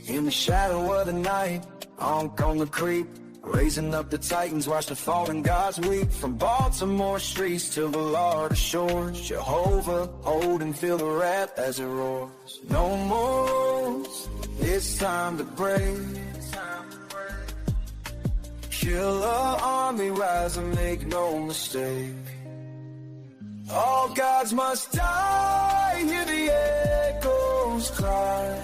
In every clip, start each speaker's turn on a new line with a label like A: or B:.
A: In the shadow of the night, Ankh on the creep, raising up the titans, watch the fallen gods weep. From Baltimore streets to the Florida shores, Jehovah, hold and feel the wrath as it roars. No more rules, it's time to break. Killer army rise and make no mistake. All gods must die, hear the echoes cry.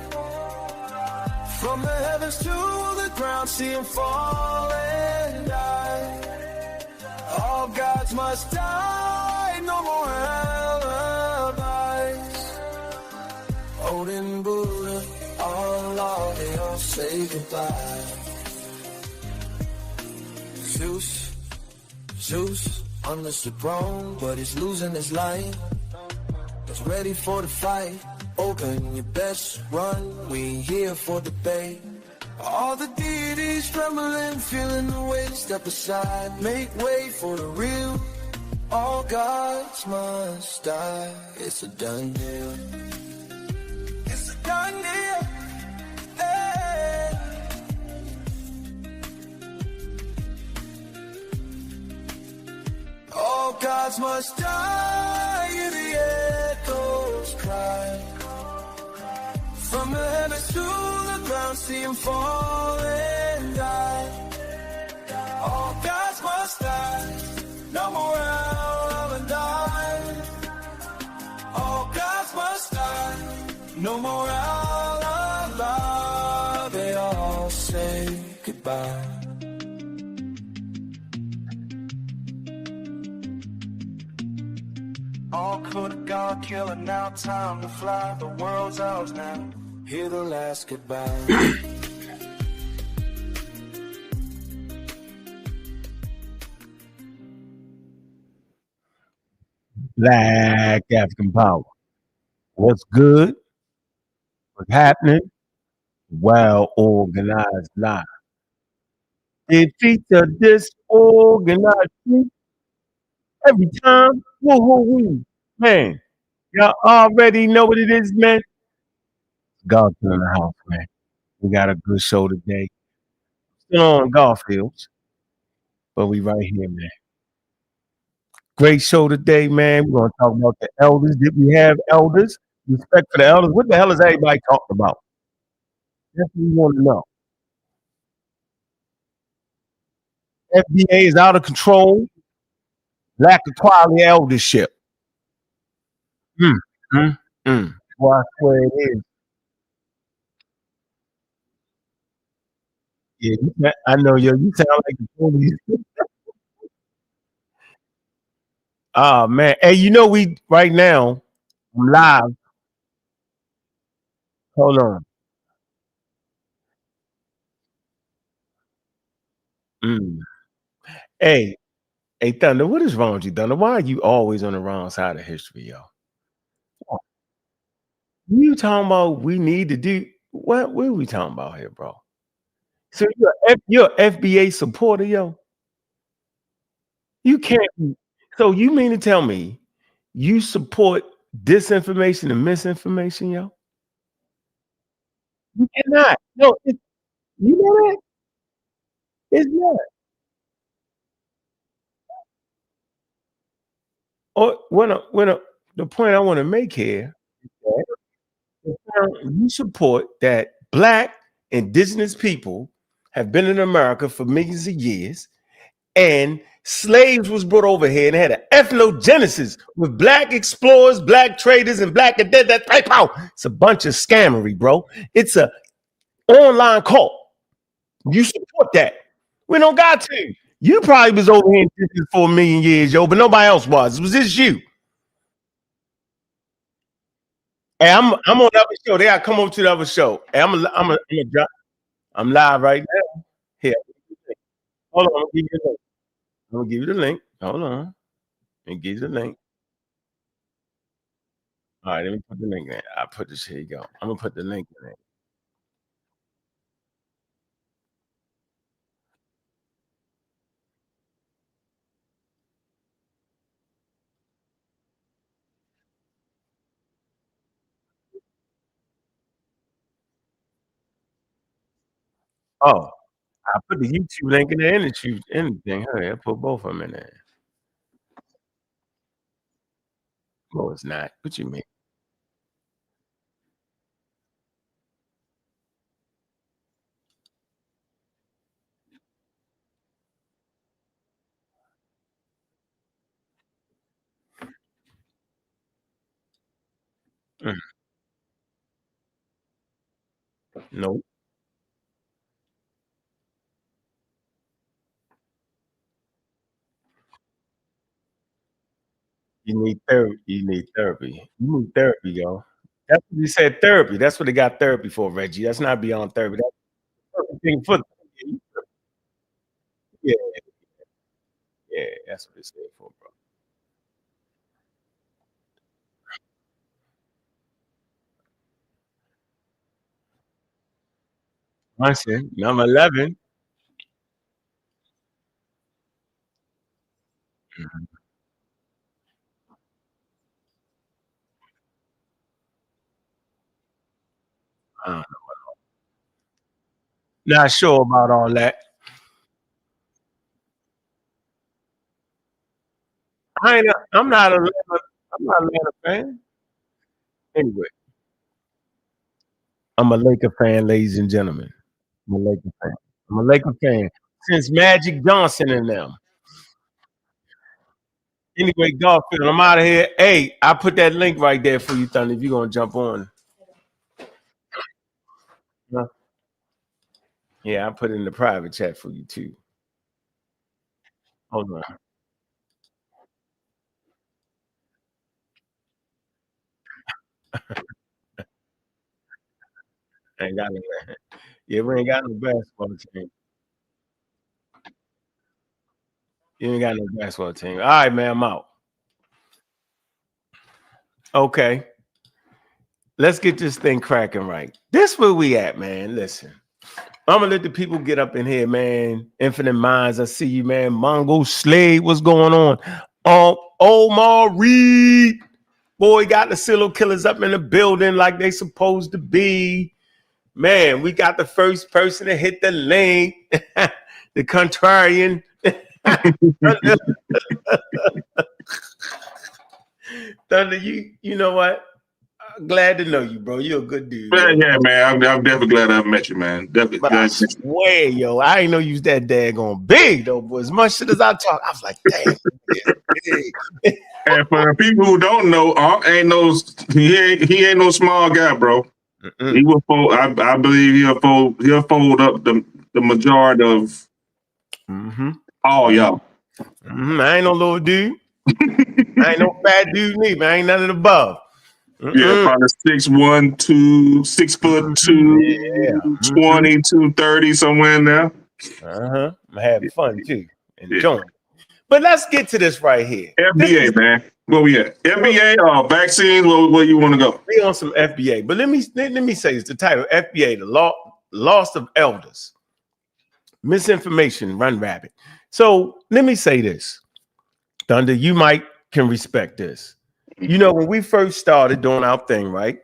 A: From the heavens to the ground, see them fall and die. All gods must die, no more alibis. Odin, Buddha, Allah, they all say goodbye. Zeus, on the throne, but he's losing his life. He's ready for the fight. Open your best run, we ain't here for debate. All the deities trembling, feeling the weight, step aside, make way for the real. All gods must die, it's a done deal. It's a done deal. Hey. All gods must die, hear the echoes cry. From the heavens to the ground, see them fall and die. All gods must die, no more alibis. All gods must die, no more alibi. They all say goodbye. All could have gone killer, now time to fly. The world's ours now, hear the last goodbye.
B: Black African power. What's good? What's happening? Well organized lie. Defeat the disorganized group every time. Woo woo woo. Man, y'all already know what it is, man. Golf in the house, man. We got a good show today. Still on golf fields, but we right here, man. Great show today, man. We're gonna talk about the elders. Did we have elders? Respect for the elders. What the hell is everybody talking about? That's what we want to know. FBA is out of control. Lack of quality eldership. Mm, mm, mm. Well, I swear it is. Yeah, I know, yo. You sound like the police. Oh man, hey, you know we right now I'm live. Hold on. Mm. Hey, hey, Thunder, what is wrong with you, Thunder? Why are you always on the wrong side of history, yo? You talking about we need to do what? What are we talking about here, bro? So you're a FBA supporter, yo. You can't. So you mean to tell me you support disinformation and misinformation, yo? You cannot. No, you know that it's not. Or the point I want to make here, you support that black indigenous people have been in America for millions of years, and slaves was brought over here and had an ethnogenesis with black explorers, black traders, and black and that pow. It's a bunch of scammery, bro. It's a online cult. You support that. We don't got to. You probably was over here in Texas for a million years, yo, but nobody else was. It was just you. Hey, I'm on the other show. They gotta come over to the other show. Hey, I'm drop. I'm live right now. Here. Hold on, I'm gonna give you the link. Hold on. And give you the link. All right, let me put the link in. I put this. Here you go. I'm gonna put the link in there. Oh, I put the YouTube link in there and the shoot anything. Hey, I put both of them in there. No, it's not. What you mean? Mm, no, you need therapy. You need therapy. You need therapy, yo. That's what you said. Therapy. That's what they got therapy for, Reggie. That's not beyond therapy. That's the thing for. Yeah, yeah. That's what it's there for, bro. I said number 11. Mhm. Uh, Not sure about all that. I'm not a Atlanta, I'm not an Atlanta fan. Anyway, I'm a Laker fan, ladies and gentlemen. I'm a Laker fan. I'm a Laker fan since Magic Johnson and them. Anyway, Garfield, I'm out of here. Hey, I put that link right there for you, Thunder. If you're gonna jump on, yeah, yeah, I put it in the private chat for you too. Hold on, I ain't got no. Yeah, we ain't got no basketball team. You ain't got no basketball team. All right, man, I'm out. Okay, let's get this thing cracking right. This where we at, man. Listen. I'm gonna let the people get up in here, man. Infinite Minds, I see you, man. Mongo Slade, what's going on? Omar Reed, boy, got the serial killers up in the building like they supposed to be. Man, we got the first person to hit the link, the contrarian. Thunder, you know what? Glad to know you, bro. You're a good dude, yo.
C: Yeah, man. I'm definitely glad I met you, man. Definitely
B: But I
C: glad.
B: swear, yo, I ain't know you was that daggone big, though, boy. As much shit as I talk, I was like, damn, big.
C: And for people who don't know, ain't no he ain't no small guy, bro. He will fold. I believe he'll fold up the majority of all y'all.
B: I ain't no little dude. I ain't no fat dude neither. I ain't none of the above.
C: Yeah, probably 6'1", 2, 6'2",
B: Yeah.
C: 20, 230, somewhere in there.
B: I'm having fun too. Enjoying. But let's get to this right here.
C: FBA, man. Where we at? FBA or vaccines? Where you want to go?
B: We on some FBA. But let me say this: the title FBA, the loss of elders, misinformation, run rabbit. So let me say this, Thunder. You might can respect this. You know, when we first started doing our thing, right?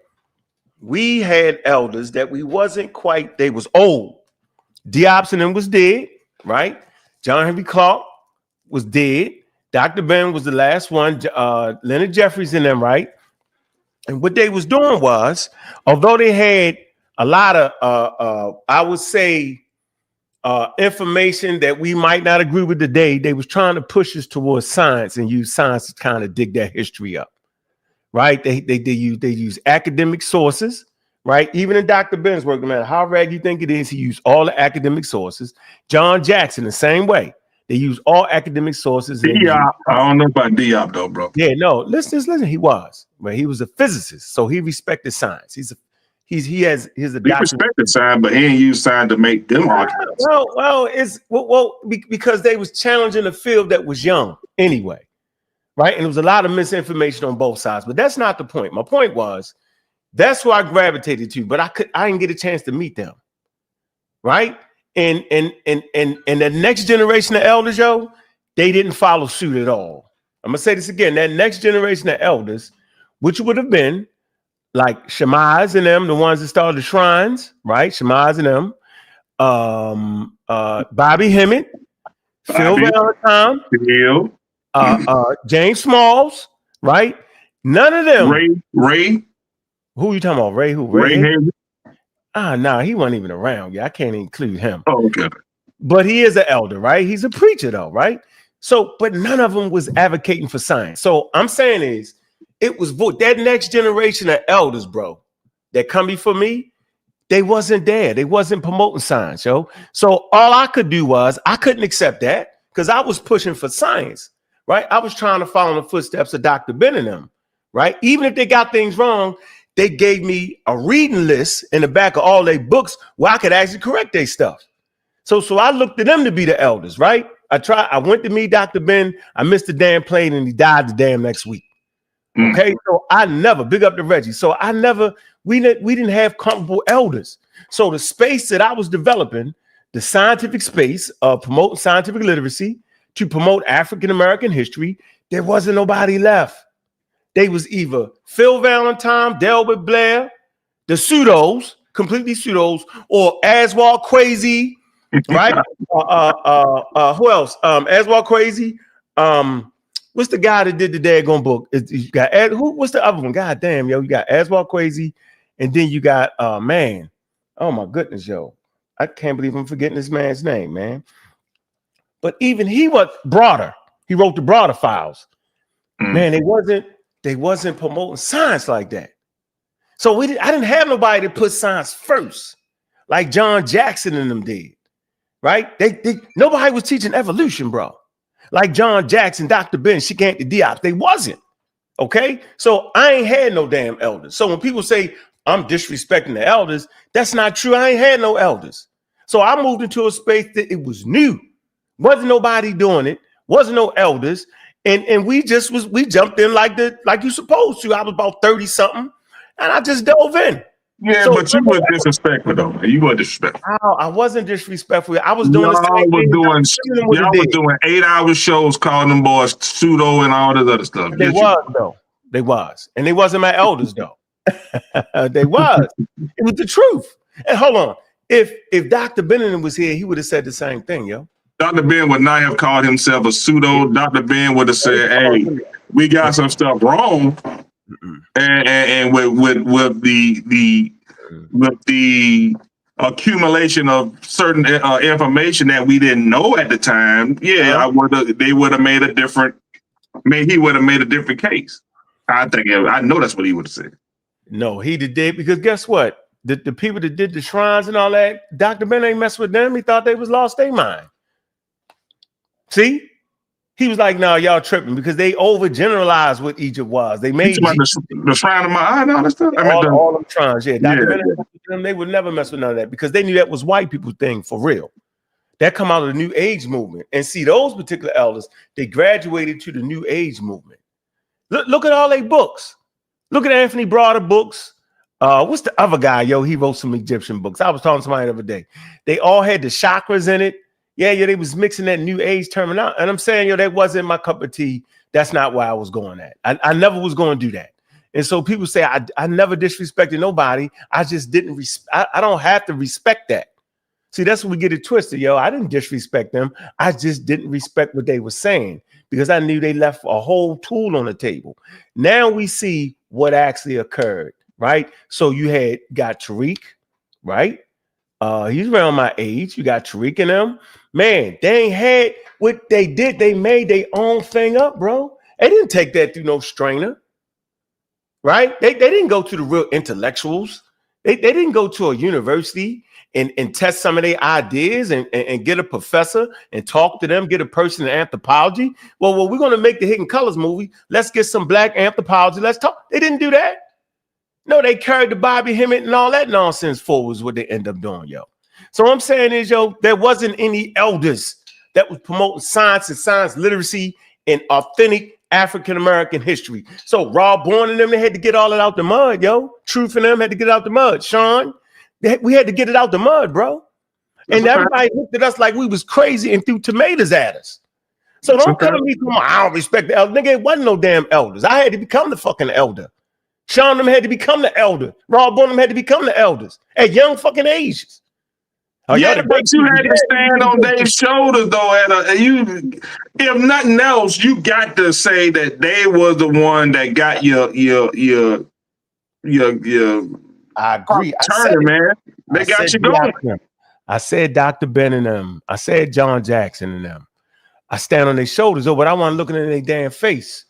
B: We had elders that we wasn't quite. They was old. Diop's and them was dead, right? John Henry Clark was dead. Dr. Ben was the last one. Leonard Jeffries and them, right? And what they was doing was, although they had a lot of, I would say, information that we might not agree with today, they was trying to push us towards science and use science to kind of dig that history up, right? They use academic sources, right? Even in Dr. Ben's work, no matter how rad you think it is, he used all the academic sources. John Jackson, the same way. They use all academic sources.
C: Diop, I don't know about Diop though, bro.
B: Yeah, no, listen. He was, but he was a physicist, so he respected science. He has a
C: He respected science, but he ain't use science to make them arguments.
B: Because they was challenging a field that was young anyway, right? And there was a lot of misinformation on both sides. But that's not the point. My point was that's who I gravitated to, but I didn't get a chance to meet them, right? And the next generation of elders, yo, they didn't follow suit at all. I'm gonna say this again: that next generation of elders, which would have been like Shemaiahs and them, the ones that started the shrines, right? Shemaiahs and them, Bobby Hemmett, Phil
C: Bobby,
B: Valentine,
C: Phil,
B: James Smalls, right? None of them.
C: Ray.
B: Who you talking about? Ray? Who?
C: Ray Hagen?
B: Nah, he wasn't even around. Yeah, I can't include him.
C: Oh, okay.
B: But he is an elder, right? He's a preacher, though, right? So, but none of them was advocating for science. So I'm saying is, it was that next generation of elders, bro, that come before me. They wasn't there. They wasn't promoting science, yo. So all I could do was I couldn't accept that because I was pushing for science, right? I was trying to follow in the footsteps of Dr. Ben and them, right? Even if they got things wrong, they gave me a reading list in the back of all their books where I could actually correct their stuff. So I looked at them to be the elders, right? I went to meet Dr. Ben. I missed the damn plane and he died the damn next week. Okay, so I never, big up to Reggie. So we didn't have comparable elders. So the space that I was developing, the scientific space of promoting scientific literacy to promote African American history, there wasn't nobody left. They was either Phil Valentine, Delbert Blair, the pseudos, completely pseudos, or Aswald Crazy, right? Who else? Aswald Crazy. What's the guy that did the daggone book? You got what's the other one? God damn, yo, you got Aswald Crazy, and then you got man. Oh my goodness, yo. I can't believe I'm forgetting this man's name, man. But even he was broader. He wrote the broader files. Man, they wasn't promoting science like that. So I didn't have nobody to put science first, like John Jackson and them did. Right? Nobody was teaching evolution, bro. Like John Jackson, Dr. Ben, Shigante Diop, they wasn't. Okay, so I ain't had no damn elders. So when people say I'm disrespecting the elders, that's not true. I ain't had no elders. So I moved into a space that it was new. Wasn't nobody doing it. Wasn't no elders. And we jumped in like you supposed to. I was about 30 something, and I just dove in.
C: Yeah, so, but you were disrespectful though. You were disrespectful.
B: I wasn't disrespectful. I was doing
C: y'all was doing 8-hour shows calling them boys pseudo and all this other stuff.
B: They was. And they wasn't my elders though. They was. It was the truth. And hold on. If Dr. Benjamin was here, he would have said the same thing, yo.
C: Dr. Ben would not have called himself a pseudo. Dr. Ben would have said, "Hey, we got some stuff wrong." And with the accumulation of certain information that we didn't know at the time, they would have made a different. He would have made a different case. I know that's what he would have said.
B: No, he did because guess what? The people that did the shrines and all that, Dr. Ben ain't mess with them. He thought they was lost their mind. See? He was like, "No, y'all tripping because they overgeneralized what Egypt was. They made
C: the shrine of my eye and all that stuff.
B: All them shrines, yeah. They would never mess with none of that because they knew that was white people's thing for real. That come out of the New Age movement. And see, those particular elders, they graduated to the New Age movement. Look at all their books. Look at Anthony Broader books. What's the other guy? Yo, he wrote some Egyptian books. I was talking to somebody the other day. They all had the chakras in it. Yeah, they was mixing that New Age terminology. And I'm saying, yo, that wasn't my cup of tea. That's not where I was going at. I never was going to do that. And so people say, I never disrespected nobody. I just didn't I don't have to respect that. See, that's when we get it twisted, yo. I didn't disrespect them. I just didn't respect what they were saying because I knew they left a whole tool on the table. Now we see what actually occurred, right? So you got Tariq, right? He's around my age. You got Tariq and them. Man, they ain't had what they did. They made their own thing up, bro. They didn't take that through no strainer, right? They didn't go to the real intellectuals. They didn't go to a university and test some of their ideas and get a professor and talk to them, get a person in anthropology. Well, we're going to make the Hidden Colors movie. Let's get some black anthropology. Let's talk. They didn't do that. No, they carried the Bobby Hemmett and all that nonsense forward is what they end up doing, yo. So what I'm saying is, yo, there wasn't any elders that was promoting science and science literacy and authentic African-American history. So Rob Bourne and them, they had to get all it out the mud, yo. Truth and them had to get it out the mud. Sean, we had to get it out the mud, bro. And everybody looked at us like we was crazy and threw tomatoes at us. So don't come to me, I don't respect the elders. Nigga, it wasn't no damn elders. I had to become the fucking elder. Sean them had to become the elder. Rob Bourne them had to become the elders at young fucking ages. Oh,
C: yeah, but you had to stand on Dave's shoulders though. If nothing else, you got to say that Dave was the one that got your.
B: I agree.
C: Man. They got you going.
B: I said Dr. Ben and them. I said John Jackson and them. I stand on their shoulders, but I wasn't looking in their damn face.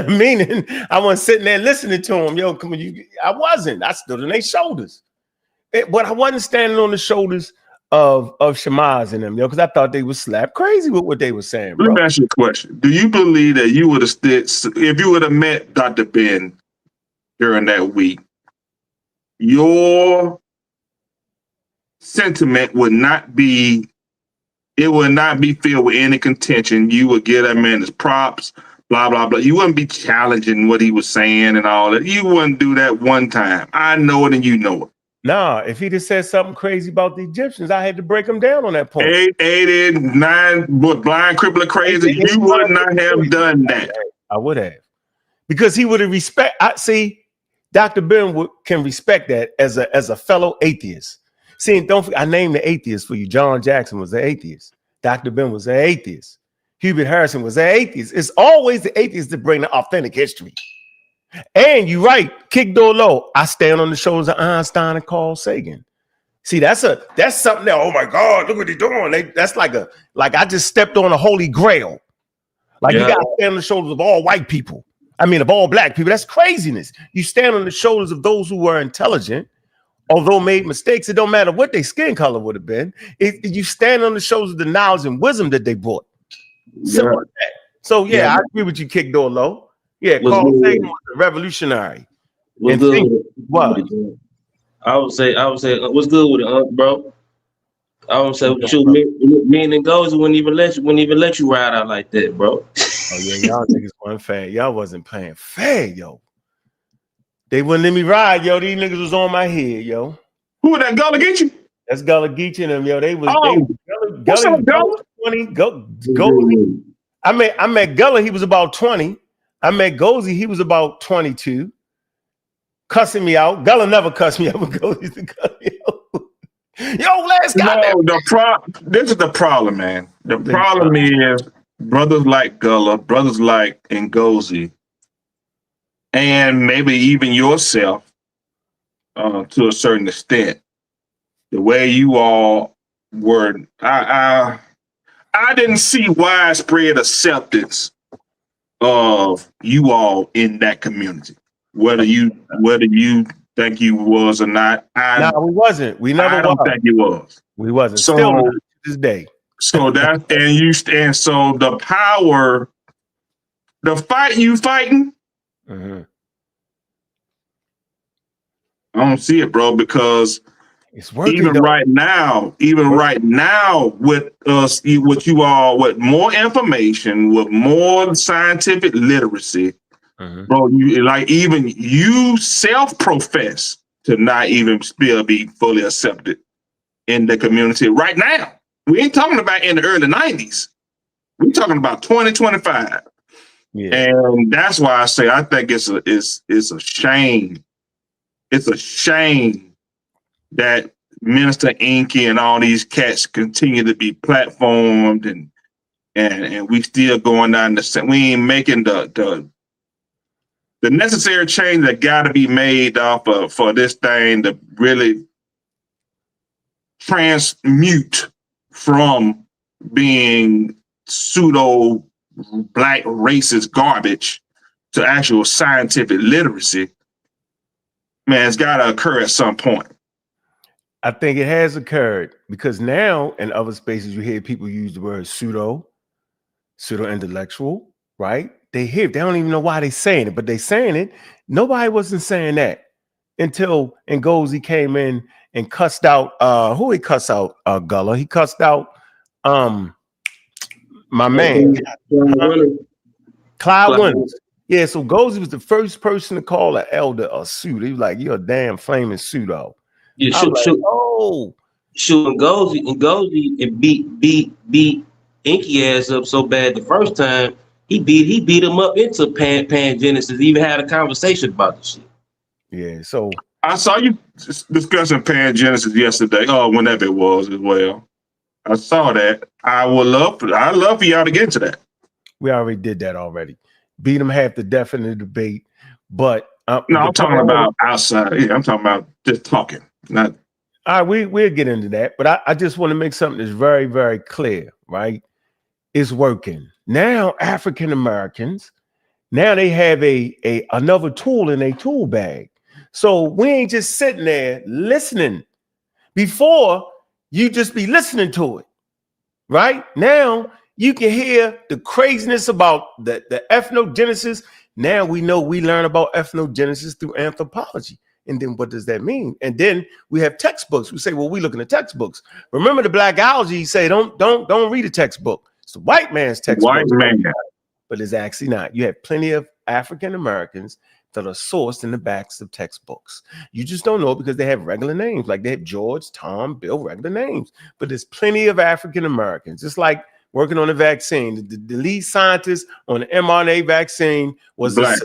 B: Meaning, I wasn't sitting there listening to them. Yo, come on, I wasn't. I stood on their shoulders. But I wasn't standing on the shoulders of Shamaz and them, yo, because I thought they was slap crazy with what they were saying, bro.
C: Let me ask you a question. Do you believe that you would have if you would have met Dr. Ben during that week, your sentiment would not be filled with any contention? You would give that man his props, blah, blah, blah. You wouldn't be challenging what he was saying and all that. You wouldn't do that one time. I know it and you know it.
B: Nah, if he just said something crazy about the Egyptians, I had to break him down on that point.
C: 8, 9, blind, crippling, crazy. You would not have done that.
B: I would have. Because he would have Dr. Ben can respect that as a fellow atheist. See, don't forget, I named the atheist for you. John Jackson was an atheist. Dr. Ben was an atheist. Hubert Harrison was an atheist. It's always the atheists that bring the authentic history. And you're right, kick door low. I stand on the shoulders of Einstein and Carl Sagan. See, that's something that, oh my God, look what they're doing. That's like I just stepped on a holy grail. Like you gotta stand on the shoulders of all white people. I mean, of all black people. That's craziness. You stand on the shoulders of those who were intelligent, although made mistakes. It don't matter what their skin color would have been. You stand on the shoulders of the knowledge and wisdom that they brought. Simple as that. So I agree with you, kick door low. Yeah, Carl Sagan was a revolutionary.
D: What's good with it? I would say, what's good with it, bro? I would say, me and Ngozi wouldn't even let you ride out like that, bro.
B: Oh yeah, y'all niggas weren't fair. Y'all wasn't playing fair, yo. They wouldn't let me ride, yo. These niggas was on my head, yo.
C: Who was that, Gullah Geechee?
B: That's Gullah Geechee and them, yo. They was
C: what's up, Gullah?
B: 20. Go. I met Gullah, he was about 20. I met Gozy, he was about 22. Cussing me out. Gullah never cussed me out, but Gozy used to cuss me out. Yo, last guy.
C: No, this is the problem, man. The problem is brothers like Gullah, brothers like Ngozi, and maybe even yourself, to a certain extent, the way you all were, I didn't see widespread acceptance of you all in that community, whether you think you was or not.
B: No, we wasn't. We never.
C: I don't think you was.
B: We wasn't.
C: So,
B: still to this day.
C: So that so the power, the fight you fighting.
B: Mm-hmm.
C: I don't see it, bro, because
B: it's working.
C: Even right now, with us, with you all, with more information, with more scientific literacy, bro, even you self-profess to not even still be fully accepted in the community right now. We ain't talking about in the early 90s. We're talking about 2025. Yeah. And that's why I say I think it's a shame. It's a shame that Minister Inky and all these cats continue to be platformed and we still going down the same. We ain't making the necessary change that got to be made for this thing to really transmute from being pseudo black racist garbage to actual scientific literacy. Man, it's got to occur at some point.
B: I think it has occurred because now in other spaces you hear people use the word pseudo intellectual, right? They don't even know why they're saying it, but they're saying it. Nobody wasn't saying that until Ngozi came in and cussed out who he cussed out, Gullah. He cussed out my man Clyde Winters. Yeah, so Ngozi was the first person to call an elder a pseudo. He was like, "You're a damn flaming pseudo."
D: Yeah, Ngozi and beat Inky ass up so bad the first time. He beat him up into Pan Genesis. Even had a conversation about the shit.
B: Yeah, so
C: I saw you discussing pangenesis yesterday, whenever it was as well. I saw that. I'd love for y'all to get into that.
B: We already did that already. Beat them half to death in the debate. But
C: no, I'm talking about outside. Yeah, I'm talking about just talking. Not.
B: All right, we'll get into that. But I just want to make something that's very, very clear, right? It's working. Now, African Americans, now they have another tool in their tool bag. So we ain't just sitting there listening. Before, you just be listening to it, right? Now, you can hear the craziness about the ethnogenesis. Now we learn about ethnogenesis through anthropology. And then what does that mean? And then we have textbooks. We say, well, we looking at textbooks. Remember the blackology say, don't read a textbook. It's the white man's textbook.
C: White man.
B: But it's actually not. You have plenty of African Americans that are sourced in the backs of textbooks. You just don't know it because they have regular names. Like they have George, Tom, Bill, regular names. But there's plenty of African Americans. It's like working on a vaccine. The lead scientist on the mRNA vaccine was
C: black.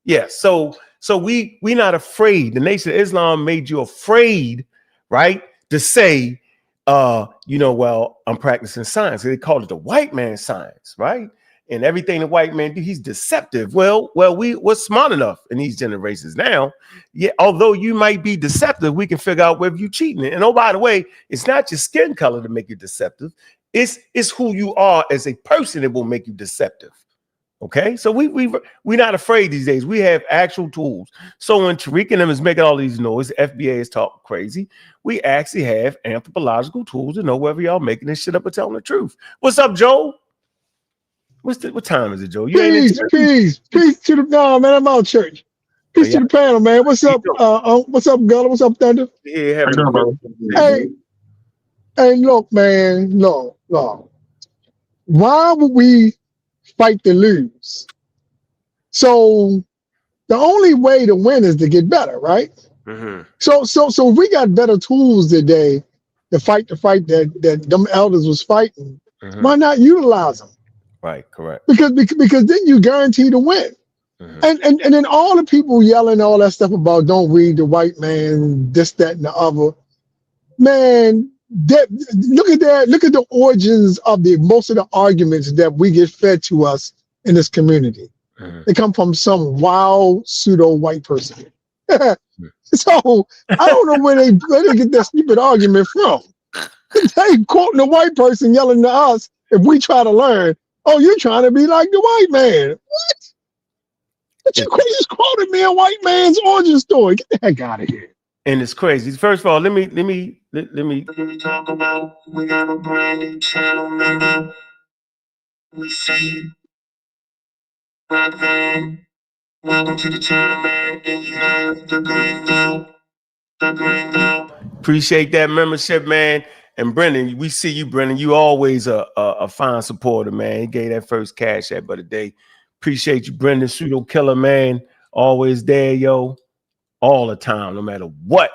B: Yeah. So we not afraid. The Nation of Islam made you afraid, right? To say, well, I'm practicing science. They called it the white man science, right? And everything the white man do, he's deceptive. Well, we're smart enough in these generations now. Yeah, although you might be deceptive, we can figure out whether you're cheating. And oh, by the way, it's not your skin color to make you deceptive. It's who you are as a person that will make you deceptive. Okay, so we're not afraid these days. We have actual tools. So when Tariq and them is making all these noise, the FBA is talking crazy. We actually have anthropological tools to know whether y'all making this shit up or telling the truth. What's up, Joe? What time is it, Joe?
E: Peace to the man. I'm out of church. Peace to the panel, man. What's up? What's up, Gullah? What's up, Thunder?
B: Yeah,
E: hey, look, man. No. Why would we fight to lose? So the only way to win is to get better, right?
B: Mm-hmm.
E: So we got better tools today to fight the fight that them elders was fighting. Mm-hmm. Why not utilize them?
B: Right, correct.
E: Because then you guarantee to win. Mm-hmm. And then all the people yelling all that stuff about don't read the white man, this, that, and the other. Man, look at the origins of most of the arguments that we get fed to us in this community. Mm-hmm. They come from some wild pseudo white person. So I don't know where they get that stupid argument from. They quoting the white person yelling to us if we try to learn. Oh, you're trying to be like the white man. What? But you just quoted me a white man's origin story. Get the heck out of here.
B: And it's crazy. First of all, let me
A: talk about. We got a brand new channel, nigga. We see Black Van. Welcome to the channel, man. And you have the green belt.
B: Appreciate that membership, man. And Brendan, we see you, Brendan. You always a fine supporter, man. He gave that first cash app of the day. Appreciate you, Brendan. Pseudo killer, man. Always there, yo. All the time, no matter what.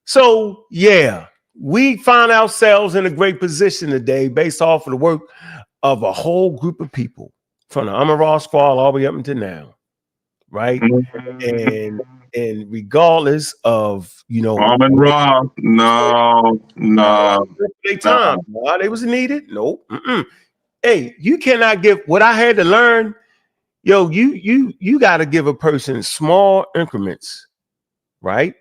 B: So, yeah, we find ourselves in a great position today based off of the work of a whole group of people from the Amara Squad all the way up until now, right? And regardless of,
C: Amara, no.
B: Time, they was needed. Nope. Hey, you cannot give what I had to learn. Yo, you got to give a person small increments, right?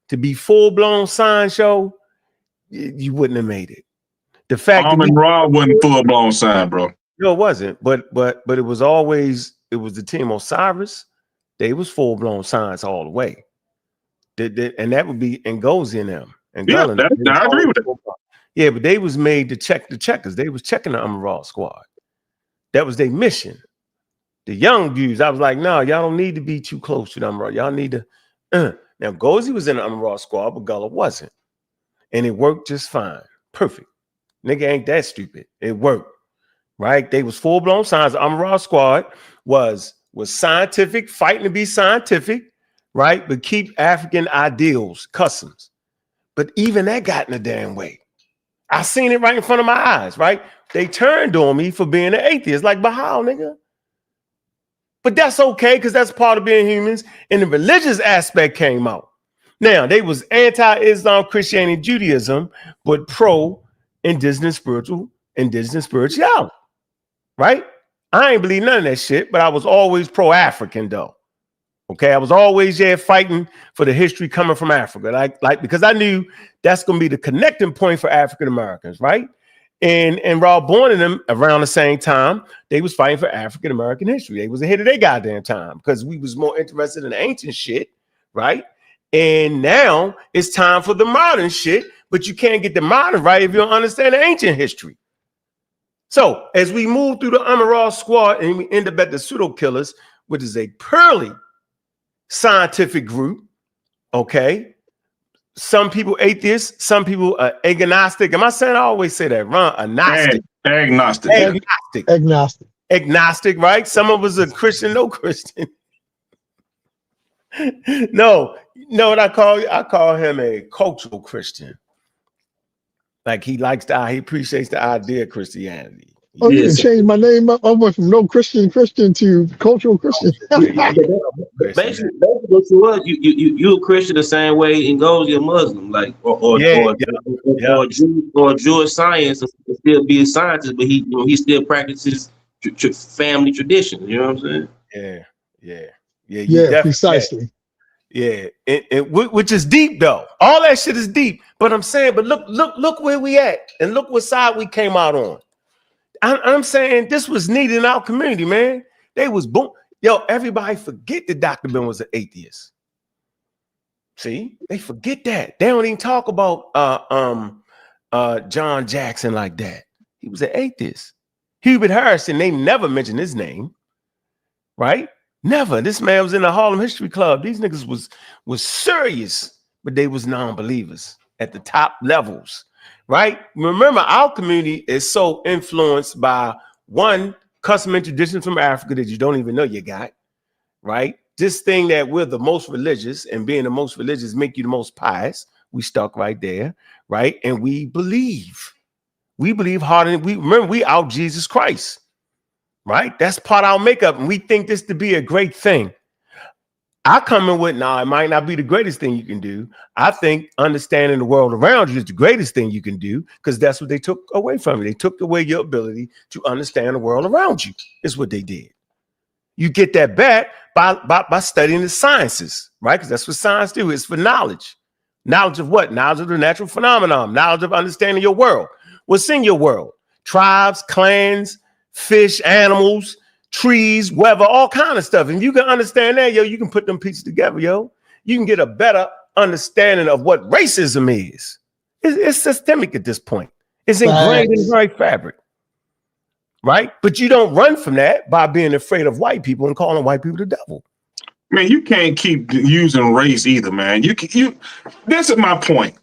B: To be full-blown science show, you wouldn't have made it. The fact
C: Ra wasn't full-blown science, bro.
B: No, it wasn't. But it was the team Osiris. They was full-blown science all the way. And that would be Ngozi and them. And
C: yeah, I agree with that.
B: Yeah, but they was made to check the checkers. They was checking the Amara Squad. That was their mission. The young dudes, I was like, no, y'all don't need to be too close to the Amara. Y'all need to. Now, Ngozi was in the Amara Squad, but Gullah wasn't. And it worked just fine. Perfect. Nigga ain't that stupid. It worked. Right? They was full-blown science. The Amara Squad was scientific, fighting to be scientific, right? But keep African ideals, customs. But even that got in the damn way. I seen it right in front of my eyes, right? They turned on me for being an atheist, like, but how, nigga? But that's okay, because that's part of being humans. And the religious aspect came out. Now, they was anti-Islam, Christianity, Judaism, but pro-indigenous spirituality, right? I ain't believe none of that shit, but I was always pro-African though. Okay, I was always fighting for the history coming from Africa, like because I knew that's gonna be the connecting point for African Americans, right? And Raw Born and them around the same time, they was fighting for African American history. They was ahead of their goddamn time because we was more interested in the ancient shit, right? And now it's time for the modern shit, but you can't get the modern right if you don't understand the ancient history. So as we move through the Amaral squad and we end up at the pseudo killers, which is a purely scientific group, okay? Some people atheists, some people are agnostic. Am I saying? I always say that wrong. Agnostic, right? Some of us are Christian, no Christian. No, what I call him a cultural Christian. Like he appreciates the idea of Christianity.
E: Oh, you can change my name up. I went from no Christian to cultural Christian.
D: Basically, you a Christian the same way and goes you're Muslim, like or Jewish science will still be a scientist, but he still practices family tradition. You know what I'm saying?
E: Yeah, precisely.
B: Yeah, which is deep though. All that shit is deep. But I'm saying, but look where we at, and look what side we came out on. I'm saying this was needed in our community, man. They was boom. Yo, everybody forget that Dr. Ben was an atheist. See, they forget that. They don't even talk about John Jackson like that. He was an atheist. Hubert Harrison, they never mentioned his name, right? Never. This man was in the Harlem History Club. These niggas was serious, but they was non-believers at the top levels. Right? Remember, our community is so influenced by one custom and tradition from Africa that you don't even know you got, right? This thing that we're the most religious, and being the most religious make you the most pious. We stuck right there, right? And we believe harder. We out Jesus Christ, right? That's part of our makeup, and we think this to be a great thing. I come in with, it might not be the greatest thing you can do. I think understanding the world around you is the greatest thing you can do, because that's what they took away from you. They took away your ability to understand the world around you, is what they did. You get that back by studying the sciences, right? Because that's what science do. It's for knowledge. Knowledge of what? Knowledge of the natural phenomenon. Knowledge of understanding your world. What's in your world? Tribes, clans, fish, animals, trees, weather, all kind of stuff. And you can understand that, you can put them pieces together, You can get a better understanding of what racism is. It's systemic at this point. It's ingrained in the very fabric, right? But you don't run from that by being afraid of white people and calling white people the devil.
C: Man, you can't keep using race either, man. This is my point.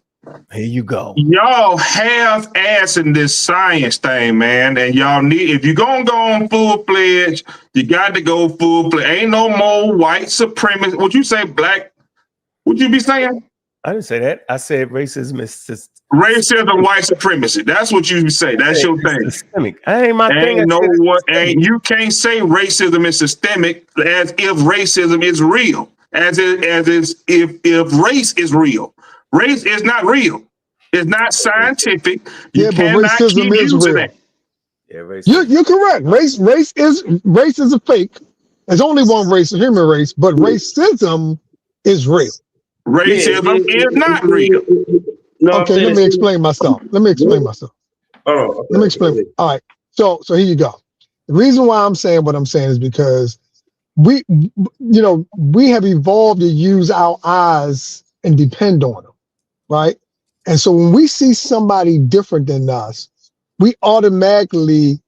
B: Here you go.
C: Y'all have ass in this science thing, man. And y'all need, if you're gonna go on full-fledged, you got to go full-fledged. Ain't no more white supremacy. Would you say black? Would you be saying?
B: I didn't say that. I said racism is
C: racism, white supremacy. That's what you say. That's your thing.
B: Systemic. Ain't my thing.
C: You can't say racism is systemic as if racism is real. As if race is real. Race is not real. It's not scientific. You cannot
E: racism
C: keep
E: is
C: using
E: real.
C: it.
B: Yeah,
E: you're correct. Race is a fake. There's only one race, the human race, but racism is real.
C: Racism is not real.
E: Okay, let me explain myself.
C: Oh,
E: let me explain. All right. So here you go. The reason why I'm saying what I'm saying is because we have evolved to use our eyes and depend on them, right? And so when we see somebody different than us, we automatically,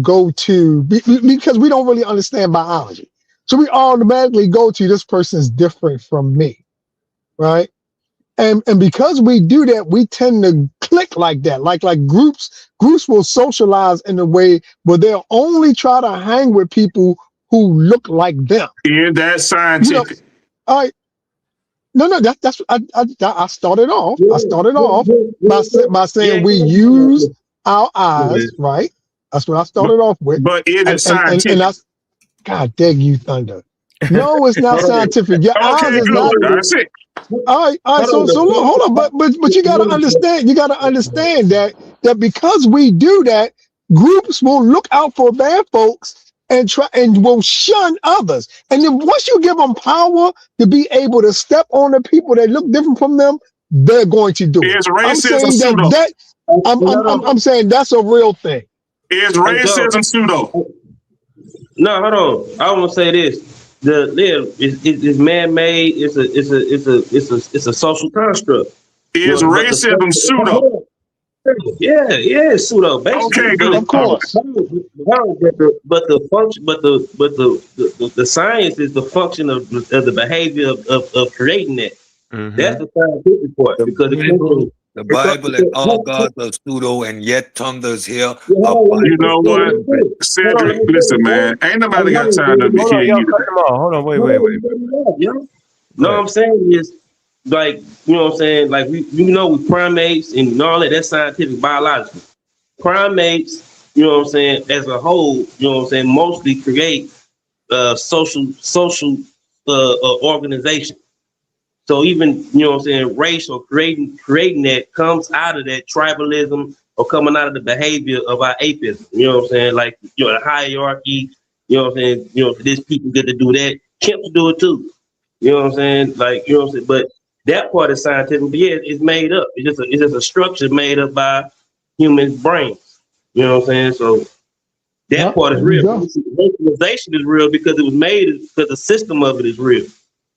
E: go to, because we don't really understand biology. So we automatically go to, this person's different from me, right? And because we do that, we tend to click like that. Like groups will socialize in a way where they'll only try to hang with people who look like them.
C: Is that scientific?
E: All right. No, that's I started off. I started off by saying we use our eyes, right? That's what I started off with.
C: But is it scientific?
E: God dang you, Thunder. No, it's not scientific. Your eyes is not.
C: That's it.
E: All right. So look, hold on, but you gotta understand. You gotta understand that because we do that, groups will look out for bad folks and try and will shun others. And then once you give them power to be able to step on the people that look different from them, they're going to do it.
C: Is
E: I'm
C: racism
E: saying
C: pseudo?
E: I'm saying that's a real thing.
C: Is racism pseudo?
D: No, hold on. I want to say this. It's man-made. It's a social construct.
C: Is racism pseudo?
D: Yeah, it's pseudo. Basically,
C: Okay, good.
E: Of course.
D: But the function, but the science is the function of the behavior of creating that. That's the scientific part. Because
F: the Bible and all gods are pseudo, and yet thunders here.
C: You know what, Cedric? Listen, man. Ain't nobody got time to hear you.
B: Hold on, wait.
D: You know what I'm saying is like, you know what I'm saying? Like we with primates and all that. That's scientific, biological. Primates, you know what I'm saying, as a whole, you know what I'm saying, mostly create social organization. So even, you know what I'm saying, race or creating that comes out of that tribalism or coming out of the behavior of our atheism. You know what I'm saying? Like, you know, the hierarchy, you know what I'm saying? You know, this people get to do that. Chimps do it too. You know what I'm saying? Like, you know what I'm saying? But that part is scientific, but yeah, it's made up. It's just a structure made up by human brains. You know what I'm saying? So that part is real. Racialization is real because it was made because the system of it is real.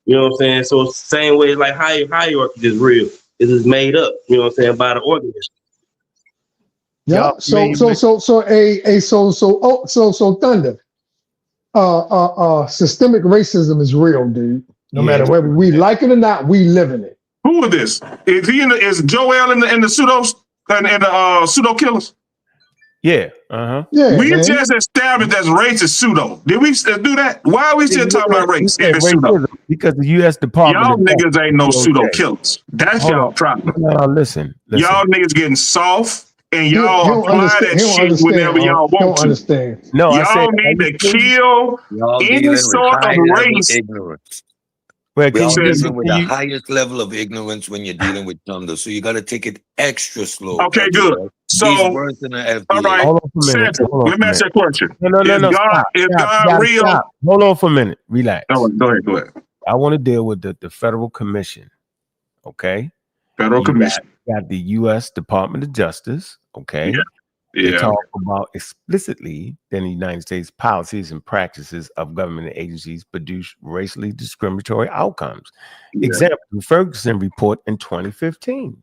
D: You know what I'm saying? So it's the same way like hierarchy is real. It is made up, you know what I'm saying, by the organism.
E: Yeah. So Thunder. Systemic racism is real, dude. No matter whether we like it or not, we live in it.
C: Who is this? Is Joel in the pseudos and the pseudo killers?
B: Yeah.
E: Yeah.
C: We just established that race is pseudo. Did we do that? Why are we still talking about race in the pseudo?
B: Because the U.S. Department.
C: Y'all niggas ain't no pseudo killers. That's y'all problem.
B: No, listen.
C: Y'all niggas getting soft and y'all apply that shit whenever y'all want to.
E: Understand.
B: No,
C: y'all need to kill any sort of race.
F: Ignorance.
B: Well,
F: we're dealing with the highest level of ignorance when you're dealing with thunder, so you got to take it extra slow.
C: Okay, good.
F: Right?
C: So,
F: worse than the FBA.
C: All right,
B: hold on for a minute.
C: Let me ask you a question.
B: No.
C: Is God real?
B: Stop. Hold on for a minute. Relax.
C: Go ahead.
B: I want to deal with the Federal Commission. Okay.
C: Federal Commission.
B: Got the U.S. Department of Justice. Okay.
C: Yeah.
B: They talk about explicitly that the United States policies and practices of government agencies produce racially discriminatory outcomes. Example, the Ferguson report in 2015.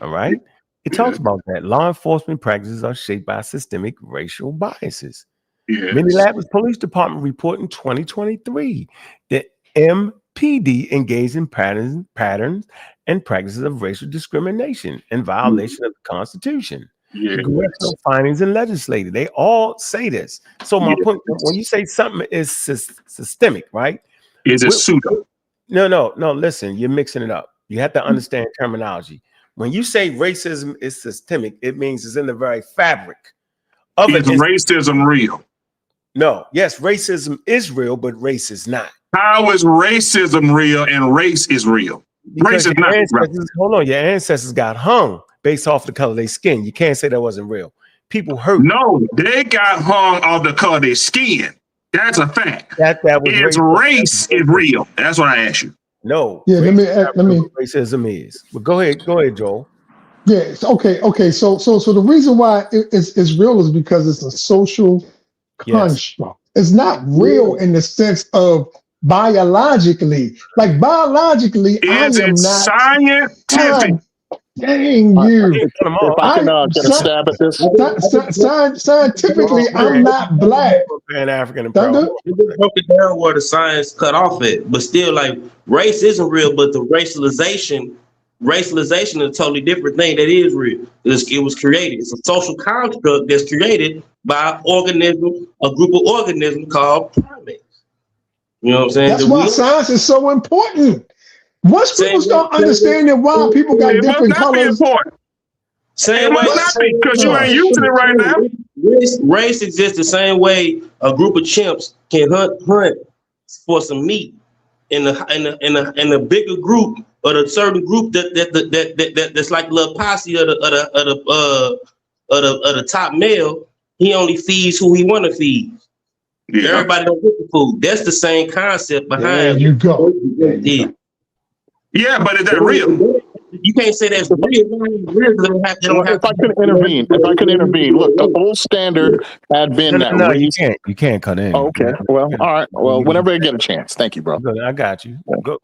B: All right. It talks about that law enforcement practices are shaped by systemic racial biases. Minneapolis Police Department report in 2023 that MPD engaged in patterns and practices of racial discrimination in violation of the Constitution. Congressional findings and legislative, they all say this. So my point, when you say something is systemic, right?
C: Is it pseudo?
B: No. Listen, you're mixing it up. You have to understand terminology. When you say racism is systemic, it means it's in the very fabric of it. Is
C: racism real?
B: No. Yes, racism is real, but race is not.
C: How is racism real and race is real?
B: Because
C: race is not real.
B: Hold on, your ancestors got hung based off the color of their skin. You can't say that wasn't real. People hurt.
C: No, they got hung off the color of their skin. That's a fact.
B: That was
C: race is real. That's what I asked you.
B: No.
E: Yeah, let me.
B: Racism is. But go ahead, Joel.
E: Yeah. Okay. So the reason why it's real is because it's a social construct. It's not real in the sense of biologically. Like biologically, I am not
C: scientific.
E: Dang you!
G: If I can get a stab at this.
E: Scientifically, I'm not black.
B: Pan-African and
E: Thunder?
D: You just broke it down where the science cut off at, but still, like race isn't real, but the racialization is a totally different thing that is real. It was created. It's a social construct that's created by a group of organisms called primates. You know what I'm saying?
E: That's why science is so important. Once people start understanding why people got different colors.
D: Same way,
C: because you ain't using it right now.
D: Race exists the same way a group of chimps can hunt for some meat in the bigger group or the certain group that's like a little posse of the top male, he only feeds who he want to feed.
C: Yeah.
D: Everybody don't get the food. That's the same concept behind.
E: There you go.
C: Yeah, but is that real?
D: You can't say that's real.
G: If I can intervene, look, the old standard had been that
B: No,
G: race.
B: you can't cut in.
G: Oh, okay, well, all right. Well, whenever I get a chance. Thank you, bro.
B: I got you. Go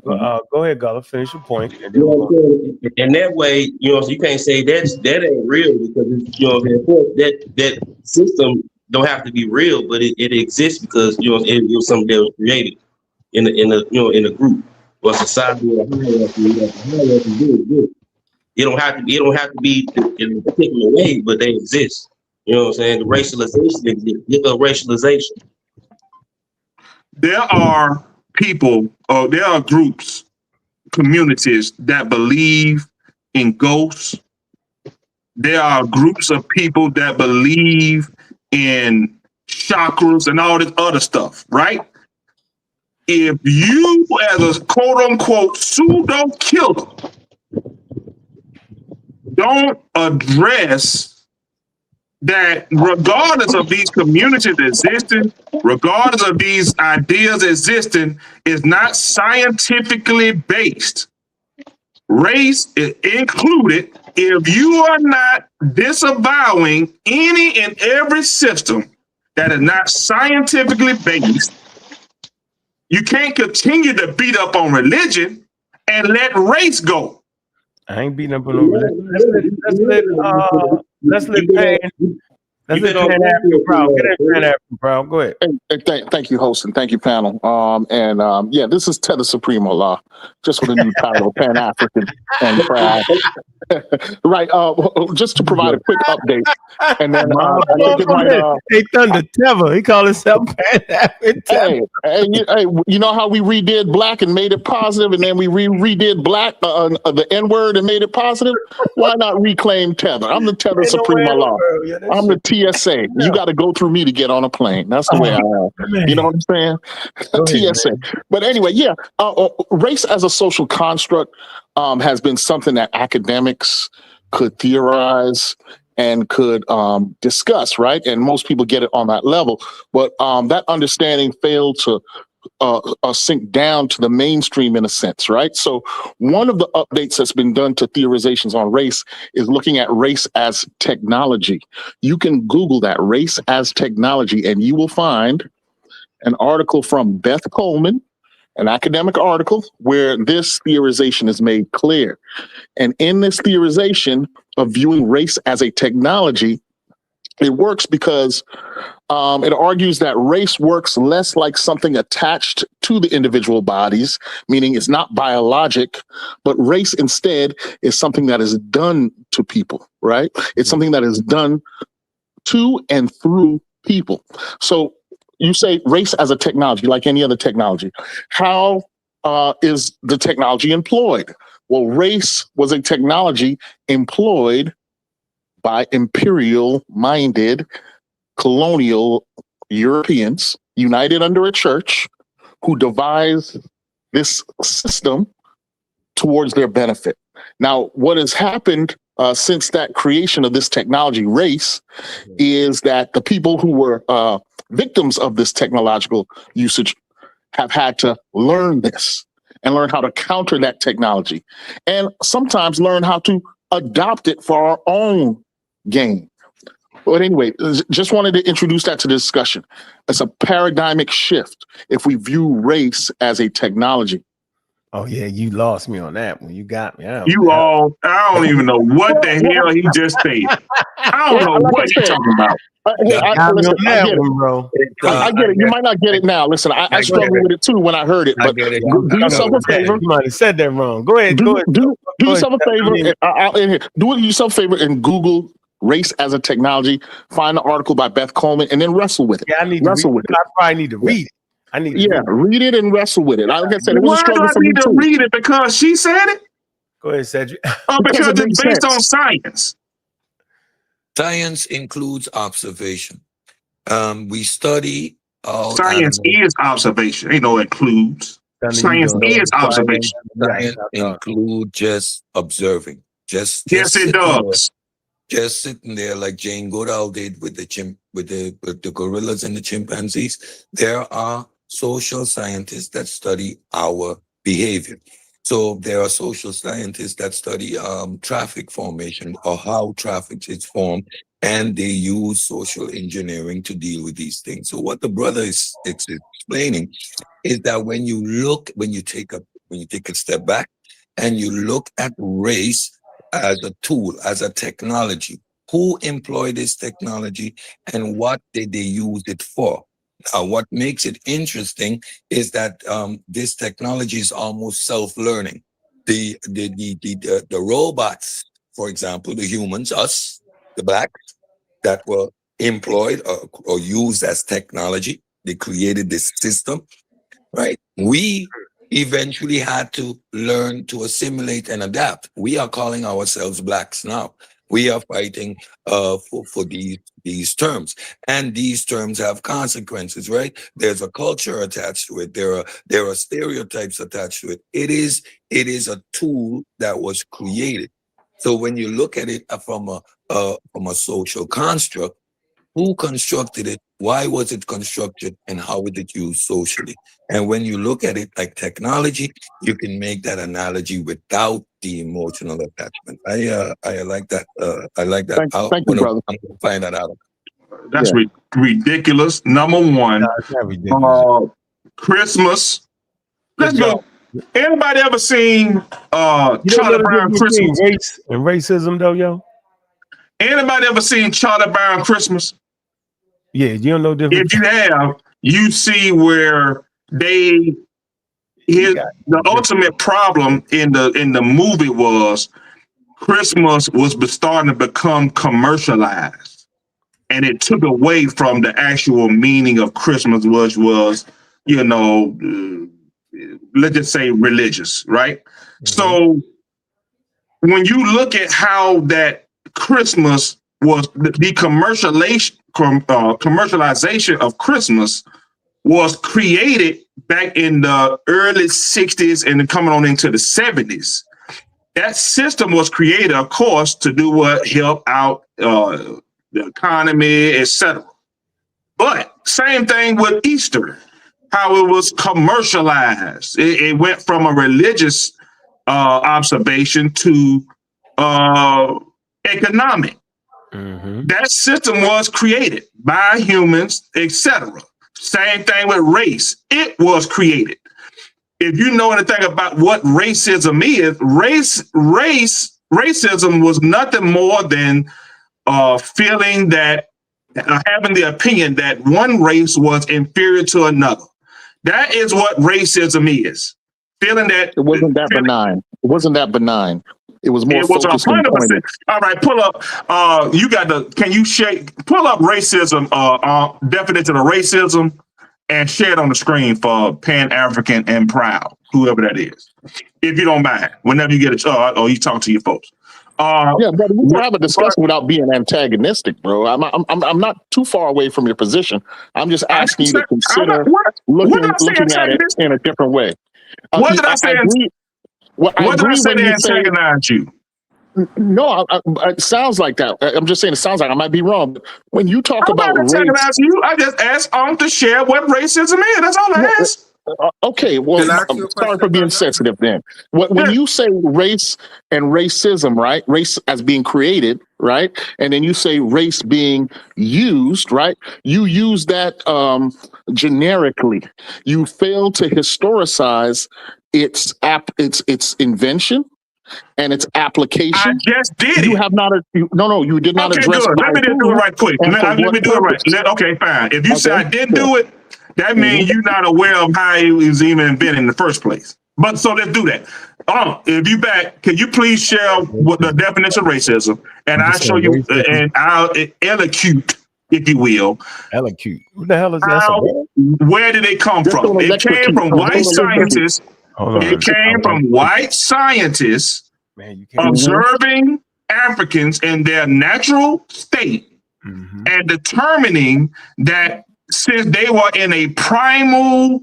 B: ahead, Gullah. Finish your point. And
D: You know what I'm saying? And that way, you know, so you can't say that ain't real because it's, you know, of course, that system don't have to be real, but it exists because, you know, it was something that was created in a group or society or hierarchy. It don't have to be in a particular way, but they exist. You know what I'm saying? The racialization exists. Look at racialization.
C: There are people, or there are groups, communities that believe in ghosts. There are groups of people that believe in chakras and all this other stuff, right? If you, as a quote unquote pseudo killer, don't address that, regardless of these communities existing, regardless of these ideas existing, is not scientifically based. Race is included. If you are not disavowing any and every system that is not scientifically based, you can't continue to beat up on religion and let race go.
B: I ain't beating up on no religion. Let's let Pan African Proud. Get in, Pan African Proud. Go ahead.
G: Thank you, host, and thank you, panel. Yeah, this is Tether Supremo Law, just with a new title, Pan African and Proud. Right. Just to provide a quick update, and then I think it might.
B: Hey, Thunder Tether. He called himself Pan African.
G: Hey, you know how we redid black and made it positive, and then we redid black the N-word and made it positive? Why not reclaim Tether? I'm the Tether Supremo Law. I'm the TSA. Yeah. You got to go through me to get on a plane. That's the way I am. You know what I'm saying? TSA. Man. But anyway, yeah, race as a social construct has been something that academics could theorize and could discuss, right? And most people get it on that level. But that understanding failed to sink down to the mainstream in a sense, right? So one of the updates that's been done to theorizations on race is looking at race as technology. You can Google that, race as technology, and you will find an article from Beth Coleman, an academic article where this theorization is made clear. And in this theorization of viewing race as a technology, it works because it argues that race works less like something attached to the individual bodies, meaning it's not biologic, but race instead is something that is done to people, right? It's something that is done to and through people. So you say race as a technology, like any other technology. How is the technology employed? Well, race was a technology employed by imperial-minded colonial Europeans united under a church who devised this system towards their benefit. Now, what has happened since that creation of this technology, race, is that the people who were victims of this technological usage have had to learn this and learn how to counter that technology and sometimes learn how to adopt it for our own gain. But anyway, just wanted to introduce that to the discussion. It's a paradigmic shift if we view race as a technology.
B: Oh yeah, you lost me on that one. You got me. I
C: don't even know what the hell he just said. I don't know what you're talking about.
G: I get it. You might not get it now. Listen, I struggled with it too when I heard it. But do yourself a favor.
B: You might have said that wrong. Go ahead.
G: Do yourself a favor. Do yourself a favor and Google race as a technology. Find the article by Beth Coleman and then wrestle with it.
B: Yeah, I need to wrestle with it. I probably need to read it. I need to
G: read it and wrestle with it. Like I said, it was a struggle for me too.
C: Why do I need to read it? Because she said it?
B: Go ahead, Cedric.
C: Because it's based on science.
F: Science includes observation. We study
C: science is observation. Ain't no includes. Science is observation.
F: Science include just observing.
C: Yes, it does.
F: Just sitting there like Jane Goodall did with the gorillas and the chimpanzees. There are social scientists that study our behavior. So there are social scientists that study traffic formation or how traffic is formed, and they use social engineering to deal with these things. So what the brother is explaining is that when you take a step back and you look at race as a tool, as a technology, who employed this technology and what did they use it for? Now, what makes it interesting is that this technology is almost self-learning. The robots, for example, the humans, us, the blacks, that were employed or used as technology, they created this system, right? We eventually had to learn to assimilate and adapt. We are calling ourselves blacks now. We are fighting for these terms, and these terms have consequences, right? There's a culture attached to it. There are stereotypes attached to it. It is a tool that was created. So when you look at it from a social construct, who constructed it? Why was it constructed? And how was it used socially? And when you look at it like technology, you can make that analogy without the emotional attachment. I like that. I like that.
G: Thank you, brother.
F: I'm gonna find that out.
C: That's ridiculous. Number one, Christmas. Let's go. Anybody ever seen Charlie Brown Christmas?
B: Race and racism, though, yo.
C: Anybody ever seen Charlie Brown Christmas?
B: Yeah, you don't know difference.
C: If you have, you see where the ultimate problem in the movie was Christmas was starting to become commercialized, and it took away from the actual meaning of Christmas, which was, let's just say religious, right? Mm-hmm. So when you look at how that Christmas was, the commercialization of Christmas was created back in the early 60s and coming on into the 70s. That system was created, of course, to do what? Help out the economy, etc. But same thing with Easter, how it was commercialized. It went from a religious observation to economic. Mm-hmm. That system was created by humans, etc. Same thing with race. It was created. If you know anything about what racism is, racism was nothing more than feeling that, having the opinion that one race was inferior to another. That is what racism is. Feeling that
G: it wasn't that benign. It wasn't that benign. It was more.
C: It was 100%. All right, pull up. You got the. Can you pull up racism? Definition of racism, and share it on the screen for Pan-African and Proud, whoever that is, if you don't mind. Whenever you get a chance, or you talk to your folks.
G: Yeah, but we can have a discussion without being antagonistic, bro. I'm not too far away from your position. I'm just asking you to consider looking at it in a different way.
C: What did I say? What did I say to antagonize you?
G: No, it sounds like that. I'm just saying it sounds like I might be wrong. But when you talk about race,
C: you, I just asked to share what racism is. That's all I asked.
G: Okay, well, I'm sorry for being sensitive then. When you say race and racism, right? Race as being created, right? And then you say race being used, right? You use that generically. You fail to historicize its invention and its application.
C: I just did.
G: You have not. You did not address.
C: Good. Let me just do it right quick. Let me do it right. Okay, fine. If you say I didn't do it, that means you're not aware of how it was even invented in the first place. But so let's do that. If you back, can you please share what the definition of racism, and I'll show you, and I'll elocute, if you will.
B: Elocute. What the hell is that?
C: Where did it come from? It came from white scientists. It came from white scientists observing Africans in their natural state and determining that since they were in a primal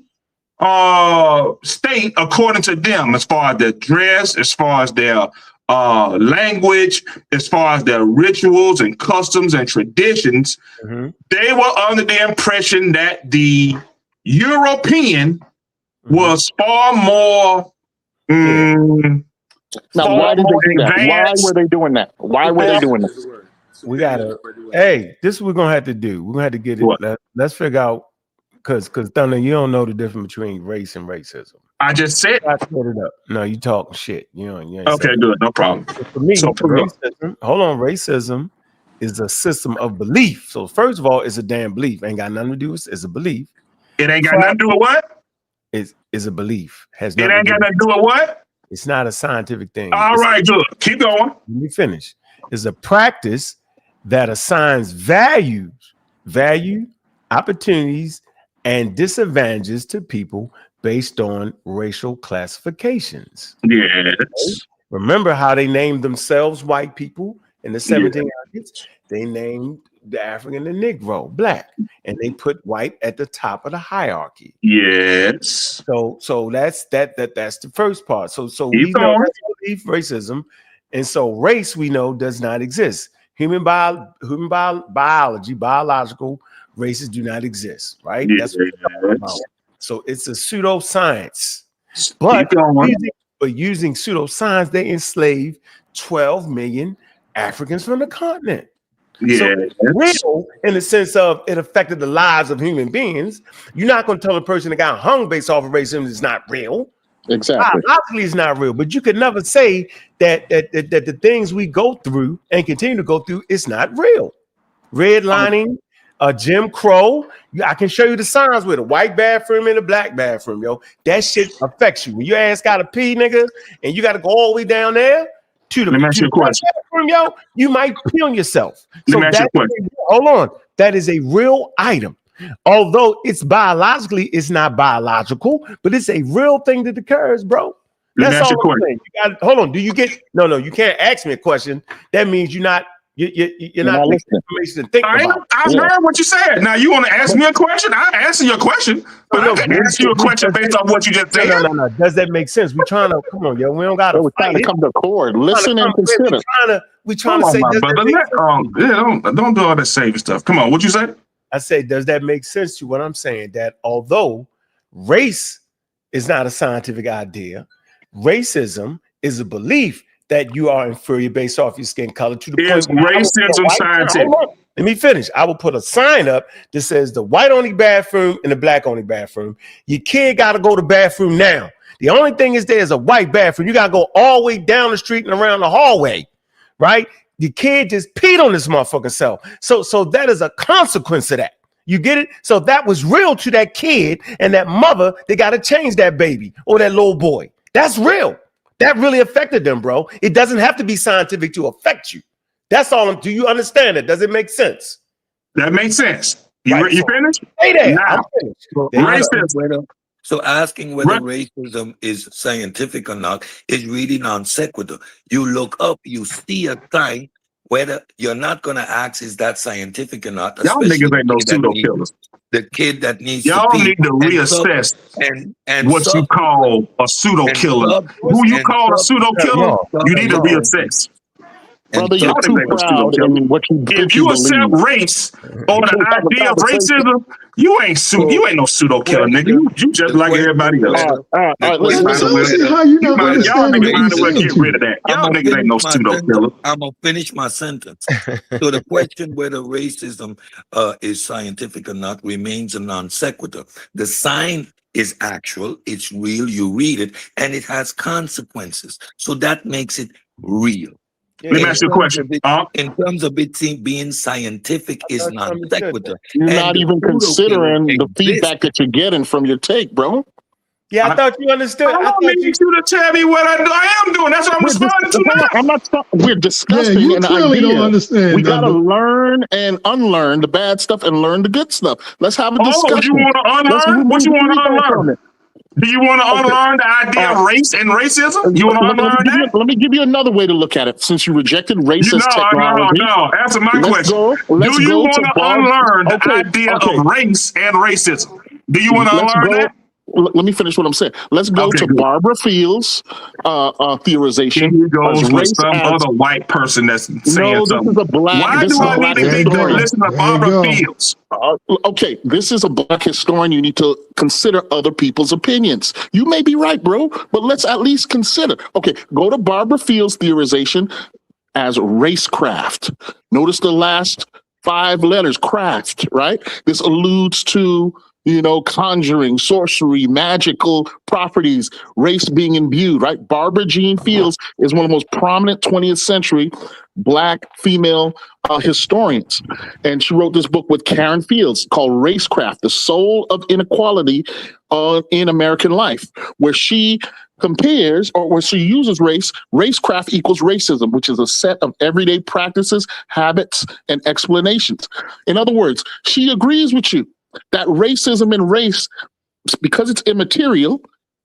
C: state according to them, as far as their dress, as far as their language, as far as their rituals and customs and traditions. They were under the impression that the European was far more
G: now, why did they do that? Why were they doing that? Why were they doing that?
B: We gotta. Hey, this is what we're gonna have to do. We're gonna have to get it. Let's figure out, because Thunder, you don't know the difference between race and racism.
C: I just said.
B: I set it up. No, you talking shit. You ain't
C: okay, good, no problem.
B: For me, racism. Hold on, racism is a system of belief. So first of all, it's a damn belief. Ain't got nothing to do with it's a belief.
C: It ain't got nothing to do with what?
B: Is a belief.
C: It ain't got nothing to do with what?
B: It's not a scientific thing.
C: All right, good. Keep going.
B: Let me finish. It's a practice that assigns value, opportunities, and disadvantages to people based on racial classifications.
C: Yes.
B: Okay? Remember how they named themselves white people in the 1700s? Yeah. They named the African, the Negro, black, and they put white at the top of the hierarchy.
C: Yes.
B: So that's the first part. So we know that's racism, and so race we know does not exist. Biological races do not exist, right?
C: Yes.
B: That's what we're talking about. So it's a pseudoscience. But using pseudoscience, they enslaved 12 million Africans from the continent.
C: Yeah.
B: So it's real in the sense of it affected the lives of human beings. You're not going to tell a person that got hung based off of racism is not real.
G: Exactly.
B: Biologically, it's not real, but you could never say that the things we go through and continue to go through is not real. Redlining, Jim Crow. I can show you the signs with a white bathroom and a black bathroom, yo. That shit affects you. When your ass got to pee, nigga, and you got to go all the way down there to the bathroom, yo, you might pee on yourself. So hold on, that is a real item. Although it's biologically, it's not biological, but it's a real thing that occurs, bro. That's all I'm saying. Hold on. Do you get? No, you can't ask me a question. That means you're not listening. Information to think about.
C: I heard what you said. Now you want to ask me a question? I'll answer your question, but I can ask you a question based on what you just said.
B: No. Does that make sense? We're trying to come on, yo. We don't got to.
G: We're trying to come to accord. Listen and consider.
B: We're trying to say.
C: Don't do all that saving stuff. Come on, what you say?
B: I say, does that make sense to what I'm saying? That although race is not a scientific idea, racism is a belief that you are inferior based off your skin color to the
C: point racism scientific.
B: Let me finish. I will put a sign up that says the white only bathroom and the black only bathroom. Your kid got to go to the bathroom now. The only thing is there's a white bathroom. You got to go all the way down the street and around the hallway, right? The kid just peed on this motherfucking self. So that is a consequence of that. You get it? So that was real to that kid and that mother. They got to change that baby or that little boy. That's real. That really affected them, bro. It doesn't have to be scientific to affect you. That's all. Do you understand it? Does it make sense?
C: That makes sense. You finished?
B: Hey there. I'm finished.
F: So asking whether racism is scientific or not is really non sequitur. You look up, you see a sign, whether you're not going to ask is that scientific or not.
C: Y'all niggas ain't no pseudo killers.
F: The kid that needs
C: y'all need to reassess and what you call a pseudo killer. Who you call a pseudo killer, you need to reassess.
G: Brother, you're too proud in what you
C: if you accept race or the idea of racism, you ain't no pseudo killer, nigga. You just like everybody else.
E: All right. Let's see how you not understanding what you're saying.
C: Get rid of that. Y'all niggas ain't no pseudo killer.
F: I'm gonna finish my sentence. So the question whether racism is scientific or not remains a non sequitur. The sign is actual, it's real, you read it, and it has consequences. So that makes it real.
C: Let me ask you a question.
F: In terms of it being scientific is non sequitur.
G: You're not even considering the feedback that you're getting from your take, bro.
B: Yeah, I thought you understood.
C: I need you to tell me what I am doing. That's what I'm responding to now.
G: I'm not. We're discussing
E: you clearly don't understand.
G: We gotta learn and unlearn the bad stuff and learn the good stuff. Let's have a discussion.
C: You want to unlearn? What you want to unlearn? Do you want to unlearn the idea of race and racism? You want to unlearn that?
G: Let me give you another way to look at it. Since you rejected racist technology,
C: no. Answer my question. Do you want to unlearn the idea of race and racism? Do you want to unlearn that?
G: Let me finish what I'm saying. Let's go to
C: good.
G: Barbara Fields' theorization.
C: He goes with some
G: as,
C: other white person that's saying
G: no,
C: something.
G: This is a black.
C: Why do I need to listen to Barbara Fields?
G: Okay, this is a black historian. You need to consider other people's opinions. You may be right, bro, but let's at least consider. Okay, go to Barbara Fields' theorization as racecraft. Notice the last 5 letters, craft, right? This alludes to, conjuring, sorcery, magical properties, race being imbued, right? Barbara Jean Fields is one of the most prominent 20th century black female historians. And she wrote this book with Karen Fields called Racecraft, The Soul of Inequality in American Life, where she compares, or where she uses racecraft equals racism, which is a set of everyday practices, habits, and explanations. In other words, she agrees with you that racism and race, because it's immaterial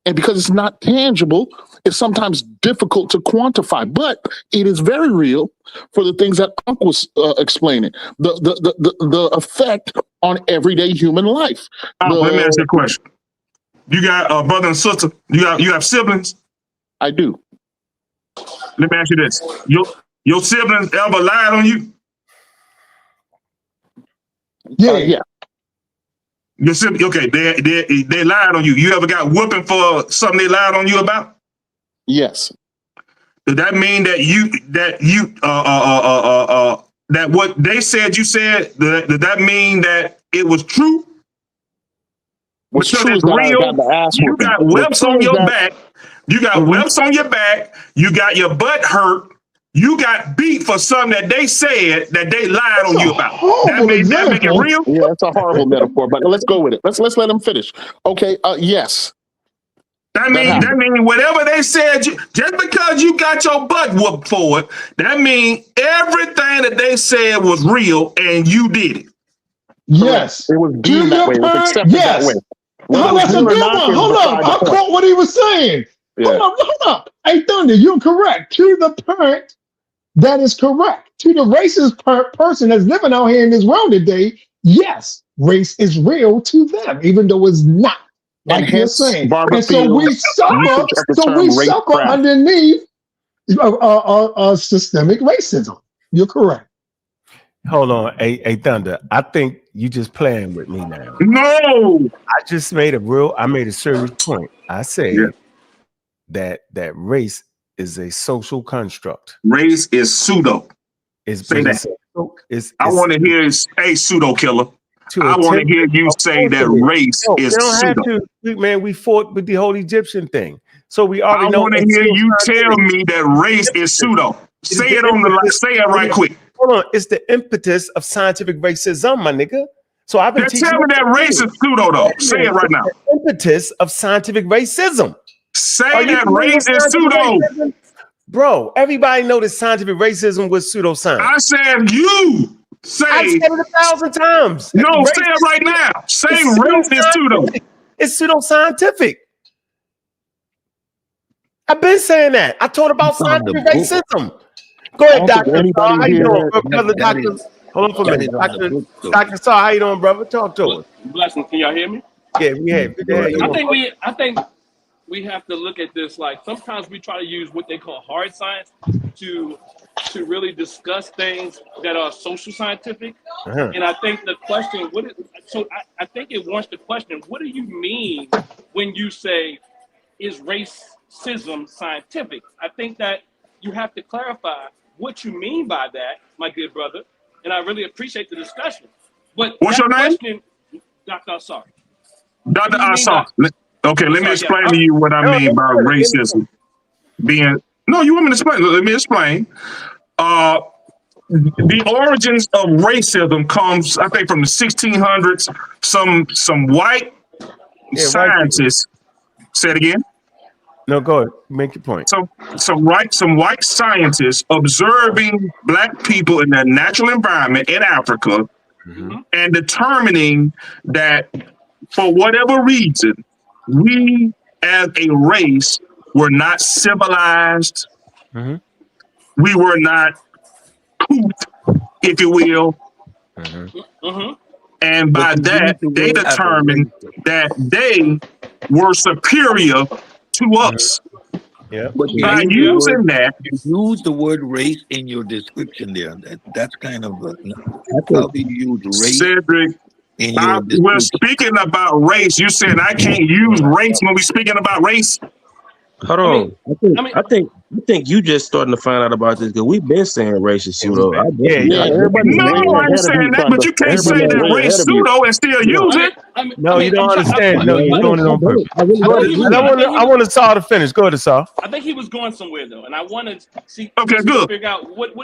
G: and because it's not tangible, is sometimes difficult to quantify, but it is very real for the things that Ankh was explaining, the effect on everyday human life.
C: Let me ask you a question. You got a brother and sister? You have siblings?
G: I do.
C: Let me ask you this. Your siblings ever lied on you?
G: Yeah.
C: Your siblings, okay, they lied on you. You ever got whooping for something they lied on you about?
G: Yes.
C: Does that mean that that what they said you said, does that mean that it was true?
G: What's
C: because
G: true
C: it's
G: is that
C: real. You got whelps on your back. You got whelps on your back. You got your butt hurt. You got beat for something that they said that they lied on you about. That make it real?
G: Yeah, that's a horrible metaphor, but let's go with it. Let's let them finish. Okay, yes.
C: That means whatever they said, just because you got your butt whooped for it, that means everything that they said was real and you did it.
E: Yes.
G: It was deemed that way. It was accepted that way.
E: Oh, that's a good one. Hold on. I caught what he was saying. Yeah. Hold up. Hey, Thunder, you're correct. To the point, that is correct. To the racist person that's living out here in this world today, yes, race is real to them, even though it's not. Like you're saying. And so we suffer underneath systemic racism. You're correct.
B: Hold on, hey Thunder. I think you just playing with me now.
C: No,
B: I just made a serious point. I said that race is a social construct.
C: Race is pseudo.
B: Say that.
C: I want to hear a pseudo killer. I want to hear you say that race is pseudo.
B: We fought with the whole Egyptian thing, so we already know.
C: I want to hear you tell me that race is pseudo. Say it right quick.
B: Hold on, it's the impetus of scientific racism, my nigga. So I've been teaching.
C: Tell me that race is pseudo, though. Say it right now.
B: The impetus of scientific racism.
C: Say that race is pseudo.
B: Bro, everybody know that scientific racism was pseudoscience.
C: I said you.
B: I've said it 1,000 times.
C: No, say it right now. Say race is pseudo.
B: It's pseudoscientific. I've been saying that. I taught about scientific racism. Go ahead, Doctor. How you doing, brother? Doctor, hold on for a minute. Doctor Saw, how you doing, brother? Talk to us.
H: Blessings. Can y'all hear me?
B: Yeah, we have.
H: I think we have to look at this like sometimes we try to use what they call hard science to really discuss things that are social scientific. And I think the question, I think it wants to question, what do you mean when you say, is racism scientific? I think that you have to clarify what you mean by that, my good brother. And I really appreciate the discussion. But
C: what's your name?
H: Dr. Asar.
C: Dr. Asar. Okay, let me explain to you what I mean by racism. No, you want me to explain? Let me explain. The origins of racism comes, I think, from the 1600s. Some white scientists. Say it again.
B: No, go ahead. Make your point.
C: Some white scientists observing black people in their natural environment in Africa, and determining that for whatever reason, we as a race were not civilized. We were not cool, if you will. And by that, they determined that they were superior to us.
B: Yeah.
F: But
C: By using that,
F: you use the word race in your description there. That's kind of how do you use race
C: Cedric,
F: in your
C: we're
F: description?
C: speaking about race. You said I can't use race when we're speaking about race.
D: Hold on. I think you just starting to find out about this because we've been saying racist pseudo.
G: Everybody's
C: No, I ain't saying that, but you can't say that race pseudo and still use it.
B: No, you don't understand. No, you're doing it on purpose. I want to Saul to finish. Go ahead, Saul.
H: I think he was going somewhere though, and I want to see.
C: Okay, good.
H: Figure out what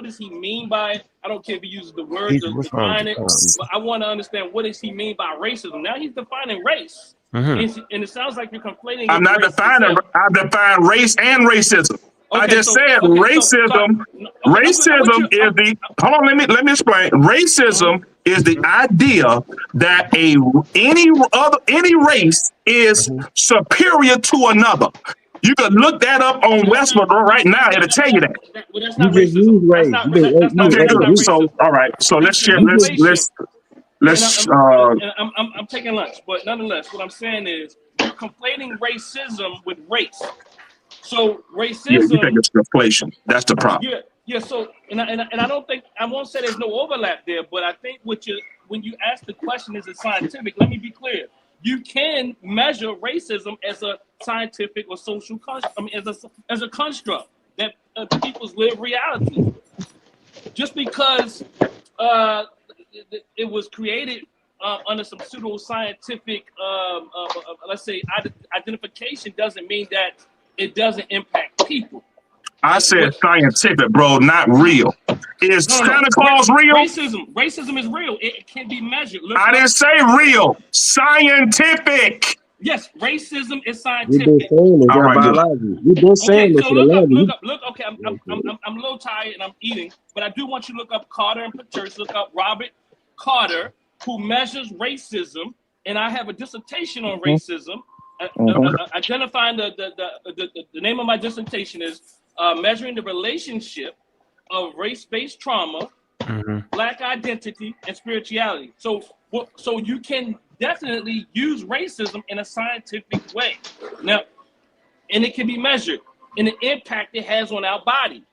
H: does he mean by it. I don't care if he uses the word to define it, but I want to understand what does he mean by racism. Now he's defining race, and it sounds like you're conflating.
C: I'm not defining. I define race and racism. Okay, I just said racism. Racism is the. Hold on, let me explain. Racism is the idea that any race is superior to another. You can look that up on Westwood right now. It'll tell you that.
H: That's not racism.
C: Okay, good. So, all right. So let's share. Let's.
H: I'm taking lunch, but nonetheless, what I'm saying is you're conflating racism with race. So racism.
C: Yeah, you think it's conflation. That's the problem.
H: Yeah. So and I don't think I won't say there's no overlap there, but I think when you ask the question, is it scientific? Let me be clear. You can measure racism as a scientific or social as a construct that people's lived reality. Just because it was created under some pseudo-scientific, let's say, identification doesn't mean that it doesn't impact people.
C: I said scientific, bro, not real. Is Santa Claus real?
H: Racism is real. It can be measured.
C: I didn't say real. Scientific.
H: Yes, racism is scientific.
D: You've been saying this.
H: Look. Okay, I'm a little tired and I'm eating, but I do want you to look up Carter and Patrice. Look up Robert Carter, who measures racism, and I have a dissertation on racism. Identifying the name of my dissertation is measuring the relationship of race-based trauma, Black identity, and spirituality. So you can definitely use racism in a scientific way. Now, and it can be measured in the impact it has on our body.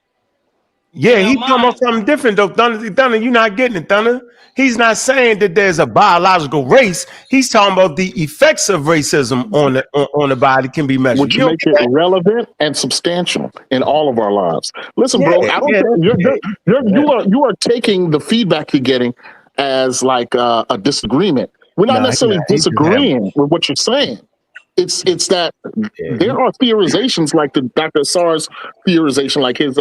B: Yeah, he's talking about something different though. Thunder, you're not getting it, Thunder. He's not saying that there's a biological race. He's talking about the effects of racism on the body can be measured.
G: Which makes it relevant and substantial in all of our lives. Listen, bro, I don't you are taking the feedback you're getting as like a disagreement. We're not necessarily disagreeing with what you're saying. It's that there are theorizations like the Dr. Asar's theorization, like his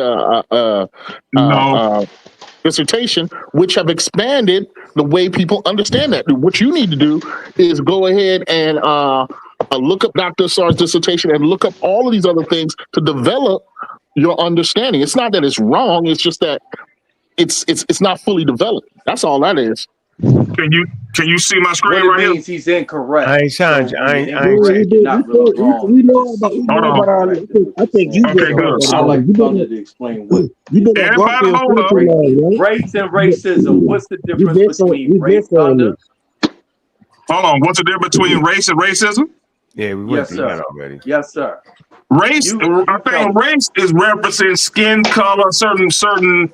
G: dissertation, which have expanded the way people understand that. What you need to do is go ahead and look up Dr. Asar's dissertation and look up all of these other things to develop your understanding. It's not that it's wrong. It's just that it's not fully developed. That's all that is.
C: Can you see my screen right here?
I: He's incorrect.
B: I ain't trying.
I: I think you.
C: Okay, good.
I: I like Thunder to explain what.
C: Everybody hold up.
I: Race and racism. What's the difference between race, Thunder?
C: Hold on. What's the difference between race and racism?
B: Yeah, we went through that already.
I: Yes, sir.
C: Race. I think race is representing skin color, certain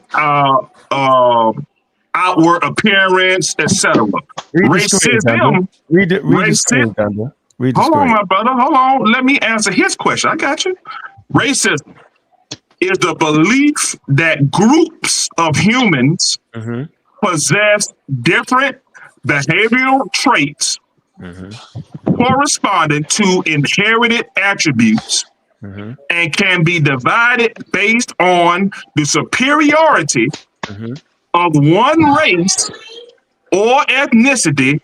C: outward appearance, etc. Racism.
B: Read the screen, Thunder.
C: Hold on, my brother. Hold on. Let me answer his question. I got you. Racism is the belief that groups of humans possess different behavioral traits corresponding to inherited attributes and can be divided based on the superiority of one race or ethnicity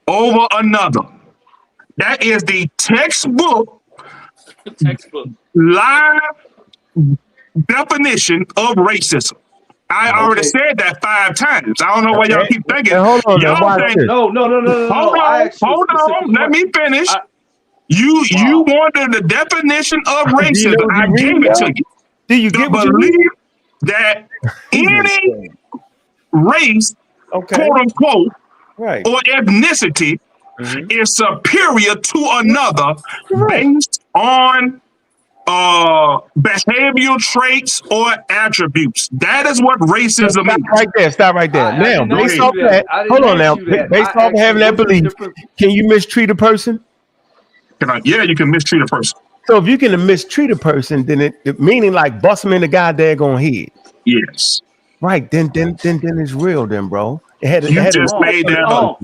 C: over another. That is the textbook live definition of racism. I already said that 5 times. I don't know why y'all keep thinking.
B: Hold on,
C: y'all think,
I: no.
C: Hold on. Let me finish. You wanted the definition of racism. I gave it to you.
B: Do you get
C: believe that any race, quote unquote, or ethnicity is superior to another based on behavioral traits or attributes. That is what racism is.
B: Stop right there. Now, based off that, hold on now. Based off having that belief, can you mistreat a person?
C: Yeah, you can mistreat a person.
B: So if you can mistreat a person, then it meaning like bust them in the goddamn head.
C: Yes.
B: Right. Then it's real, then, bro.
C: You just made that up.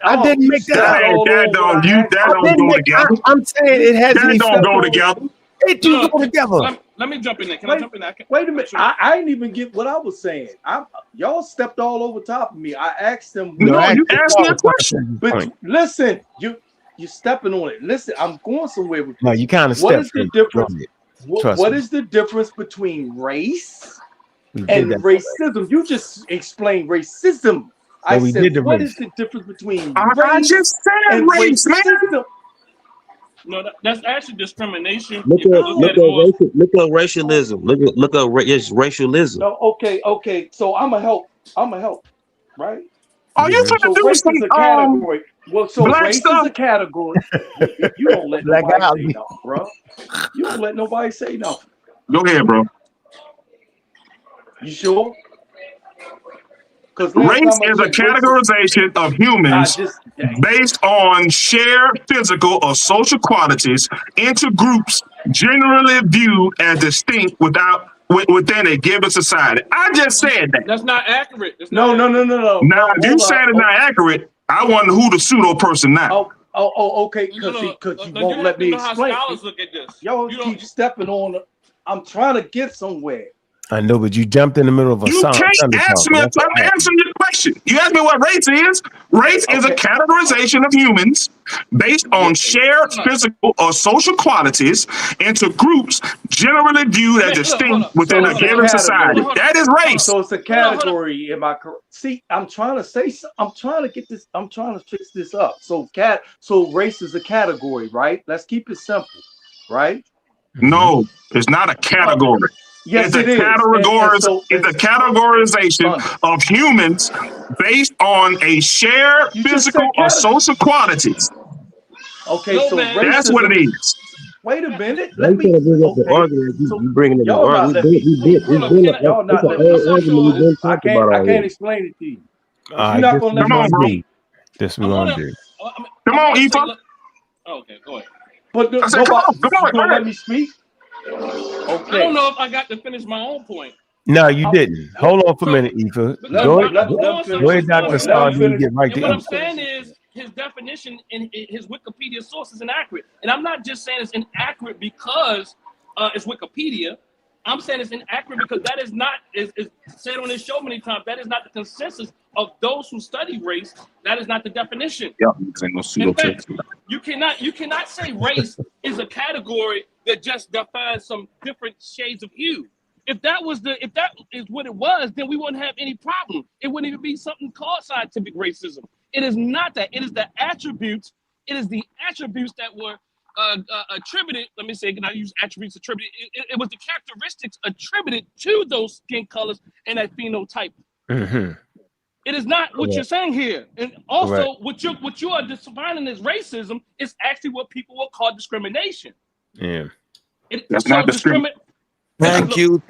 B: I didn't make that up.
C: That don't go together.
B: I'm saying it has
C: that don't go together.
B: It do go together.
H: Let me jump in there. Can I jump in there?
I: Wait a minute. I didn't even get what I was saying. Y'all stepped all over top of me. I asked them.
C: No, you asked me a question.
I: But listen, you're stepping on it. Listen, I'm going somewhere with this.
B: No, you kind of
I: What is the difference? What is the difference between race and racism? You just explained racism. I said, what is the difference between race
C: I just said
I: and
C: race, man.
I: racism?
H: No, that's actually discrimination.
D: Look at racialism. Look at racialism.
I: No, okay. So I'm a help, right?
C: Are you trying to do
I: race is a category? Well, so race
C: stuff?
I: is a category. You don't let nobody say nothing, bro. You don't let nobody say nothing.
C: Go ahead, bro.
I: You sure?
C: Race is a categorization of humans based on shared physical or social qualities into groups generally viewed as distinct within a given society. I just said that.
H: That's not accurate.
I: No.
C: Now, if you said it's not accurate, I wonder who the pseudo person now.
I: Okay. Because you won't let me explain. Y'all keep stepping on. I'm trying to get somewhere.
B: I know, but you jumped in the middle of a song.
C: You can't ask me. I'm answering your question. You asked me what race is. Race is a categorization of humans based on shared physical or social qualities into groups generally viewed as distinct within a given society. That is race.
I: So it's a category. Am I correct? See, I'm trying to say. I'm trying to get this. I'm trying to fix this up. So race is a category, right? Let's keep it simple, right?
C: No, it's not a category.
I: Yes,
C: it's a categorization of humans based on a shared physical or social qualities.
I: Okay, so
C: that's what it is.
I: Wait a minute.
D: Let me bring up the argument. You bringing it up.
I: I can't explain it to you. You're not gonna let me speak.
B: This we're gonna do.
C: Come on, Aoife.
H: Okay, go ahead.
I: But
C: come on,
I: let me speak.
H: Okay. I don't know if I got to finish my own point.
B: No, you didn't. Hold on for a minute, Aoife. Go ahead, Dr. Star. You get right there.
H: What I'm saying is his definition in his Wikipedia source is inaccurate. And I'm not just saying it's inaccurate because it's Wikipedia. I'm saying it's inaccurate because that is not, is said on this show many times, that is not the consensus of those who study race. That is not the definition. In fact, you cannot say race is a category that just defines some different shades of hue. If that is what it was, then we wouldn't have any problem. It wouldn't even be something called scientific racism. It is not that. It is the attributes. It is the attributes that were attributed. Let me say, can I use attributes attributed? It was the characteristics attributed to those skin colors and that phenotype. Mm-hmm. It is not what you're saying here. And also, what you are defining as racism is actually what people will call discrimination.
B: Yeah.
C: That's not discrimination.
F: Thank you.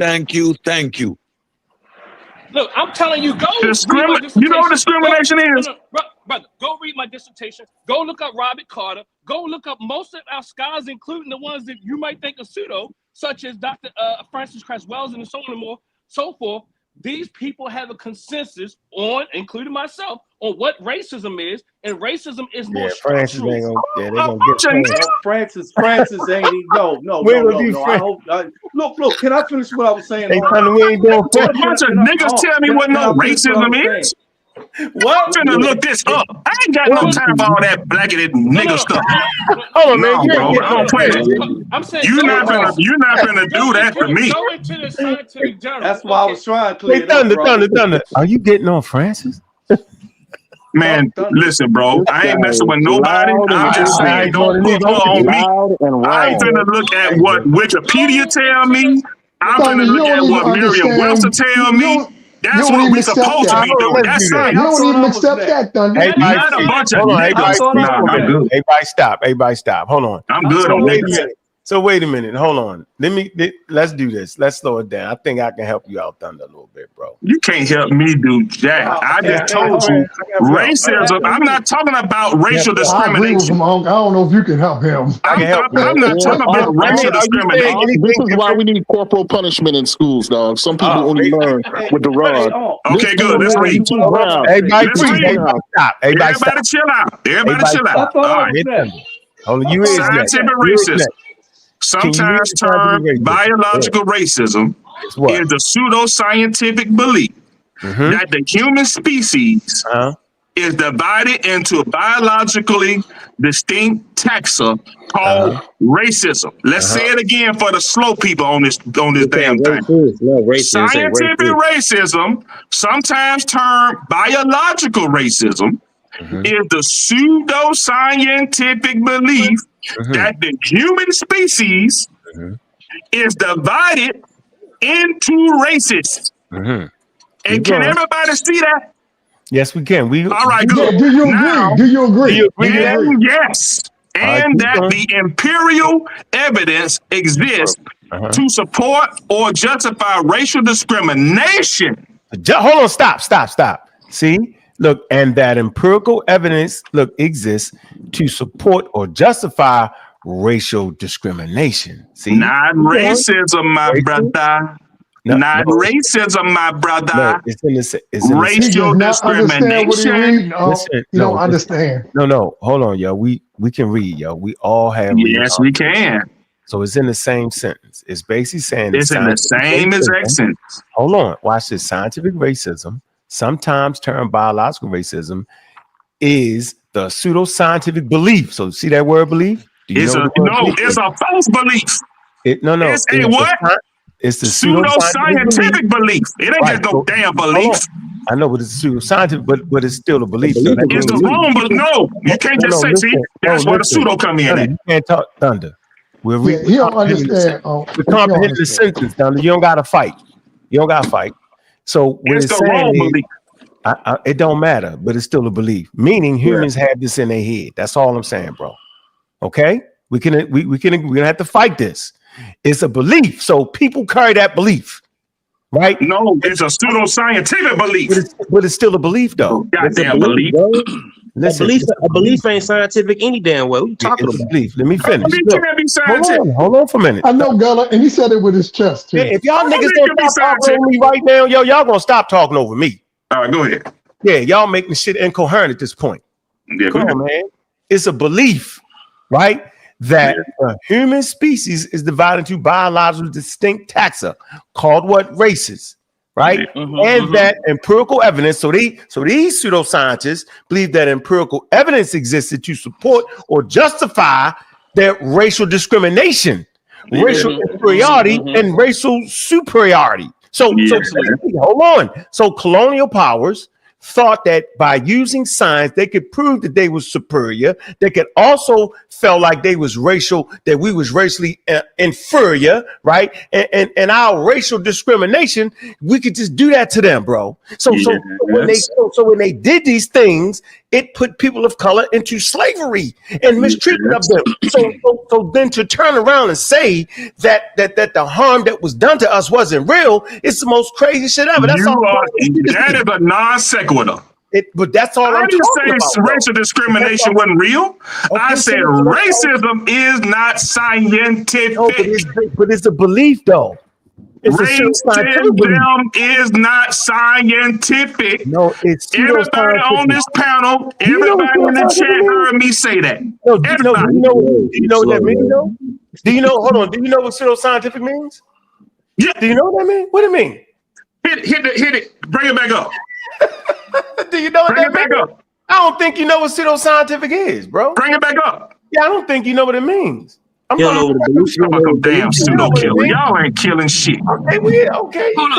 H: Look, I'm telling you, go
C: you know what discrimination is?
H: Brother, go read my dissertation. Go look up Robert Carter. Go look up most of our scholars, including the ones that you might think are pseudo, such as Dr. Francis Christ Wells and so forth. These people have a consensus on, including myself, on what racism is, and racism is more structural.
I: Francis ain't no. I hope. Look. Can I finish what I was saying?
C: A bunch of niggas tell me what no racism is. What? I'm finna look this up. I ain't got no time for all that blacketed nigga stuff.
B: Hold on, man.
C: Bro, don't play that.
H: I'm saying
C: you're not gonna do that to me.
H: Go into the scientific journal.
I: That's why I was trying to clear
B: Thunder. Are you getting on Francis?
C: Man, listen, bro. I ain't messing with nobody. I'm just saying, don't put her on me. I ain't finna look at what Wikipedia tell me. I'm finna look at what Merriam-Webster tell me. That's what we're supposed to be doing. That's science.
E: You don't even accept that, Thunder.
C: Not a bunch of niggas. I'm good.
B: Everybody stop. Hold on.
C: I'm good on niggas.
B: So wait a minute. Hold on. Let's do this. Let's slow it down. I think I can help you out, Thunder, a little bit, bro.
C: You can't help me do jack. I just told you racism. I'm not talking about racial discrimination.
E: I don't know if you can help him.
C: I'm not talking about racial discrimination.
G: This is why we need corporal punishment in schools, dog. Some people only learn with the rod.
C: Okay, good. Let's read. Everybody chill out. Everybody chill out. All right. Scientific racism, sometimes termed biological racism, is the pseudo-scientific belief that the human species is divided into biologically distinct taxa called racism. Let's say it again for the slow people on this damn thing. Scientific racism, sometimes termed biological racism, is the pseudo-scientific belief that the human species is divided into races. And can everybody see that?
B: Yes, we can.
C: All right, good.
E: Do you agree? Do you agree?
C: Yes. And that the empirical evidence exists to support or justify racial discrimination.
B: Hold on, stop. See? Look, and that empirical evidence, exists to support or justify racial discrimination. See?
C: Not racism, my brother. Not racism, my brother.
B: No, it's in the
C: racial discrimination.
E: You don't understand.
B: No. Hold on, yo. We can read, yo. We all have.
C: Yes, we can.
B: So it's in the same sentence. It's basically saying
C: it's in the same exact sentence.
B: Hold on. Watch this. Scientific racism, sometimes termed biological racism, is the pseudo-scientific belief. So see that word belief?
C: It's a false belief. It's a what?
B: It's the
C: pseudo-scientific belief. It ain't just no damn belief.
B: I know, but it's pseudo-scientific, but it's still a belief. So
C: it's the wrong, but no, you can't just say, see, that's where the pseudo come in at.
B: You can't talk Thunder.
E: You don't understand.
B: We're comprehending the sentence, Thunder. You don't got to fight. So when it's the wrong belief. It don't matter, but it's still a belief. Meaning humans have this in their head. That's all I'm saying, bro. Okay? We're gonna have to fight this. It's a belief. So people carry that belief, right?
C: No, it's a pseudo-scientific belief.
B: But it's still a belief, though.
C: Goddamn belief.
B: Listen,
D: a belief ain't scientific any damn way. What you talking about?
B: Belief. Let me finish.
C: Can't be scientific.
B: Hold on for a minute.
E: I know, Gullah, and he said it with his chest, too.
B: Yeah, if y'all niggas don't stop talking over me right now, y'all gonna stop talking over me.
C: All right, go ahead.
B: Yeah, y'all making shit incoherent at this point.
C: Yeah,
B: come on, man. It's a belief, right? That the human species is divided into biologically distinct taxa called what? Races, right? And that empirical evidence. So these pseudoscientists believe that empirical evidence existed to support or justify their racial discrimination, racial inferiority, and racial superiority. So hold on. So colonial powers thought that by using science, they could prove that they was superior. They could also feel like we was racially inferior, right? And our racial discrimination, we could just do that to them, bro. So when they did these things, it put people of color into slavery and mistreatment of them. So then to turn around and say that the harm that was done to us wasn't real, it's the most crazy shit ever. That
C: is a non sequitur.
B: But that's all I'm talking about.
C: I didn't say racial discrimination wasn't real. I said racism is not scientific.
B: No, but it's a belief, though.
C: Racism is not scientific.
B: No, it's
C: everybody on this panel, everybody in the chat heard me say that.
B: No, do you know what that means, though? Hold on. Do you know what pseudoscientific means?
C: Yeah.
B: Do you know what that means? What do it mean?
C: Hit it. Bring it back up.
B: Do you know what
C: Bring
B: that
C: it back
B: means?
C: up.
B: I don't think you know what pseudoscientific is, bro.
C: Bring it back up.
B: Yeah, I don't think you know what it means. I'm
C: damn pseudo killer. Y'all ain't killing shit.
B: Okay.
C: Come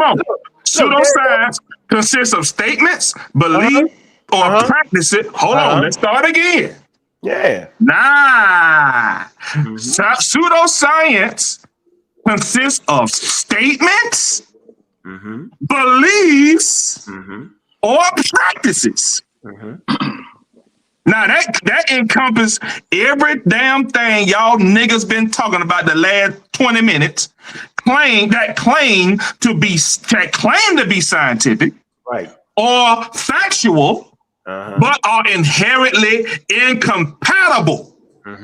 C: on. Pseudoscience consists of statements, belief, or practice it. Hold on. Let's start again.
B: Yeah.
C: Pseudoscience consists of statements, beliefs, or practices. Now that encompasses every damn thing y'all niggas been talking about the last 20 minutes. Claim to be scientific, right, or factual, but are inherently incompatible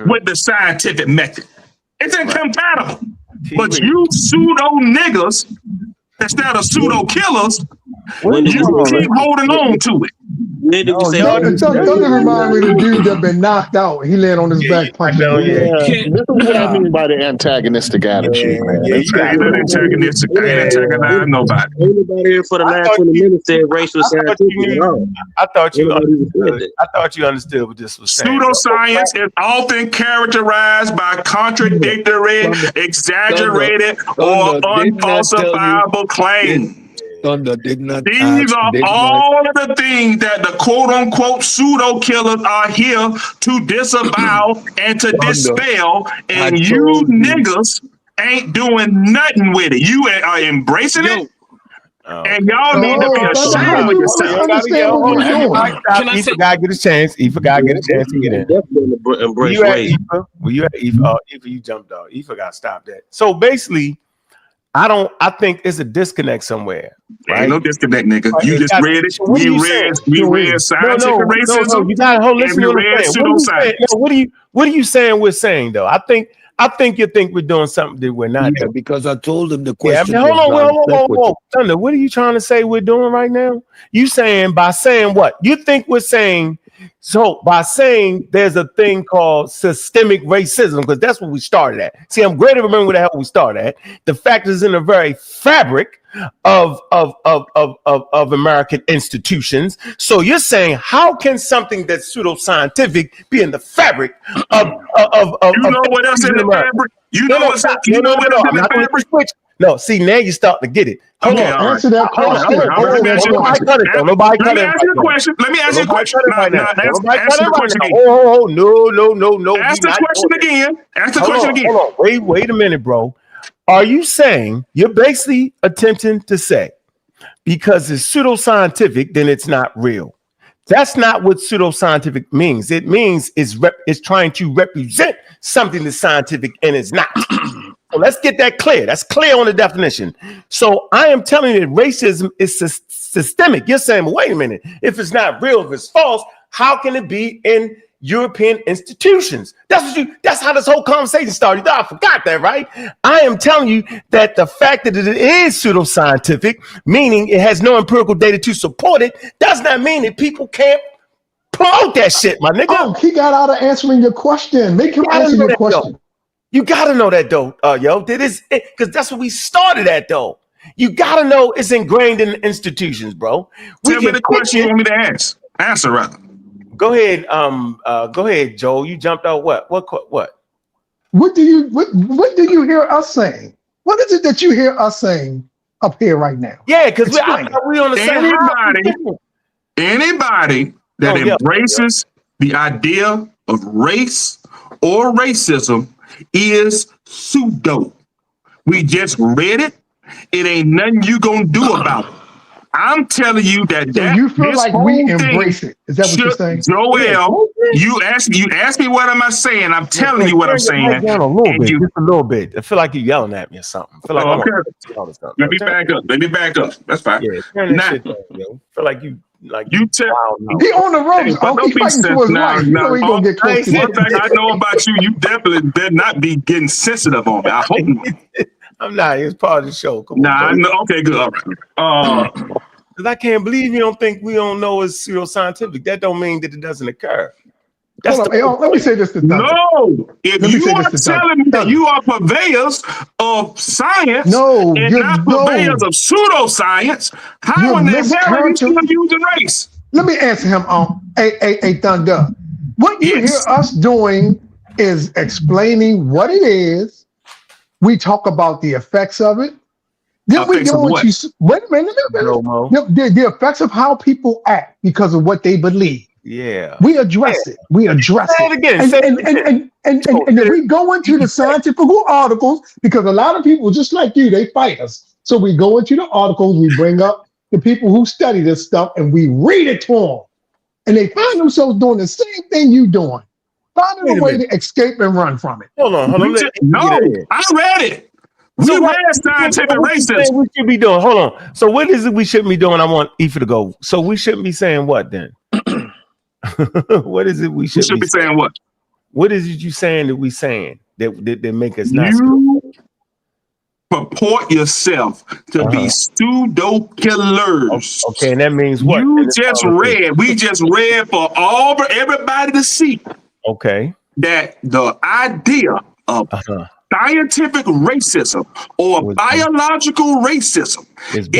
C: with the scientific method. It's incompatible. But you pseudo niggas, instead of pseudo killers, you keep holding on to it.
E: Don't remind me of the dude that been knocked out. He landed on his back punching.
G: This is what I mean by the antagonistic attitude, man.
C: Ain't antagonistic. I ain't antagonize nobody.
D: Anybody here for the last 20 minutes said racial scientific.
B: I thought you understood what this was saying.
C: Pseudoscience is often characterized by contradictory, exaggerated, or unfalsifiable claims. These are all of the things that the quote-unquote pseudo-killers are here to disavow and to dispel, and you niggas ain't doing nothing with it. You are embracing it, and y'all need to be ashamed of yourself.
B: He forgot to get a chance. He forgot to get a chance to get in. Were you at Aoife? You jumped out. Aoife got to stop that. So basically, I think it's a disconnect somewhere. Right?
C: Ain't no disconnect, nigga. You just read it. We read scientific racism.
B: No, you gotta listen to what I'm saying. What are you saying we're saying though? I think you think we're doing something that we're not doing.
F: Because I told him the question.
B: Hold on. Thunder, what are you trying to say we're doing right now? You saying by saying what? You think we're saying so by saying there's a thing called systemic racism, because that's what we started at. See, I'm great to remember where the hell we started at. The fact is in the very fabric of American institutions. So you're saying, how can something that's pseudoscientific be in the fabric of
C: you know what else in the fabric? You know what's in the fabric?
B: No, see, now you start to get it.
E: Hold on, answer that question.
C: Let me ask you a question. Let me ask you a question. Ask the question again.
B: No.
C: Ask the question again. Ask the question again.
B: Hold on. Wait a minute, bro. Are you saying, you're basically attempting to say, because it's pseudoscientific, then it's not real? That's not what pseudoscientific means. It means it's trying to represent something that's scientific and it's not. So let's get that clear. That's clear on the definition. So I am telling you that racism is systemic. You're saying, well, wait a minute. If it's not real, if it's false, how can it be in European institutions? That's how this whole conversation started. I forgot that, right? I am telling you that the fact that it is pseudoscientific, meaning it has no empirical data to support it, does not mean that people can't promote that shit, my nigga.
E: Oh, he got out of answering your question. Make him answer your question.
B: Though. You gotta know that though, yo. That is it, because that's what we started at, though. You gotta know it's ingrained in the institutions, bro.
C: Tell me the question you want me to ask. Answer rather.
B: Go ahead, Joel. You jumped out. What?
E: What do you hear us saying? What is it that you hear us saying up here right now?
B: Yeah, because we on the same.
C: Anybody that embraces the idea of race or racism is pseudo. We just read it. It ain't nothing you gonna do about it. I'm telling you that.
E: So you feel like we embrace it? Is that what you're saying?
C: Joel, you ask me what am I saying? I'm telling you what I'm saying.
B: Just a little bit. I feel like you're yelling at me or something. I feel like
C: Let me back up. That's fine.
B: Yeah, I feel like you. Like
C: you tell
E: he on the ropes. Don't be fighting for his life. You know he gonna get close to
C: one thing I know about you, you definitely better not be getting sensitive on me. I hope not.
B: I'm not. It's part of the show. Come
C: on, okay, good. All right.
B: Because I can't believe you don't think we don't know it's pseudoscientific. That don't mean that it doesn't occur.
E: Let me say this to Thunder.
C: No, if you are telling me that you are purveyors of science and not purveyors of pseudoscience, how in the hell are you still using race?
E: Let me answer him on a Thunder. What you hear us doing is explaining what it is. We talk about the effects of it. Then we go into wait a minute. The effects of how people act because of what they believe.
B: Yeah,
E: we address it. And then we go into the scientific articles because a lot of people, just like you, they fight us. So we go into the articles, we bring up the people who study this stuff, and we read it to them. And they find themselves doing the same thing you doing. Finding a way to escape and run from it.
B: Hold on.
C: No, I read it. We read scientific racism.
B: We should be doing. Hold on. So what is it we shouldn't be doing? I want Aoife to go. So we shouldn't be saying what then? What is it we should
C: be saying? What?
B: What is it you saying that we saying that make us not?
C: You purport yourself to be pseudo killers.
B: Okay, and that means what?
C: You just read. We just read for everybody to see.
B: Okay.
C: That the idea of scientific racism or biological racism is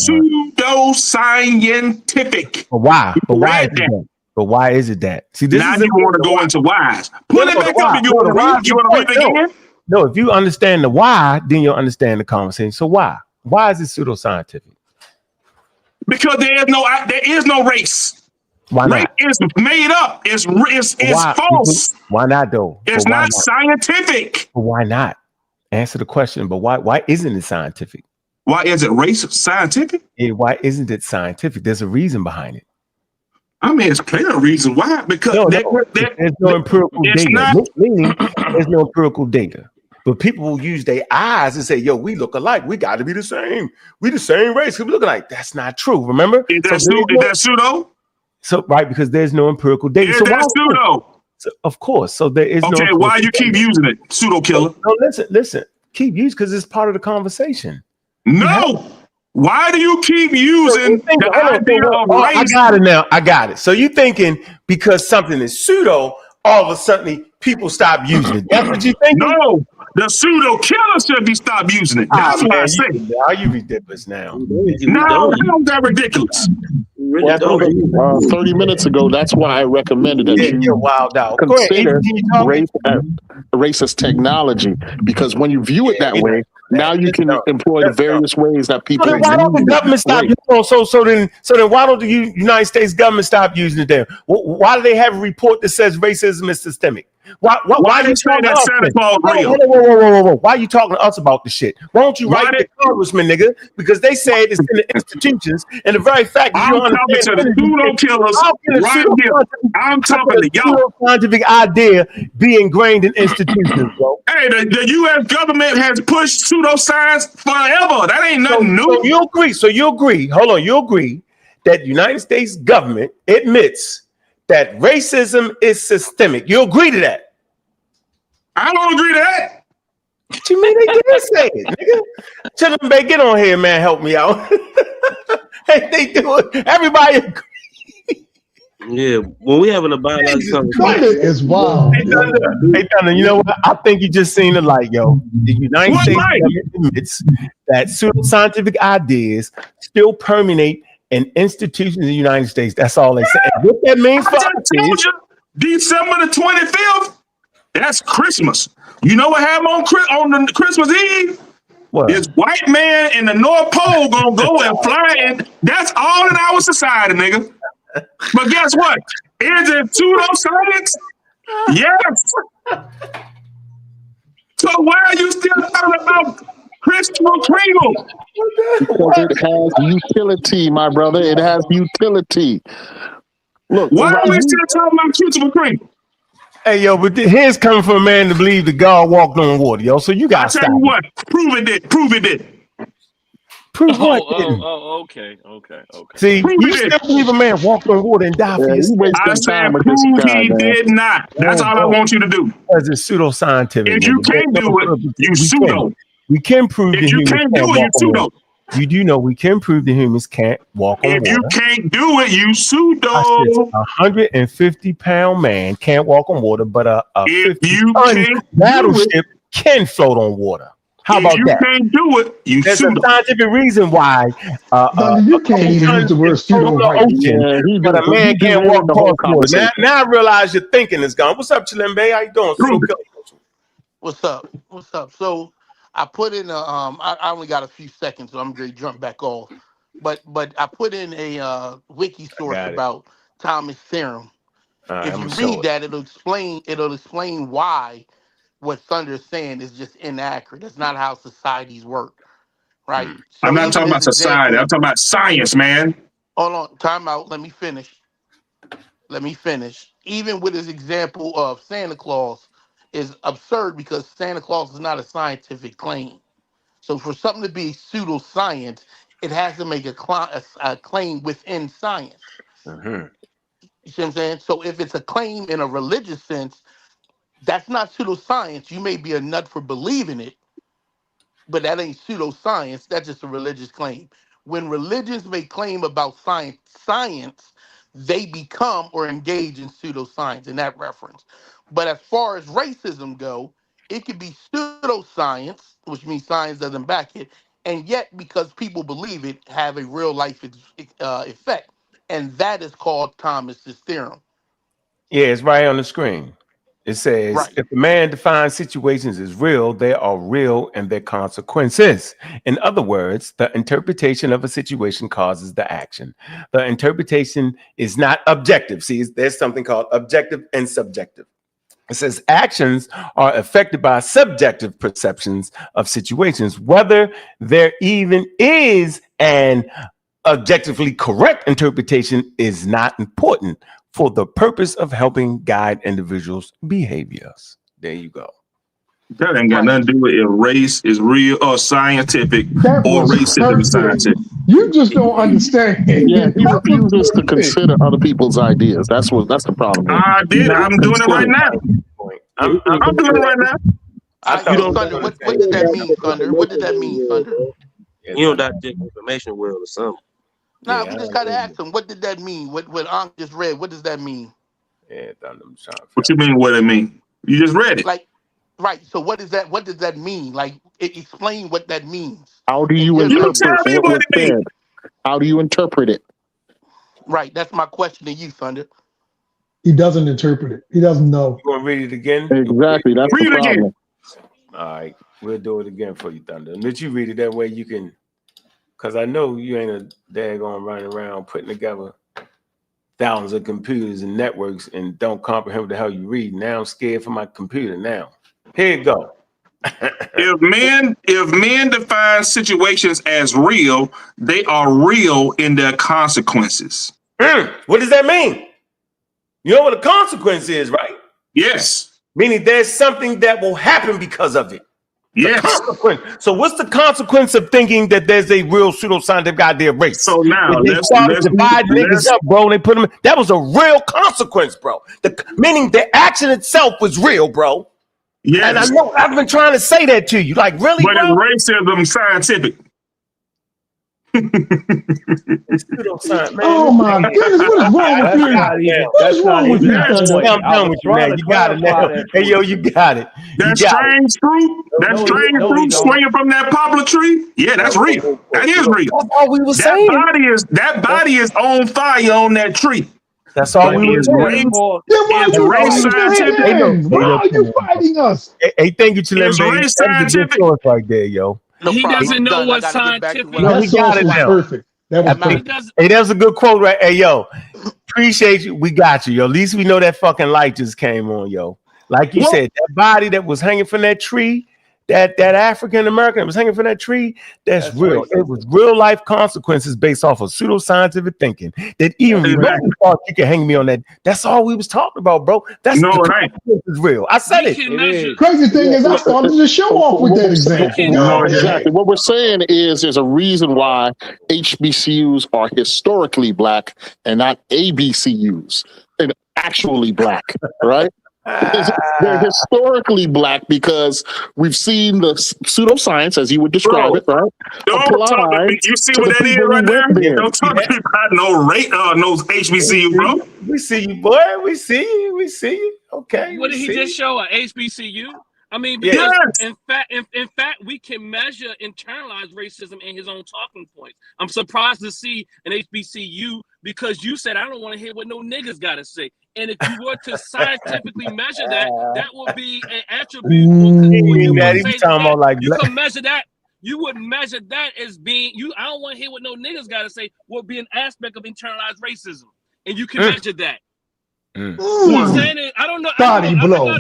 C: pseudo-scientific.
B: But why? But why is that? But why is it that? See, this
C: now
B: is
C: you want to go into whys. Pull it back up if you want to read. You want to read it again?
B: No, if you understand the why, then you'll understand the conversation. So why? Why is it pseudoscientific?
C: Because there is no race.
B: Why not?
C: Race is made up. It's false.
B: Why not though?
C: It's not scientific.
B: But why not? Answer the question. But why isn't it scientific?
C: Why is it race scientific?
B: Why isn't it scientific? There's a reason behind it.
C: I mean, it's clear a reason why. Because
B: there's no empirical data. Meaning, there's no empirical data. But people will use their eyes and say, yo, we look alike. We got to be the same. We the same race. We look alike. That's not true. Remember?
C: Is that pseudo?
B: So, right, because there's no empirical data.
C: Is that pseudo?
B: So, of course. So there is no.
C: Okay, why you keep using it? Pseudo killer.
B: No, listen. Keep using because it's part of the conversation.
C: No. Why do you keep using the idea of race?
B: I got it now. I got it. So you thinking because something is pseudo, all of a sudden people stop using it. That's what you think?
C: No, the pseudo killer should be stopped using it. That's what I say.
B: Are you ridiculous now?
C: No, how's that ridiculous?
G: 30 minutes ago, that's why I recommended that
B: you're wild out.
G: Consider racist technology, because when you view it that way, now you can employ the various ways that people.
B: So then why don't the government stop? So then why don't the United States government stop using it there? Why do they have a report that says racism is systemic? Why are you talking to us? Whoa. Why are you talking to us about the shit? Why don't you write the congressman, nigga? Because they said it's in the institutions, and the very fact that you understand
C: to the pseudo killers right here. I'm talking to y'all.
B: Scientific idea be ingrained in institutions, bro.
C: Hey, the U.S. government has pushed pseudoscience forever. That ain't nothing new.
B: So you agree? Hold on. You agree that the United States government admits that racism is systemic? You agree to that?
C: I don't agree to that.
B: What you mean they didn't say it, nigga? Tell them, babe, get on here, man. Help me out. Hey, they do it. Everybody agree.
D: Yeah, when we having a biological
E: conversation, is wild.
B: Hey, Thunder, you know what? I think you just seen the light, yo. The United States government admits that pseudoscientific ideas still permeate in institutions in the United States. That's all they say. And what that means for us is
C: December the 25th. That's Christmas. You know what happened on the Christmas Eve?
B: What?
C: This white man in the North Pole gonna go and fly, and that's all in our society, nigga. But guess what? Is it pseudoscience? Yes. So why are you still talking about Christopher Kringle?
G: Because it has utility, my brother. It has utility. Look,
C: why are we still talking about Christopher Kringle?
B: Hey, yo, but here's coming from a man to believe that God walked on water, yo. So you got to stop.
C: I tell you what, prove it did. Prove it did.
B: Prove what?
H: Okay.
B: See, you still believe a man walked on water and died for you?
C: I said prove he did not. That's all I want you to do.
B: Because it's pseudoscientific.
C: If you can't do it, you pseudo.
B: We can prove
C: if you can't do it, you pseudo.
B: You do know we can prove that humans can't walk on water.
C: If you can't do it, you pseudo.
B: A 150-pound man can't walk on water, but a 50-ton battleship can float on water. How about that?
C: If you can't do it, you
B: There's
C: pseudo.
B: a scientific reason why
E: you can't even use the word pseudo right.
B: But a man can't walk across water. Now I realize your thinking is gone. What's up, Chilembe? How you doing?
J: What's up? So I put in I only got a few seconds, so I'm going to jump back off. But I put in a wiki source about Thomas' theorem. If you read that, it'll explain why what Thunder is saying is just inaccurate. That's not how societies work. right?
C: I'm
J: So
C: not
J: even
C: talking about
J: his
C: society.
J: example,
C: I'm talking about science, man.
J: hold on, time out. Let me finish. Even with his example of Santa Claus is absurd because Santa Claus is not a scientific claim. So for something to be pseudoscience, it has to make a claim within science. You see what I'm saying? So if it's a claim in a religious sense, that's not pseudoscience. You may be a nut for believing it, but that ain't pseudoscience. That's just a religious claim. When religions make claim about science, they become or engage in pseudoscience in that reference. But as far as racism go, it could be pseudoscience, which means science doesn't back it, and yet because people believe it, have a real life effect, and that is called Thomas's theorem.
B: Yeah, it's right on the screen. It says,
J: Right.
B: if a man defines situations as real, they are real and their consequences. In other words, the interpretation of a situation causes the action. The interpretation is not objective. See, there's something called objective and subjective. It says actions are affected by subjective perceptions of situations. Whether there even is an objectively correct interpretation is not important for the purpose of helping guide individuals' behaviors. There you go.
C: That ain't got nothing to do with if race is real or scientific
E: That
C: or
E: was
C: racism is
E: perfect.
C: scientific.
E: You just don't understand.
G: Yeah, he
E: That was
G: refuses to
E: perfect.
G: consider other people's ideas. That's the problem here.
C: I did.
G: Not
C: I'm doing it right
G: consider.
C: now. I'm doing it right now.
J: You know, Thunder, what did that mean, Thunder? What did that mean, Thunder?
D: You know that information world or something.
J: Nah, we just gotta ask him, what did that mean? What Ankh just read, what does that mean?
B: Yeah, Thunder, I'm trying to
C: What you mean? What it mean? You just read it.
J: Like, right. So what does that mean? Like, explain what that means.
G: How do you
C: You tell
G: interpret
C: me
G: what
C: what
G: was
C: it means.
G: said? How do you interpret it?
J: Right. That's my question to you, Thunder.
E: He doesn't interpret it. He doesn't know.
B: You want to read it again?
G: Exactly. That's the problem.
B: All right. We'll do it again for you, Thunder. Let you read it that way you can, because I know you ain't a daggone running around putting together thousands of computers and networks and don't comprehend what the hell you read. Now I'm scared for my computer now. Here you go.
C: If men define situations as real, they are real in their consequences.
B: What does that mean? You know what a consequence is, right?
C: Yes.
B: Meaning there's something that will happen because of it.
C: Yes.
B: Consequence. So what's the consequence of thinking that there's a real pseudoscientific idea of race?
C: So now
B: they started to divide niggas up, bro. They put them. That was a real consequence, bro. Meaning the action itself was real, bro.
C: Yes.
B: And I know I've been trying to say that to you, like really,
C: but
B: bro.
C: Is racism scientific?
E: Oh my goodness, what is wrong with you? What is wrong with you?
B: I'm done with you, man. You got it now. Hey, yo, you got it.
C: That strange fruit, fruit swinging from that poplar tree. Yeah, that's real. That is real.
B: That's all we were saying.
C: That body is on fire on that tree.
B: That's all we were saying.
E: Why are you fighting us?
B: Hey, thank you, Chilim, baby.
C: Race scientific
B: right there, yo.
H: He doesn't know what's scientific.
B: No, we got it now.
E: Perfect. That was perfect.
B: Hey, that was a good quote, right? Hey, yo, appreciate you. We got you, yo. At least we know that fucking light just came on, yo. Like you said, that body that was hanging from that tree, that African American that was hanging from that tree, that's real. It was real life consequences based off of pseudoscientific thinking. That even remotely thought you could hang me on that. That's all we was talking about, bro. That's the consequences is real. I said it.
E: Crazy thing is, I started the show off with that example.
G: Exactly. What we're saying is there's a reason why HBCUs are historically black and not ABCUs and actually black, right? They're historically black because we've seen the pseudoscience, as you would describe it, right?
C: You see what that is right there? Don't talk about no HBCU, bro.
B: We see you, boy. We see you. We see you. Okay.
H: What did he just show? A HBCU? I mean, because in fact, we can measure internalized racism in his own talking points. I'm surprised to see an HBCU because you said I don't want to hear what no niggas gotta say. And if you were to scientifically measure that, that would be an attribute. You can measure that. You would measure that as being I don't want to hear what no niggas gotta say. Would be an aspect of internalized racism, and you can measure that. I'm saying it, I don't know.
E: Body blow.
H: I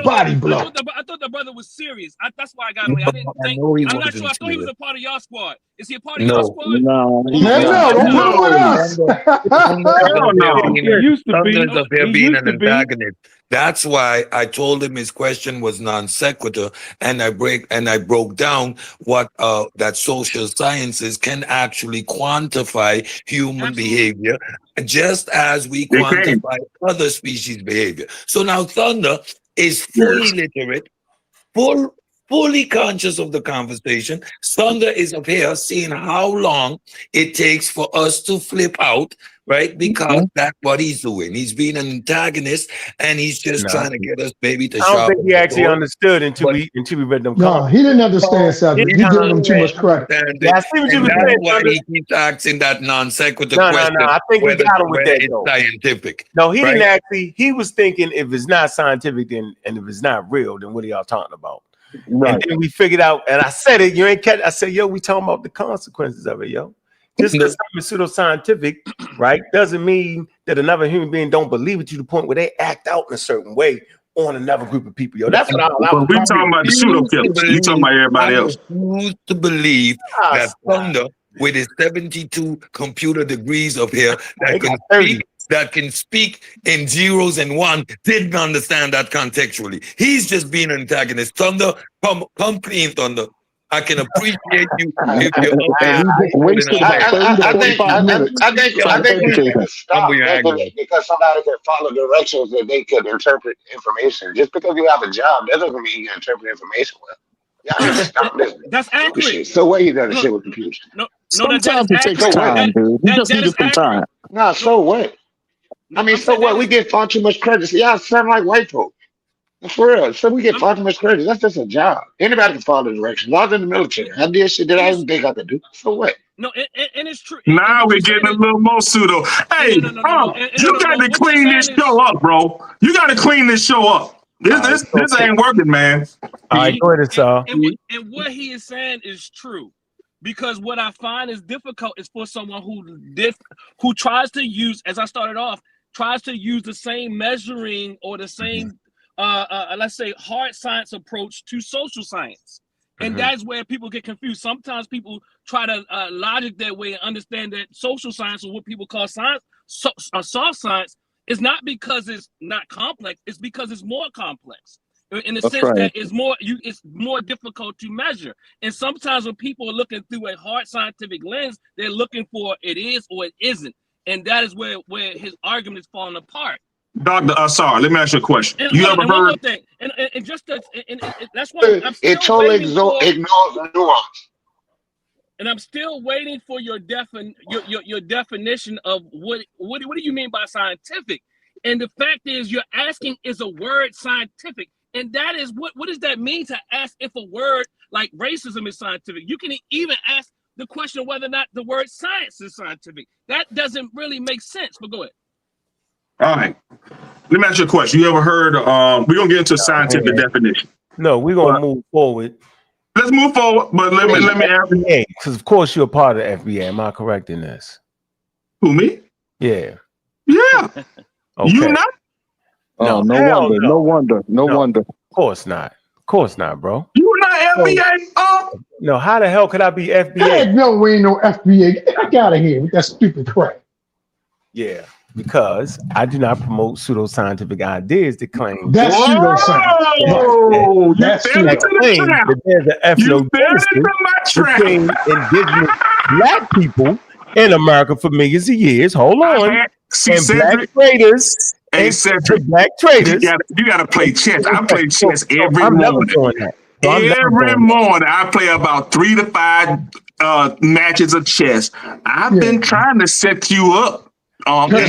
H: thought the brother was serious. That's why I got him. I didn't think. I'm not sure. I thought he was a part of y'all squad. Is he a part of your squad?
G: No,
E: Man, no, don't put him with us.
C: Hell no.
I: He used to be.
F: Thunder's up here
I: He
F: being
I: used
F: an
I: to be.
F: antagonist. That's why I told him his question was non sequitur, and I broke down what that social sciences can actually quantify human behavior, just as we
C: They can.
F: quantify other species behavior. So now Thunder is fully literate, fully conscious of the conversation. Thunder is up here seeing how long it takes for us to flip out, right? Because that's what he's doing. He's being an antagonist, and he's just trying to get us maybe to
B: I don't think he actually understood until we read them.
E: No, he didn't understand something. You giving him too much credit.
B: Yeah, I see what you were
F: That's
B: saying,
F: why
B: Thunder.
F: he keeps asking that non sequitur
B: No,
F: question.
B: I think we got him with that,
F: it's
B: though.
F: scientific.
B: No, he didn't
F: right?
B: actually. He was thinking if it's not scientific, then and if it's not real, then what are y'all talking about?
G: right.
B: And then we figured out, and I said it. You ain't catch. I said, yo, we talking about the consequences of it, yo. Just because something is pseudoscientific, right, doesn't mean that another human being don't believe it to the point where they act out in a certain way on another group of people, yo. That's what I was.
C: We talking about the pseudo killers. You talking about everybody else.
F: I refuse to believe that Thunder, with his 72 computer degrees up here, that can speak in zeros and one, didn't understand that contextually. He's just being an antagonist. Thunder, come clean, Thunder. I can appreciate you if you're up there.
K: I think we need to stop thinking because somebody can follow directions that they can interpret information. Just because you have a job, that doesn't mean you can interpret information well. Y'all need to stop this.
H: That's accurate.
K: So what he does shit with computers.
G: Sometimes it takes time, dude. You just need some time.
K: No, so what? I mean, so what? We get far too much credit. Y'all sound like white folk. For real. So we get far too much credit. That's just a job. Anybody can follow the directions. I was in the military. I did shit that I didn't think I could do. So what?
H: No, and it's true.
C: Now we're getting a little more pseudo. Hey, you got to clean this show up, bro. You got to clean this show up. This ain't working, man.
B: All right, go ahead, Saul.
H: And what he is saying is true. Because what I find is difficult is for someone who tries to use, as I started off, tries to use the same measuring or the same, let's say, hard science approach to social science. And that's where people get confused. Sometimes people try to logic their way and understand that social science, or what people call science, soft science, is not because it's not complex. It's because it's more complex. In the sense that it's more difficult to measure. And sometimes when people are looking through a hard scientific lens, they're looking for it is or it isn't. And that is where his argument is falling apart.
C: Dr. Sorry, let me ask you a question. You ever heard?
H: And just that's why I'm still
K: it totally ignores the nuance.
H: And I'm still waiting for your definition of what do you mean by scientific? And the fact is, you're asking, is a word scientific? And that is what does that mean to ask if a word like racism is scientific? You can even ask the question whether or not the word science is scientific. That doesn't really make sense. But go ahead.
C: All right. Let me ask you a question. You ever heard? We're gonna get into scientific definition.
B: No, we're gonna move forward.
C: Let's move forward. But let me ask you.
B: Because of course you're a part of the FBA. Am I correct in this?
C: Who, me?
B: Yeah.
C: Yeah.
B: Okay.
C: You not?
G: Oh, no wonder. Of
B: course not. Of course not, bro.
C: You not FBA?
B: No, how the hell could I be FBA?
E: Heck no, we ain't no FBA. Get the fuck out of here with that stupid crap.
B: Yeah, because I do not promote pseudoscientific ideas that claim
E: that's pseudoscience.
B: That's pseudoscience. There's an ethno between indigenous black people in America for millions of years. Hold on. And black traders.
C: Hey,
B: black traders.
C: You gotta play chess. I play chess every morning. Every morning, I play about 3 to 5 matches of chess. I've been trying to set you up. You don't roll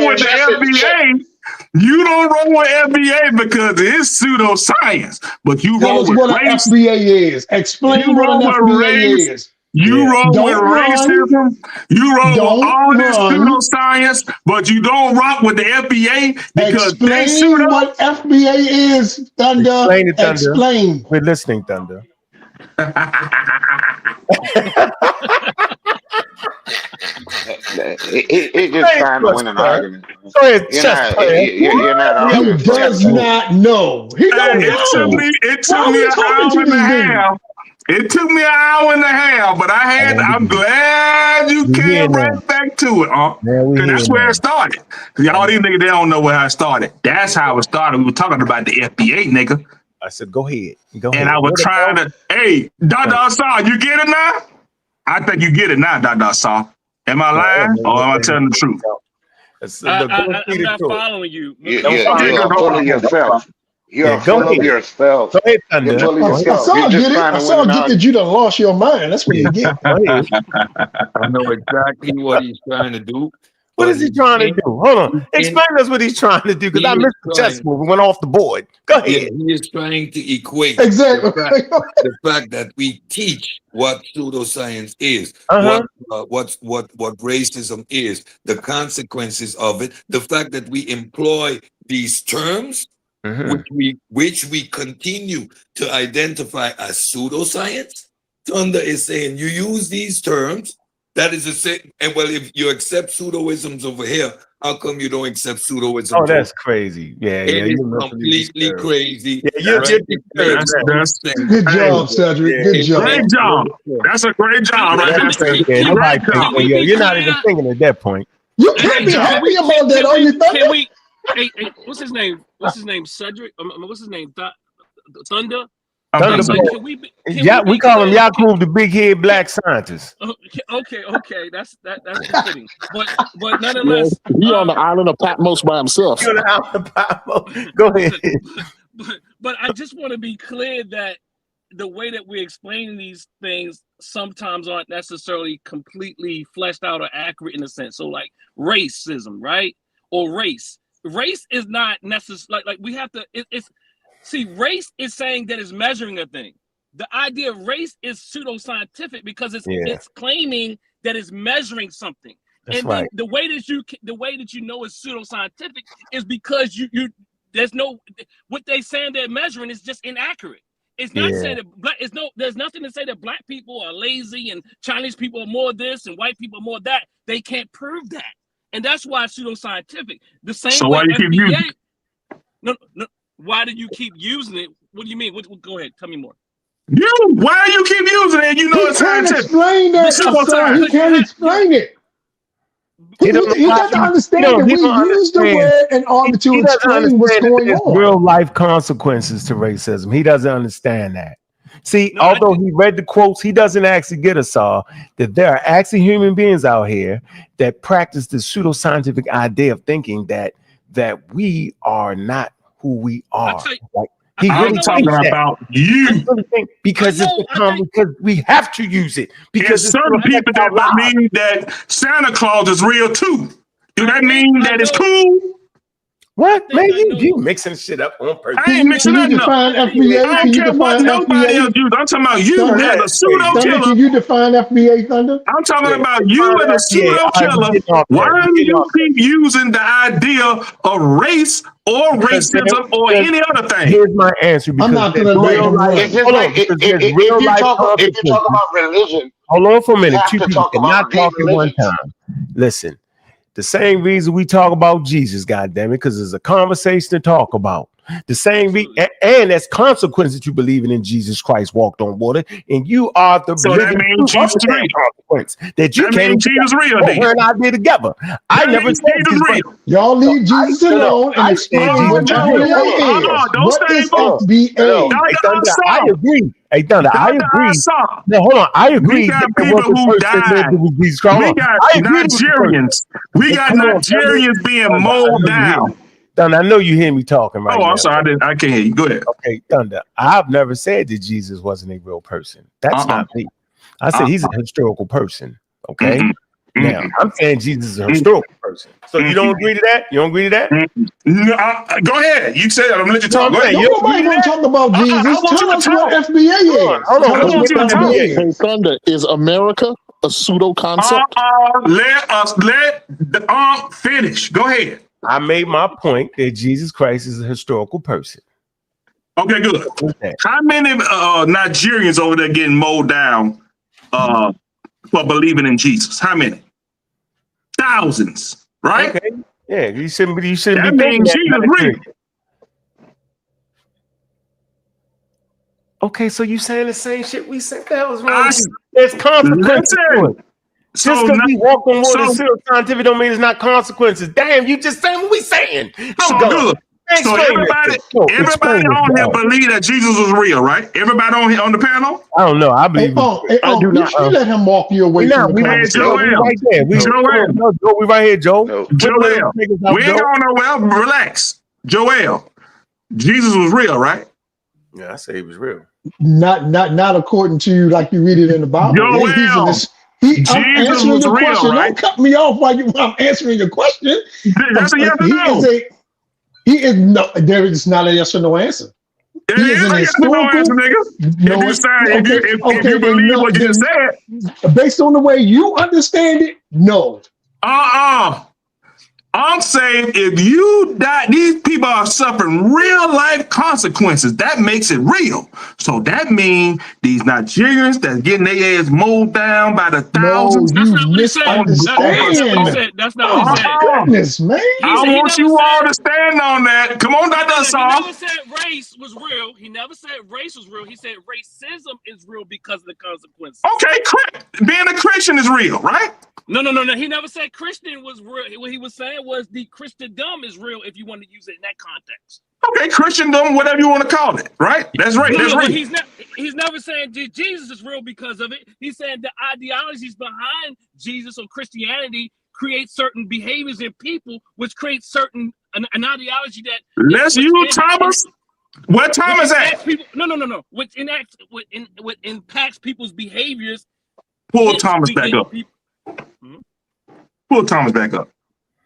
C: with the FBA. You don't roll with FBA because it's pseudoscience. But you roll with
E: what an FBA is. Explain what an FBA is.
C: You roll with racism. You roll with all this pseudoscience, but you don't rock with the FBA because they pseudo.
E: What FBA is, Thunder.
B: Explain it, Thunder.
E: Explain.
B: We're listening, Thunder.
K: It just trying to win an argument.
B: Go ahead,
K: You're not
E: He
K: arguing for
E: does
K: yourself.
E: not know. He don't know.
C: It took me an hour and a half. It took me an hour and a half, but I'm glad you came right back to it, because that's where it started. Y'all these niggas, they don't know where I started. That's how it started. We were talking about the FBA, nigga.
B: I said, go ahead.
C: And I was trying to, hey, Dada Saw, you get it now? I think you get it now, Dada Saw. Am I lying or am I telling the truth?
H: I'm not following you.
K: You're full of yourself. You're full of yourself.
B: Go ahead, Thunder.
K: You're full of yourself.
E: I saw get that you done lost your mind. That's what you get.
F: I know exactly what he's trying to do.
B: What is he trying to do? Hold on. Explain us what he's trying to do, because I missed the chess move. We went off the board. Go ahead.
F: Yeah, he is trying to equate
E: exactly
F: the fact that we teach what pseudoscience is, what racism is, the consequences of it, the fact that we employ these terms, which we continue to identify as pseudoscience. Thunder is saying you use these terms. That is the same. And well, if you accept pseudoisms over here, how come you don't accept pseudoisms?
B: Oh, that's crazy. Yeah,
F: it is completely crazy.
B: Yeah,
C: good
E: job, Cedric. Good job.
C: Great job. That's a great job right there.
B: You're not even thinking at that point.
E: You can't be happy about that, are you, Thunder?
H: Can we? Hey, what's his name? What's his name? Cedric? What's his name? Thunder?
B: We call him Yakub, the big head black scientist.
H: Okay, that's fitting. But nonetheless,
G: he on the island of Patmos by himself.
B: He on the island of Patmos. Go ahead.
H: But I just want to be clear that the way that we explain these things sometimes aren't necessarily completely fleshed out or accurate in a sense. So like racism, right? Or race. Race is not necessarily like we have to. See, race is saying that it's measuring a thing. The idea of race is pseudoscientific because it's claiming that it's measuring something.
B: That's right.
H: The way that you know it's pseudoscientific is because there's no what they saying they're measuring is just inaccurate. It's not saying that there's nothing to say that black people are lazy and Chinese people are more this and white people are more that. They can't prove that, and that's why it's pseudoscientific. The same
C: so
H: way
C: why you keep using it?
H: No. Why do you keep using it? What do you mean? Go ahead. Tell me more.
C: Why do you keep using it? You know it's scientific.
E: Explain that. He can't explain it. He doesn't understand that we use the word in order to explain what's going on.
B: Real life consequences to racism. He doesn't understand that. See, although he read the quotes, he doesn't actually get us all that there are actually human beings out here that practice the pseudoscientific idea of thinking that we are not who we are. He really
C: talking about you
B: because we have to use it because
C: certain people that believe that Santa Claus is real too. Do that mean that it's cool?
B: What? Man, you mixing shit up on purpose.
C: I ain't mixing nothing up. I don't care what nobody else uses. I'm talking about you as a pseudo killer.
E: Can you define FBA, Thunder?
C: I'm talking about you as a pseudo killer. Why do you keep using the idea of race or racism or any other thing?
B: Here's my answer.
E: I'm not going to
K: It's just like if you talk about religion.
B: Hold on for a minute. Two people cannot talk at one time. Listen. The same reason we talk about Jesus, goddammit, because there's a conversation to talk about. The same and that's consequence that you believing in Jesus Christ walked on water, and you are the
C: that means Jesus real.
B: Consequence that you can't
C: Jesus real.
B: Her and I did together. I never said
C: Jesus real.
E: Y'all leave Jesus alone and explain what FBA is. What is FBA?
B: I agree. Hey, Thunder, I agree. No, hold on. I agree.
C: We got people who died. We got Nigerians. We got Nigerians being mowed down.
B: Thunder, I know you hear me talking right now.
C: Oh, I'm sorry. I can't hear you. Go ahead.
B: Okay, Thunder. I've never said that Jesus wasn't a real person. That's not me. I said he's a historical person. Okay. Now, I'm saying Jesus is a historical person. So you don't agree to that? You don't agree to that?
C: No, go ahead. You said I'm gonna let you talk.
E: Nobody want to talk about Jesus. Tell us what FBA is.
B: Hold on.
G: Hey, Thunder, is America a pseudo concept?
C: Let the finish. Go ahead.
B: I made my point that Jesus Christ is a historical person.
C: Okay, good. How many Nigerians over there getting mowed down for believing in Jesus? How many? thousands, right?
B: Okay. Yeah, you shouldn't be.
C: That means Jesus real.
B: Okay, so you saying the same shit we said? That was wrong with you. There's consequences to it. Just because we walk on water and scientific don't mean there's not consequences. Damn, you just saying what we saying.
C: So good. So everybody on here believe that Jesus was real, right? Everybody on here on the panel?
B: I don't know. I believe.
E: I do not. You let him walk you away from the conversation.
C: Joel,
B: right there. We right here, Joe.
C: Joel, we ain't going nowhere. Relax. Joel, Jesus was real, right?
B: Yeah, I say he was real.
E: Not according to like you read it in the Bible.
C: Joel,
E: I'm answering your question. Right? Don't cut me off while I'm answering your question.
C: That's a yes or no.
E: He is no. There is not a yes or no answer.
C: It is a yes or no answer, nigga.
E: No,
C: if you believe what you just said,
E: based on the way you understand it, no.
C: I'm saying if you die, these people are suffering real life consequences. That makes it real. So that means these Nigerians that's getting their ass mowed down by the thousands.
E: No, you misunderstand.
H: That's not what he said.
E: Goodness, man.
C: I want you all to stand on that. Come on, Dr. Asaf.
H: He never said race was real. He never said race was real. He said racism is real because of the consequences.
C: Okay, being a Christian is real, right?
H: No. He never said Christian was real. What he was saying was the Christendom is real if you want to use it in that context.
C: Okay, Christendom, whatever you want to call it, right? That's right. That's right.
H: He's never saying Jesus is real because of it. He's saying the ideologies behind Jesus or Christianity create certain behaviors in people, which creates certain an ideology that.
C: Let's use Thomas. Where Thomas at?
H: No. Which impacts people's behaviors.
C: Pull Thomas back up. Pull Thomas back up.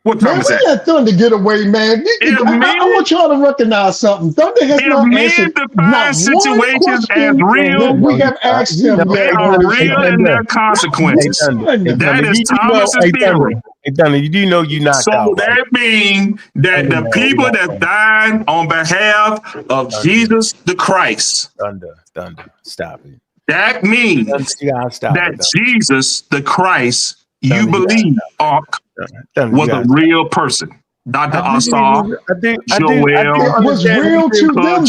C: What Thomas at?
E: Let Thunder get away, man. I want y'all to recognize something. Thunder has not answered not one question that we have asked him.
C: They are real in their consequences. That is Thomas's theory.
B: Hey, Thunder, you do know you knocked out.
C: So that means that the people that died on behalf of Jesus the Christ.
B: Thunder, stop it.
C: That means that Jesus the Christ, you believe, Ankh, was a real person. Dr. Asaf, Joel,
E: was real to them.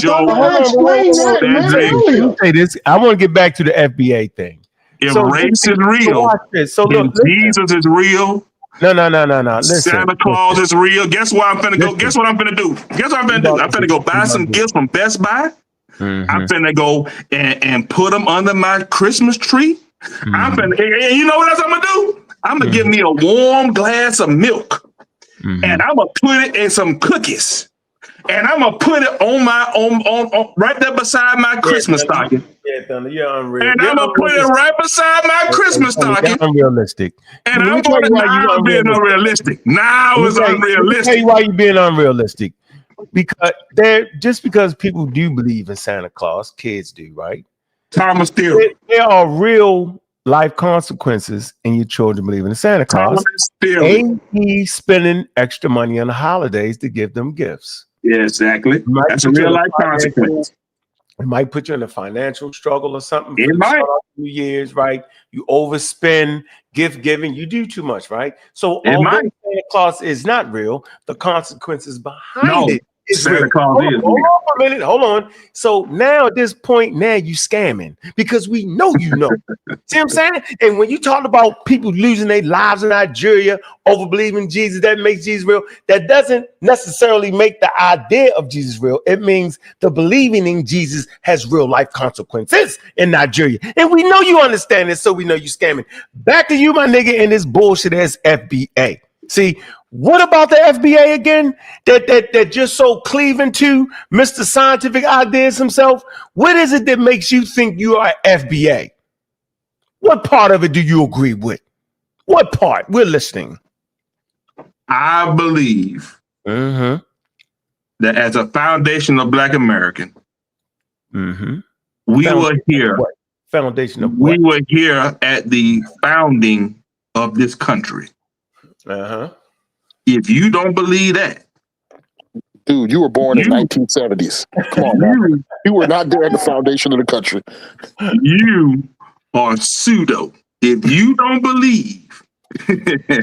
B: Say this. I want to get back to the FBA thing.
C: If race is real, then Jesus is real.
B: No. Listen,
C: Santa Claus is real. Guess what I'm finna go? Guess what I'm finna do? I'm finna go buy some gifts from Best Buy. I'm finna go and put them under my Christmas tree. I'm finna, and you know what else I'm gonna do? I'm gonna give me a warm glass of milk, and I'm gonna put it in some cookies, and I'm gonna put it on my on right there beside my Christmas stocking.
B: Yeah, Thunder, you're unreal.
C: And I'm gonna put it right beside my Christmas stocking.
B: Unrealistic.
C: And I'm gonna now being unrealistic. Now it's unrealistic.
B: Tell you why you're being unrealistic. Because just because people do believe in Santa Claus, kids do, right?
C: Thomas theory.
B: There are real life consequences in your children believing in Santa Claus. And he's spending extra money on the holidays to give them gifts.
C: Yeah, exactly. That's a real life consequence.
B: It might put you in a financial struggle or something.
C: It might.
B: New Year's, right? You overspend, gift giving, you do too much, right? So although Santa Claus is not real, the consequences behind it is
C: Santa
B: real.
C: Claus is
B: hold on for a minute. Hold on. So now at this point, now you scamming because we know you know. See what I'm saying? And when you talk about people losing their lives in Nigeria over believing Jesus, that makes Jesus real. That doesn't necessarily make the idea of Jesus real. It means the believing in Jesus has real life consequences in Nigeria. And we know you understand this, so we know you scamming. Back to you, my nigga, and this bullshit as FBA. See, what about the FBA again? That just so cleaving to Mr. Scientific Ideas himself? What is it that makes you think you are FBA? What part of it do you agree with? What part? We're listening.
C: I believe that as a foundation of Black American, we were here.
B: Foundation of what?
C: We were here at the founding of this country. If you don't believe that,
G: dude, you were born in 1970s. Come on, man. You were not there at the foundation of the country.
C: You are pseudo. If you don't believe
E: He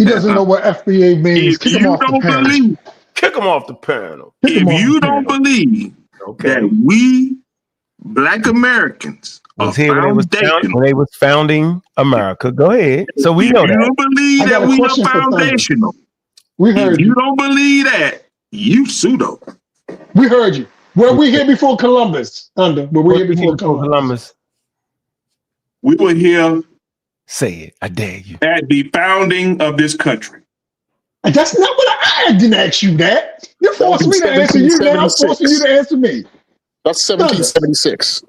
E: doesn't know what FBA means.
C: If you don't believe,
B: kick him off the panel.
C: If you don't believe that we Black Americans
B: was here when they was founding America, go ahead. So we know that.
C: You don't believe that we are foundational.
E: We heard
C: you. Don't believe that, you pseudo.
E: We heard you. Were we here before Columbus? Thunder. Were we here before Columbus?
C: We were here.
B: Say it. I dare you.
C: At the founding of this country.
E: That's not what I didn't ask you that. You forced me to answer you now. I'm forcing you to answer me.
G: That's 1776.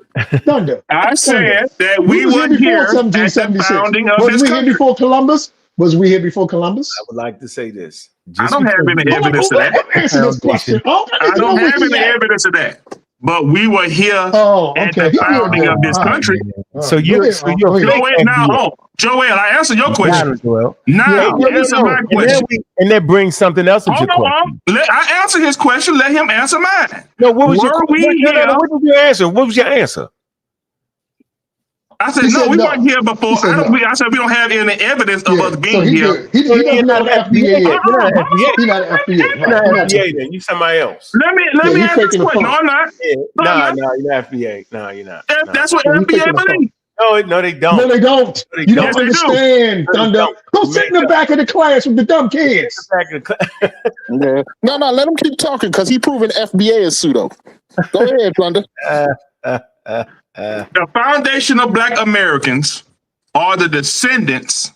E: Thunder.
C: I said that we were here at the founding of this country.
E: Was we here before Columbus? Was we here before Columbus?
B: I would like to say this.
C: I don't have any evidence of that.
E: Answer this question.
C: I don't have any evidence of that. But we were here at the founding of this country.
B: So you're
C: Joel, I answered your question. Now, answer my question.
B: And that brings something else into question.
C: I answered his question. Let him answer mine.
B: No, what was your answer? What was your answer?
C: I said, no, we weren't here before. I said, we don't have any evidence of us being here.
E: He doesn't know FBA. He's not an FBA.
B: Then you somebody else.
C: Let me ask this question. No, I'm not.
B: No, you're not FBA. No, you're not.
C: That's what FBA believes.
B: No, they don't.
E: No, they don't. You don't understand, Thunder. Go sit in the back of the class with the dumb kids.
G: No, let him keep talking because he proven FBA is pseudo. Go ahead, Thunder.
C: The foundation of Black Americans are the descendants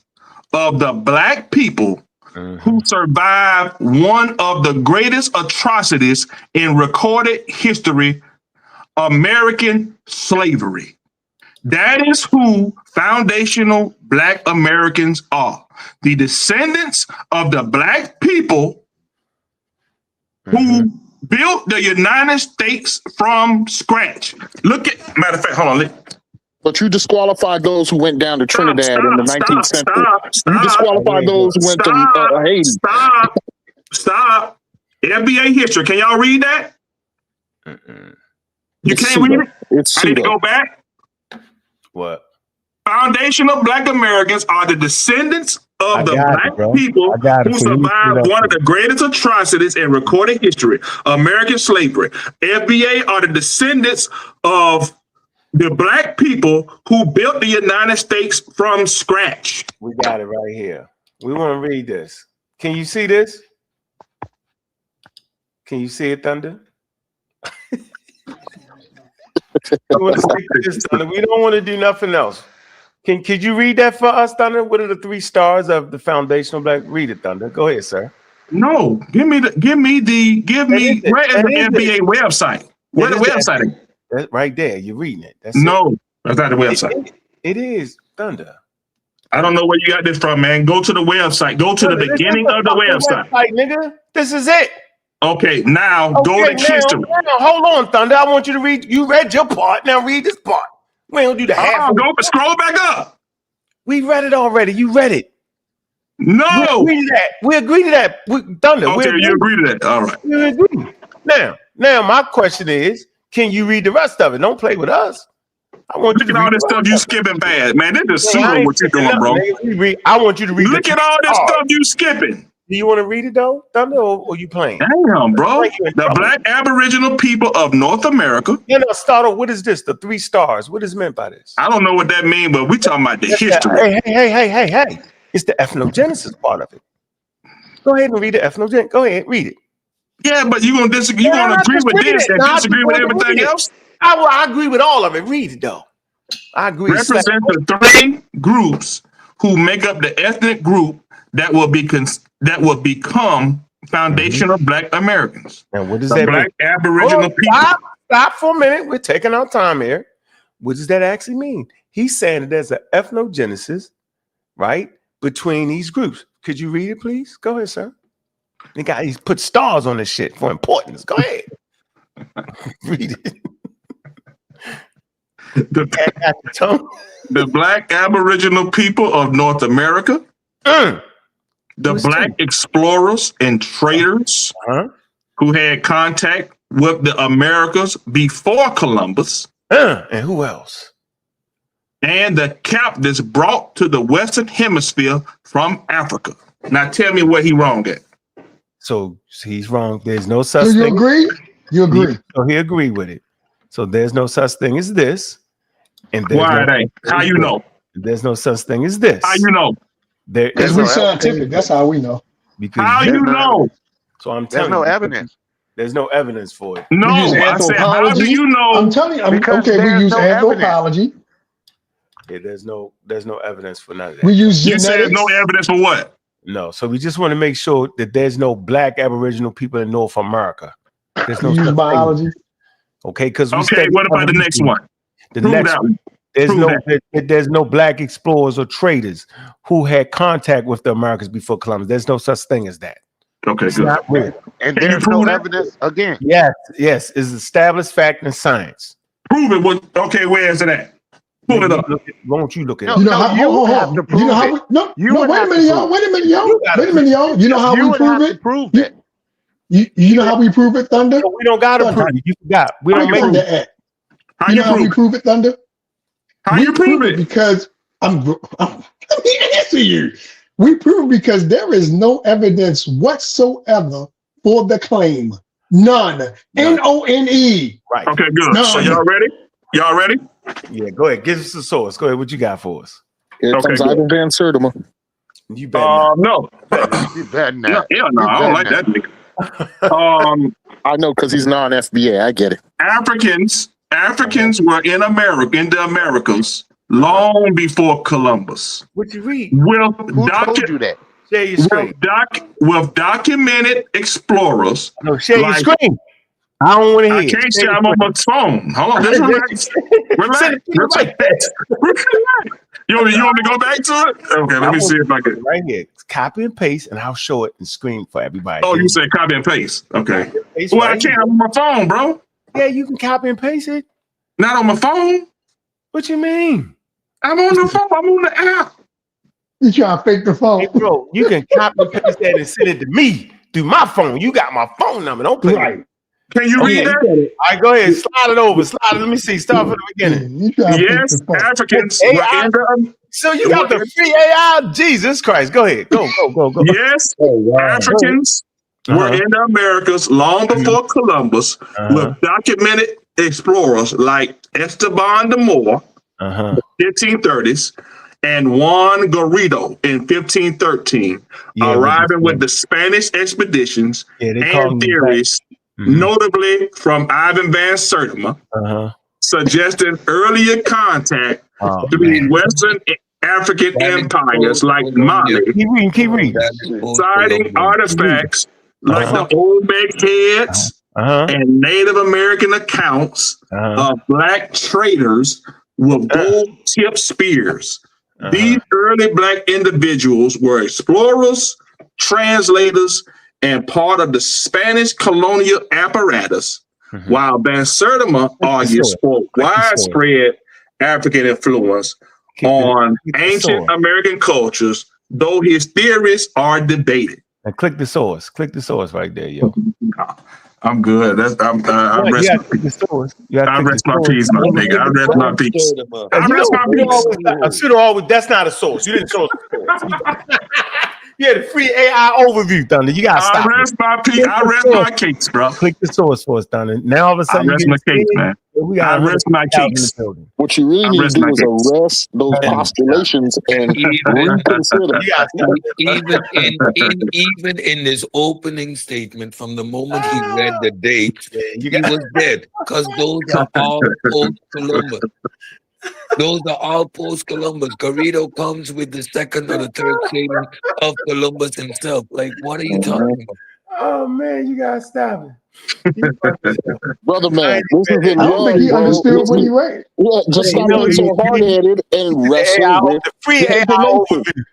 C: of the Black people who survived one of the greatest atrocities in recorded history, American slavery. That is who foundational Black Americans are. The descendants of the Black people who built the United States from scratch. Matter of fact, hold on.
G: But you disqualified those who went down to Trinidad in the 19th century. You disqualified those who went to Haiti.
C: Stop. FBA history. Can y'all read that? You can't read it? I need to go back.
B: What?
C: Foundational Black Americans are the descendants of the Black people who survived one of the greatest atrocities in recorded history, American slavery. FBA are the descendants of the Black people who built the United States from scratch.
B: We got it right here. We want to read this. Can you see this? Can you see it, Thunder? We don't want to do nothing else. Could you read that for us, Thunder? What are the 3 stars of the foundational Black? Read it, Thunder. Go ahead, sir.
C: No, give me where is the FBA website? Where the website?
B: That's right there. You're reading it.
C: That's not the website.
B: It is, Thunder.
C: I don't know where you got this from, man. Go to the website. Go to the beginning of the website.
B: Nigga. This is it.
C: Okay, now go to history.
B: Now, hold on, Thunder. I want you to read. You read your part. Now read this part. We don't do the half.
C: Go scroll back up.
B: We read it already. You read it.
C: No.
B: We agree to that. Thunder.
C: Okay, you agree to that. All right.
B: We agree. Now, my question is, can you read the rest of it? Don't play with us. I want you to
C: look at all this stuff you skipping bad, man. This is pseudo what you're doing, bro.
B: I want you to read.
C: Look at all this stuff you skipping.
B: Do you want to read it though, Thunder, or you playing?
C: Damn, bro. The Black Aboriginal people of North America.
B: Start off. What is this? The 3 stars. What is meant by this?
C: I don't know what that means, but we talking about the history.
B: Hey. It's the ethnogenesis part of it. Go ahead and read the ethnogenesis. Go ahead, read it.
C: Yeah, but you're gonna disagree. You're gonna agree with this and disagree with everything else.
B: I agree with all of it. Read it though. I agree.
C: Represent the 3 groups who make up the ethnic group that will become foundational Black Americans.
B: And what does that
C: Black
B: mean?
C: Aboriginal people?
B: Stop for a minute. We're taking our time here. What does that actually mean? He's saying that there's an ethnogenesis, right, between these groups. Could you read it, please? Go ahead, sir. He's put stars on this shit for importance. Go ahead. Read it.
C: The Black Aboriginal people of North America. The Black explorers and traders who had contact with the Americas before Columbus.
B: And who else?
C: and the captives brought to the Western Hemisphere from Africa. Now tell me where he wrong at.
B: So he's wrong. There's no such
E: So you
B: thing.
E: agree? You agree?
B: So he agreed with it. So there's no such thing as this. And
C: why it ain't? How you know?
B: There's no such thing as this.
C: How you know?
E: Because we're scientific. That's how we know.
B: Because
C: how you know?
B: So I'm telling you.
L: There's no evidence.
B: There's no evidence for it.
C: No, I said, how do you know?
E: I'm telling you. Okay, we use anthropology.
B: Yeah, there's no evidence for none of that.
E: We use
C: you
E: genetics.
C: said no evidence for what?
B: No, so we just want to make sure that there's no black Aboriginal people in North America. There's no
E: We use biology.
B: Okay, because
C: what about the next one?
B: The next one. There's no black explorers or traders who had contact with the Americans before Columbus. There's no such thing as that.
C: Okay,
B: it's
C: good.
B: Not real.
L: And there's no evidence again.
B: Yes, it's established fact and science.
C: Prove it. Okay, where is it at? Pull it up.
B: Won't you look at
E: it? You know how? Wait a minute, y'all. Wait a minute, y'all. You know how we prove it?
L: Prove it.
E: You know how we prove it, Thunder?
B: No, we don't gotta prove it. You forgot. We don't make it.
E: You know how we prove it, Thunder?
C: How you prove it?
E: Because let me answer you. We prove it because there is no evidence whatsoever for the claim. None. N-O-N-E.
B: Right.
C: Okay, good.
E: None.
C: So y'all ready? Y'all ready?
B: Yeah, go ahead. Give us the source. Go ahead. What you got for us?
G: Here comes Ivan Van Sertima.
B: You bet.
C: No.
L: You bet now.
C: No, I don't like that nigga.
G: I know because he's non-FBA. I get it.
C: Africans were in the Americas long before Columbus.
B: What you read?
L: Who told you that?
B: Share your screen.
C: With documented explorers.
B: No, share your screen. I don't want to hear.
C: I can't share. I'm on my phone. Hold on. Just relax. Relax. You want me to go back to it? Okay, let me see if I can.
B: Right here. Copy and paste, and I'll show it and screen for everybody.
C: Oh, you said copy and paste. Okay.
B: Paste
C: Well, I can't. I'm on my phone, bro.
B: Yeah, you can copy and paste it.
C: Not on my phone.
B: What you mean?
C: I'm on the phone. I'm on the app.
E: You trying to fake the phone?
B: Hey, bro, you can copy and paste that and send it to me through my phone. You got my phone number. Don't play right.
C: Can you read that?
B: All right, go ahead. Slide it over. Slide it. Let me see. Start from the beginning.
C: Yes, Africans were in the.
B: So you got the free AI? Jesus Christ. Go ahead. Go.
C: Yes, Africans were in the Americas long before Columbus with documented explorers like Esteban de Moor, 1530s, and Juan Garrido in 1513, arriving with the Spanish expeditions and theories, notably from Ivan Van Sertima, suggesting earlier contact between Western African empires like Mali,
B: keep reading.
C: citing artifacts like the Olmec heads and Native American accounts of black traders with gold-tipped spears. These early black individuals were explorers, translators, and part of the Spanish colonial apparatus, while Van Sertima argues for widespread African influence on ancient American cultures, though his theories are debated.
B: And click the source. Click the source right there, yo.
C: I'm good. I rest my peace, my nigga. I rest my peace. I rest my peace.
B: That's not a source. You didn't show us the source. You had a free AI overview, Thunder. You gotta stop.
C: I rest my peace. I rest my case, bro.
B: Click the source for us, Thunder. Now all of a sudden,
C: I rest my case, man. I rest my case.
G: What you really need to do is arrest those postulations and reconsider.
F: Even in his opening statement, from the moment he read the date, he was dead, because those are all post-Columbus. Those are all post-Columbus. Garrido comes with the second or the third statement of Columbus himself. Like, what are you talking about?
B: Oh man, you gotta stop it.
G: Brother man, this is
E: I don't think he understood what he read.
G: Yeah, just stop being so hard-headed and wrestle with
B: the free AI overview.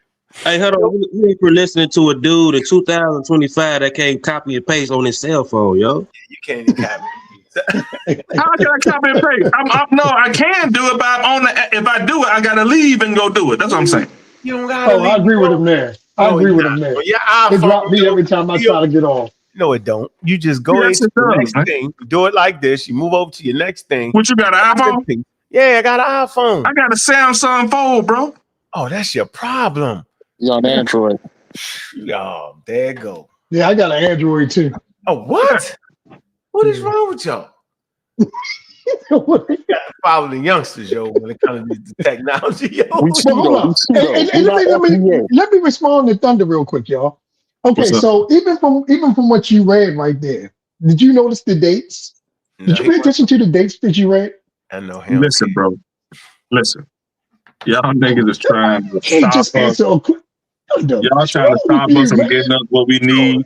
D: Hey, hold on. We were listening to a dude in 2025 that can't copy and paste on his cell phone, yo.
B: You can't even copy.
C: How can I copy and paste? No, I can do it, but if I do it, I gotta leave and go do it. That's what I'm saying.
B: You don't gotta leave.
E: I agree with him there. I agree with him there. It dropped me every time I try to get off.
B: No, it don't. You just go into the next thing. You do it like this. You move over to your next thing.
C: What you got, an iPhone?
B: Yeah, I got an iPhone.
C: I got a Samsung Fold, bro.
B: Oh, that's your problem.
G: You're on Android.
B: Y'all, there you go.
E: Yeah, I got an Android too.
B: Oh, what? What is wrong with y'all? You got to follow the youngsters, yo, when it comes to technology, yo.
E: Let me respond to Thunder real quick, y'all. Okay, so even from what you read right there, did you notice the dates? Did you pay attention to the dates that you read?
B: I know him.
C: Listen, bro. Listen. Y'all niggas is trying to
E: Hey, just answer a quick.
C: Y'all trying to stop us from getting us what we need.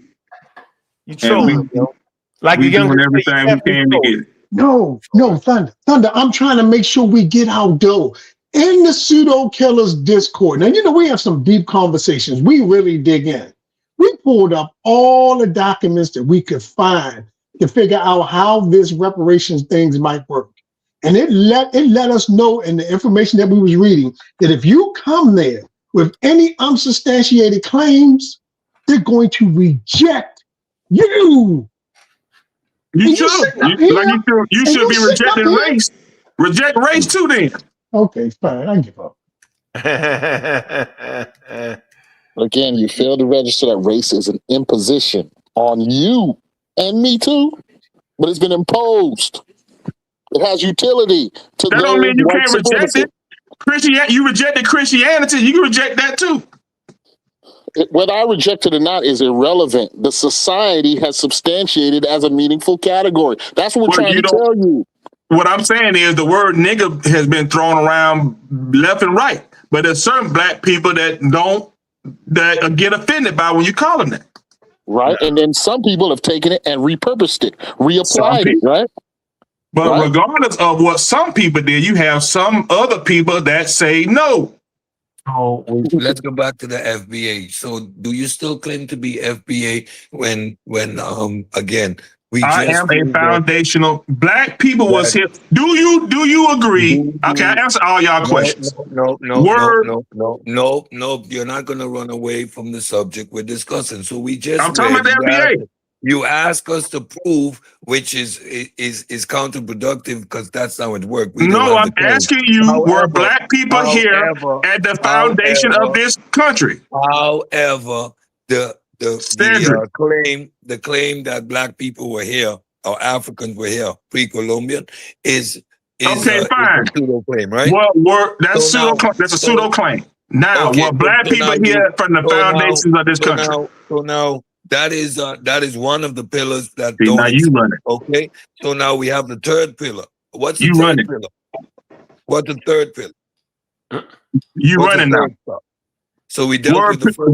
B: You trolling, yo. Like
C: we
B: the youngest
C: doing everything we can to get it.
E: No, Thunder. I'm trying to make sure we get our dough in the pseudo killers Discord. Now, you know, we have some deep conversations. We really dig in. We pulled up all the documents that we could find to figure out how this reparations things might work. And it let us know in the information that we was reading that if you come there with any unsubstantiated claims, they're going to reject you.
C: You should be rejecting race. Reject race too, then.
E: Okay, fine. I give up.
G: Again, you fail to register that race is an imposition on you and me too, but it's been imposed. It has utility to
C: that don't mean you can't reject it. You rejected Christianity, you can reject that too.
G: Whether I reject it or not is irrelevant. The society has substantiated as a meaningful category. That's what we're trying to tell you.
C: What I'm saying is the word nigga has been thrown around left and right, but there's certain black people that get offended by when you call them that.
G: Right, and then some people have taken it and repurposed it, reapplied it, right?
C: But regardless of what some people did, you have some other people that say no.
F: Oh, let's go back to the FBA. So, do you still claim to be FBA when again
C: I am a foundational black people was here? Do you agree? Okay, I answer all y'all questions.
F: No. You're not gonna run away from the subject we're discussing. So I'm
C: talking about the FBA.
F: You ask us to prove, which is counterproductive because that's how it works.
C: No, I'm asking you, were black people here at the foundation of this country?
F: However, the claim that black people were here or Africans were here pre-Columbian is okay,
C: fine.
F: A pseudo claim, right?
C: Well, that's a pseudo claim. Now, were black people here from the foundations of this country?
F: So now. That is one of the pillars that
C: See, now you run it.
F: Okay, so now we have the third pillar. What's the
C: you
F: third pillar? What's the third pillar?
C: You running now.
F: So we dealt with the first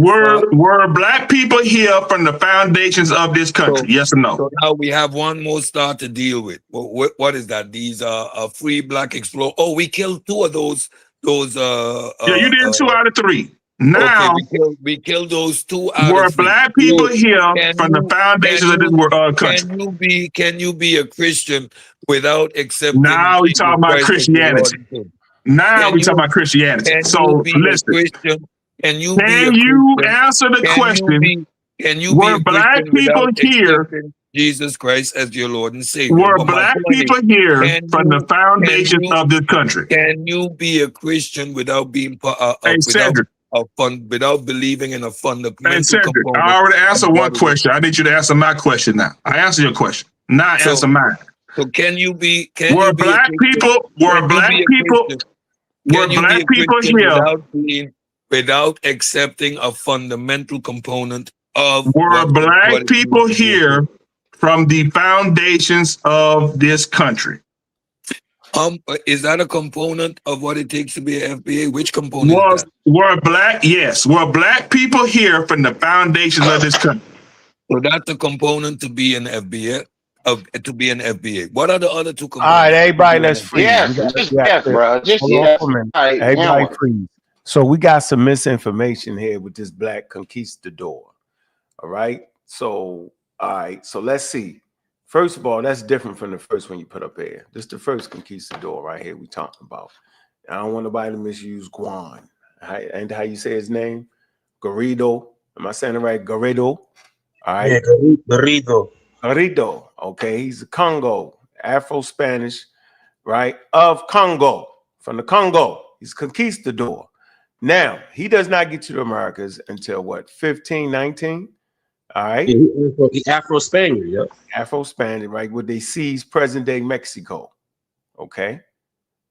C: were black people here from the foundations of this country? Yes or no?
F: So now we have one more star to deal with. What is that? These are free black explorers. Oh, we killed two of those.
C: Yeah, you did 2 out of 3. Now
F: we killed those 2 out
C: were
F: of 3.
C: black people here from the foundations of this country?
F: Can you be a Christian without accepting?
C: Now we talking about Christianity. So listen.
F: Can you
C: answer the question? Were black people here?
F: Jesus Christ as your Lord and Savior.
C: Were black people here from the foundation of this country?
F: Can you be a Christian without being without believing in a fundamental component?
C: I already answered one question. I need you to answer my question now. I answered your question. Now answer mine.
F: So can you be?
C: Were black people here
F: without accepting a fundamental component of?
C: Were black people here from the foundations of this country?
F: Is that a component of what it takes to be an FBA? Which component?
C: Were black people here from the foundations of this country?
F: So that's a component to be an FBA. To be an FBA. What are the other 2 components?
B: All right, everybody, let's freeze.
K: Yes, bro.
B: Everybody freeze. So we got some misinformation here with this black conquistador. All right. So so let's see. First of all, that's different from the first one you put up here. This is the first conquistador right here we talking about. I don't want nobody to misuse Guan. And how you say his name? Garrido. Am I saying it right? Garrido. All right.
D: Yeah, Garrido.
B: Garrido. Okay, he's a Congo, Afro-Spanish right, of Congo, from the Congo. He's conquistador. Now, he does not get to the Americas until what, 1519? All right.
D: He Afro-Spaniard, yeah.
B: Afro-Spaniard, right, where they seized present-day Mexico. Okay.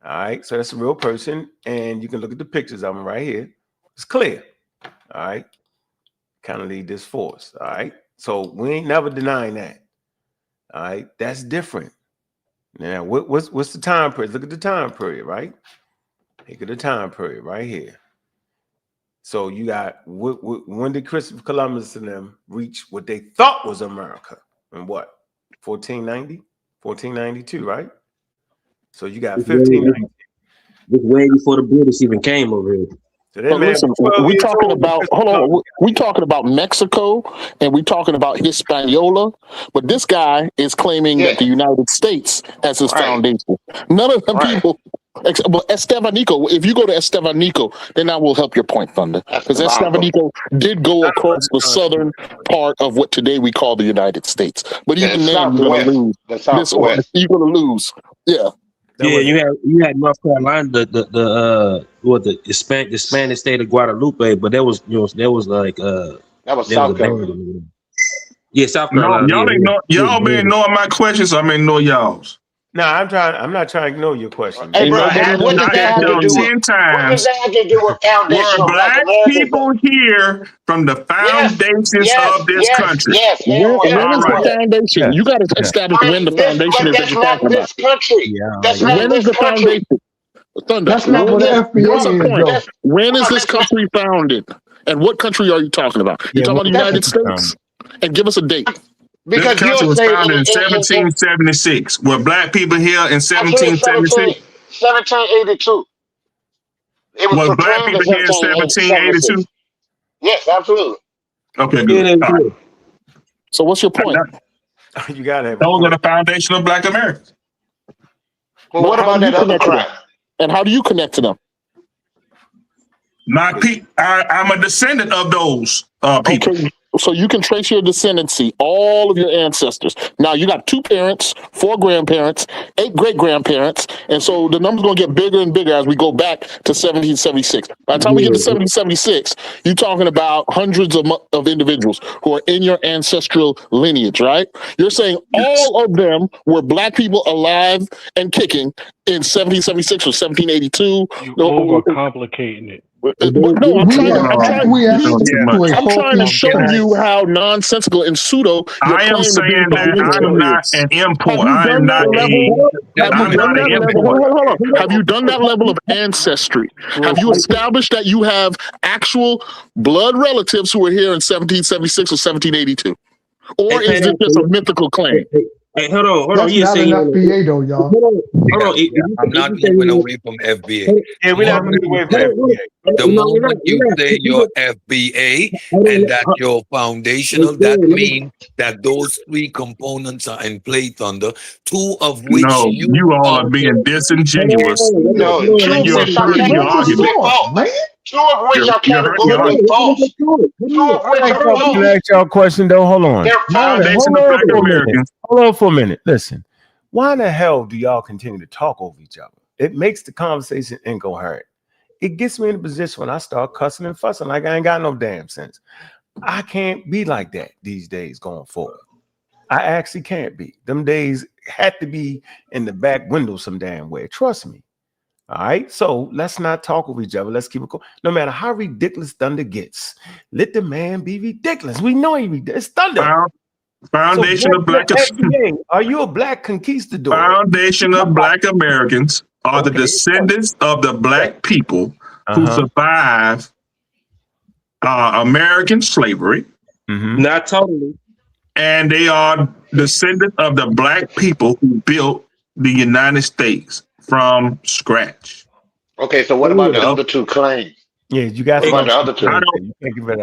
B: All right. So that's a real person. And you can look at the pictures of him right here. It's clear. All right. Kind of lead this force. All right. So we ain't never denying that. All right. That's different. Now, what's the time period? Look at the time period, right? Look at the time period right here. So you got when did Christopher Columbus and them reach what they thought was America? And what? 1490? 1492, right? So you got 1590.
D: This way before the British even came over here.
B: So
G: but listen, we're talking about we talking about Mexico and we're talking about Hispaniola, but this guy is claiming that the United States as his foundation. None of them people. But Estevanico, if you go to Estevanico, then that will help your point, Thunder, because Estevanico did go across the southern part of what today we call the United States. But even then, you're going to lose. You're going to lose. Yeah.
D: Yeah, you had North Carolina, the Spanish state of Guadalupe, but that was like
K: that was South Carolina.
D: Yeah, South Carolina.
C: No, y'all been ignoring my questions, so I may ignore y'all's.
B: No, I'm not trying to ignore your question.
K: Hey, bro, what does that have to do with foundational
C: were black people here from the foundations of this country?
K: Yes.
G: When is the foundation? You got to establish when the foundation is that you're talking about.
K: That's not
G: when is the foundation? Thunder.
E: That's not what the FBA is.
G: When is this country founded? And what country are you talking about? You talking about the United States? And give us a date.
C: Because this country was founded in 1776. Were black people here in 1776?
K: 1782.
C: Was black people here in 1782?
K: Yes, absolutely.
C: Okay, good. Right.
G: So what's your point?
B: You got it.
C: Those are the foundation of black Americans.
K: Well, what about that other crime?
G: And how do you connect to them?
C: I'm a descendant of those people.
G: Okay. So you can trace your descendancy, all of your ancestors. Now you got 2 parents, 4 grandparents, 8 great-grandparents, and so the number's going to get bigger and bigger as we go back to 1776. By the time we get to 1776, you're talking about hundreds of individuals who are in your ancestral lineage, right? You're saying all of them were black people alive and kicking in 1776 or 1782.
M: You're overcomplicating it.
G: No, I'm trying to show you how nonsensical and pseudo.
C: I am saying that I'm not an import. I am not
G: Have you done that level of ancestry? Have you established that you have actual blood relatives who were here in 1776 or 1782? Or is this just a mythical claim?
D: Hey, hold on.
E: That's not an FBA though, y'all.
F: Hold on. I'm not moving away from FBA.
B: Yeah, we're not moving away from FBA.
F: The moment you say you're FBA and that you're foundational, that means that those 3 components are in play, Thunder, 2 of which
C: you all are being disingenuous.
K: No,
C: you're hurting your argument.
K: 2 of which are categorically false. 2 of which are false.
B: Can I ask y'all a question though? Hold on. Hold on for a minute. Listen, why in the hell do y'all continue to talk over each other? It makes the conversation incoherent. It gets me in a position when I start cussing and fussing like I ain't got no damn sense. I can't be like that these days going forward. I actually can't be. Them days had to be in the back window some damn way. Trust me. All right, so let's not talk over each other. Let's keep it cool. No matter how ridiculous Thunder gets, let the man be ridiculous. We know he ridiculous. It's Thunder.
C: Foundation of black.
B: Are you a black conquistador?
C: Foundation of black Americans are the descendants of the black people who survived American slavery.
D: Not totally.
C: And they are descendants of the black people who built the United States from scratch.
K: Okay, so what about the other 2 claims?
B: Yeah, you got
K: the other 2.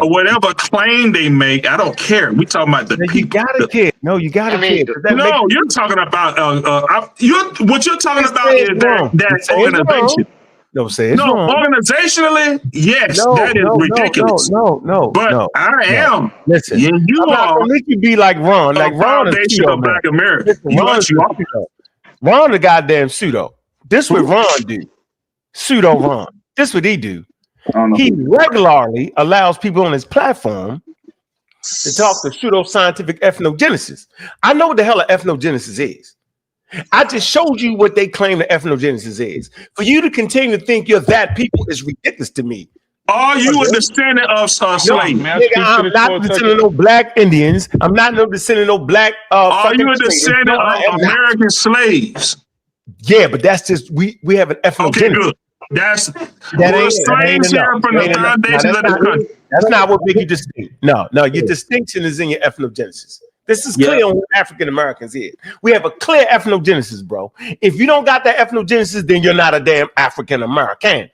C: Whatever claim they make, I don't care. We talking about the people.
B: You gotta care. No, you gotta care.
C: No, you're talking about what you're talking about is that organization.
B: No, say it's wrong.
C: Organizationally, yes, that is ridiculous. But I am.
B: Listen,
C: you are.
B: Let you be like Ron. Like Ron is
C: foundation of black America.
B: Ron the goddamn pseudo. This what Ron do. Pseudo Ron. This what he do. He regularly allows people on his platform to talk to pseudo-scientific ethnogenesis. I know what the hell an ethnogenesis is. I just showed you what they claim the ethnogenesis is. For you to continue to think you're that people is ridiculous to me.
C: Are you a descendant of slaves?
B: Nigga, I'm not descendant of no black Indians. I'm not no descendant of no black.
C: Are you a descendant of American slaves?
B: Yeah, but that's just we have an ethnogenesis.
C: Okay, good. That's slaves here from the foundation of the country.
B: That's not what makes you distinct. No, your distinction is in your ethnogenesis. This is clear on what African Americans is. We have a clear ethnogenesis, bro. If you don't got that ethnogenesis, then you're not a damn African American.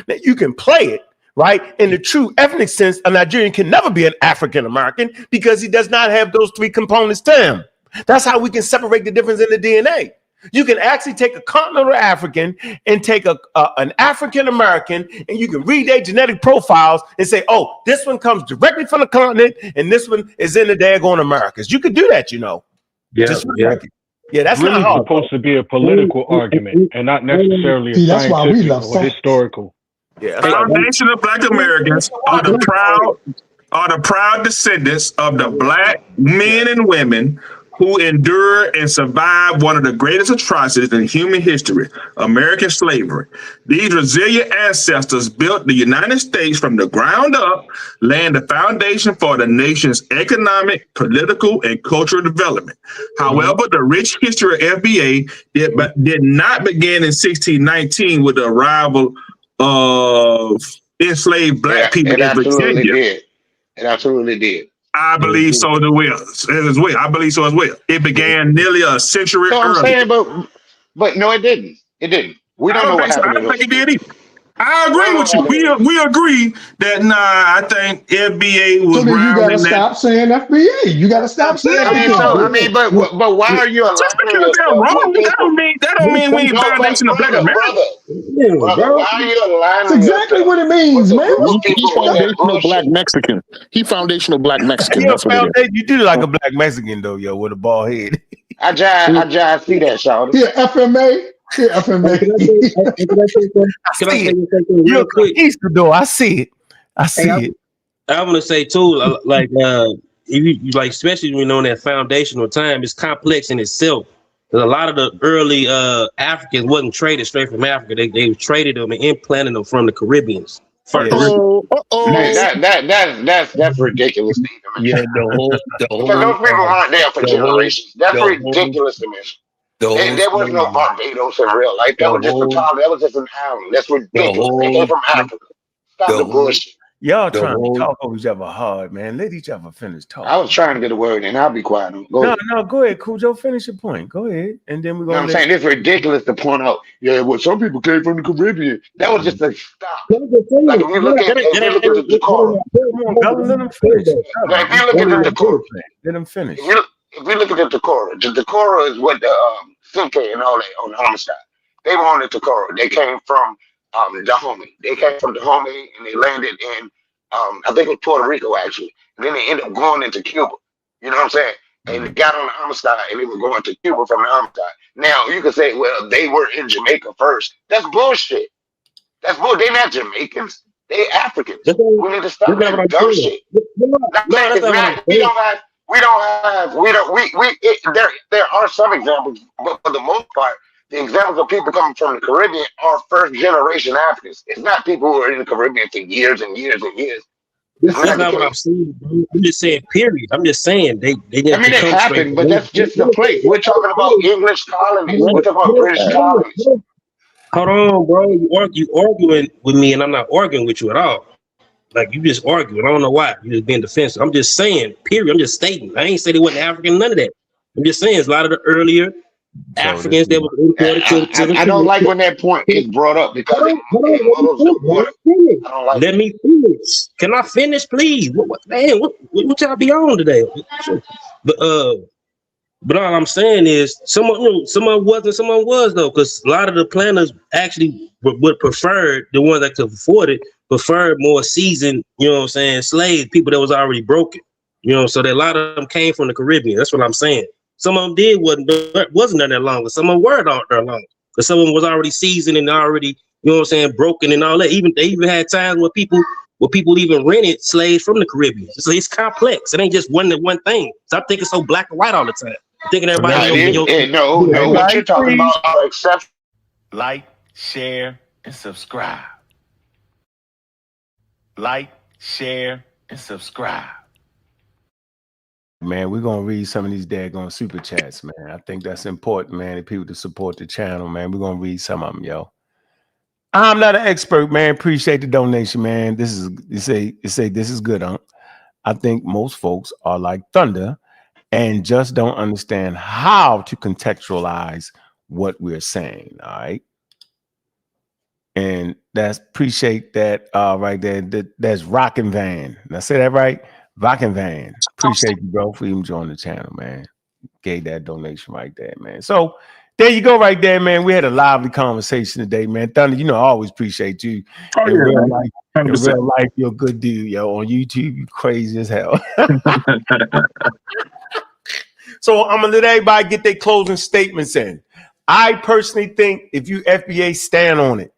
B: Now, you can play it, right? In the true ethnic sense, a Nigerian can never be an African American because he does not have those three components to him. That's how we can separate the difference in the DNA. You can actually take a continental African and take an African American, and you can read their genetic profiles and say, oh, this one comes directly from the continent, and this one is in the daggone Americas. You could do that, you know.
M: Yeah,
B: that's
M: really
B: not hard,
M: supposed to be a political argument and not necessarily a scientific or historical.
C: Yeah, Foundation of Black Americans are the proud descendants of the black men and women who endured and survived one of the greatest atrocities in human history, American slavery. These resilient ancestors built the United States from the ground up, laying the foundation for the nation's economic, political, and cultural development. However, the rich history of FBA did not begin in 1619 with the arrival of enslaved black people in Virginia.
K: It absolutely did.
C: I believe so as well. I believe so as well. It began nearly a century earlier.
K: I'm saying, but no, it didn't. It didn't. We don't know what happened.
C: I don't think it did either. I agree with you. We agree that I think FBA was.
E: So then you gotta stop saying FBA. You gotta stop saying.
K: But why are you
C: just because they're wrong? That don't mean we need foundation of Black America.
K: Why are you aligning?
E: That's exactly what it means, man.
G: He's foundational Black Mexican. He foundational Black Mexican. That's what it is.
B: You do like a Black Mexican though, yo, with a bald head.
K: I just see that, Sean.
E: Yeah, FMA. Yeah, FMA.
D: Can I say something real quick?
B: Though I see it.
D: I want to say too, like you like, especially when on that foundational time, it's complex in itself. Because a lot of the early Africans wasn't traded straight from Africa. They traded them and implanted them from the Caribbeans first.
K: That's ridiculous.
F: Yeah, the whole
K: those people aren't there for generations. That's ridiculous to me. There was no Barbados in real life. That was just a town. That was just an island. That's ridiculous. They came from Africa. Stop the bullshit.
B: Y'all trying to talk over each other hard, man. Let each other finish talking.
K: I was trying to get a word in. I'll be quiet. Go
B: ahead, Cujo. Finish your point. Go ahead, and then we're gonna.
K: I'm saying it's ridiculous to point out. Yeah, well, some people came from the Caribbean. That was just a stop. Like if you look at the Dakota.
B: Let them finish.
K: Like if you look at the Dakota.
B: Let them finish.
K: If we look at the Dakota is what the Simke and all that on the homicide. They were on the Dakota. They came from Dahomey. They came from Dahomey and they landed in I think it was Puerto Rico actually. And then they ended up going into Cuba. You know what I'm saying? And they got on the homicide and they were going to Cuba from the homicide. Now you can say, well, they were in Jamaica first. That's bullshit. That's bull. They're not Jamaicans. They Africans. We need to stop that dumb shit. There are some examples, but for the most part, the examples of people coming from the Caribbean are first generation Africans. It's not people who are in the Caribbean for years and years and years.
D: That's not what I'm saying. I'm just saying, period. I'm just saying they didn't.
K: I mean, it happened, but that's just the place. We're talking about English colonies. We're talking about British colonies.
D: Hold on, bro. You arguing with me, and I'm not arguing with you at all. Like, you just arguing. I don't know why. You just being defensive. I'm just saying, period. I'm just stating. I ain't say they wasn't African, none of that. I'm just saying, it's a lot of the earlier Africans that were imported to the
K: I don't like when that point is brought up because
D: let me finish. Can I finish, please? What y'all be on today? But all I'm saying is someone wasn't, someone was though, because a lot of the planners actually would prefer the ones that could afford it, preferred more seasoned, you know what I'm saying, slave people that was already broken. You know, so that a lot of them came from the Caribbean. That's what I'm saying. Some of them wasn't there that longer. Some of them were out there longer. because some of them was already seasoned and already, you know what I'm saying, broken and all that. They even had times where people even rented slaves from the Caribbean. So it's complex. It ain't just one thing. Stop thinking so black and white all the time. Thinking everybody
K: no, what you're talking about are exceptions.
N: Like, share, and subscribe. Like, share, and subscribe.
B: Man, we're gonna read some of these daggone super chats, man. I think that's important, man. The people to support the channel, man. We're gonna read some of them, yo. I'm not an expert, man. Appreciate the donation, man. This is this is good, huh? I think most folks are like Thunder and just don't understand how to contextualize what we're saying. All right. And that's appreciate that right there. That's Rockin' Van. Did I say that right? Rockin' Van. Appreciate you, bro, for even joining the channel, man. Gave that donation right there, man. So there you go, right there, man. We had a lively conversation today, man. Thunder, you know, I always appreciate you. In real life, you're a good dude, yo. On YouTube, you crazy as hell. So I'm gonna let everybody get their closing statements in. I personally think if you FBA, stand on it.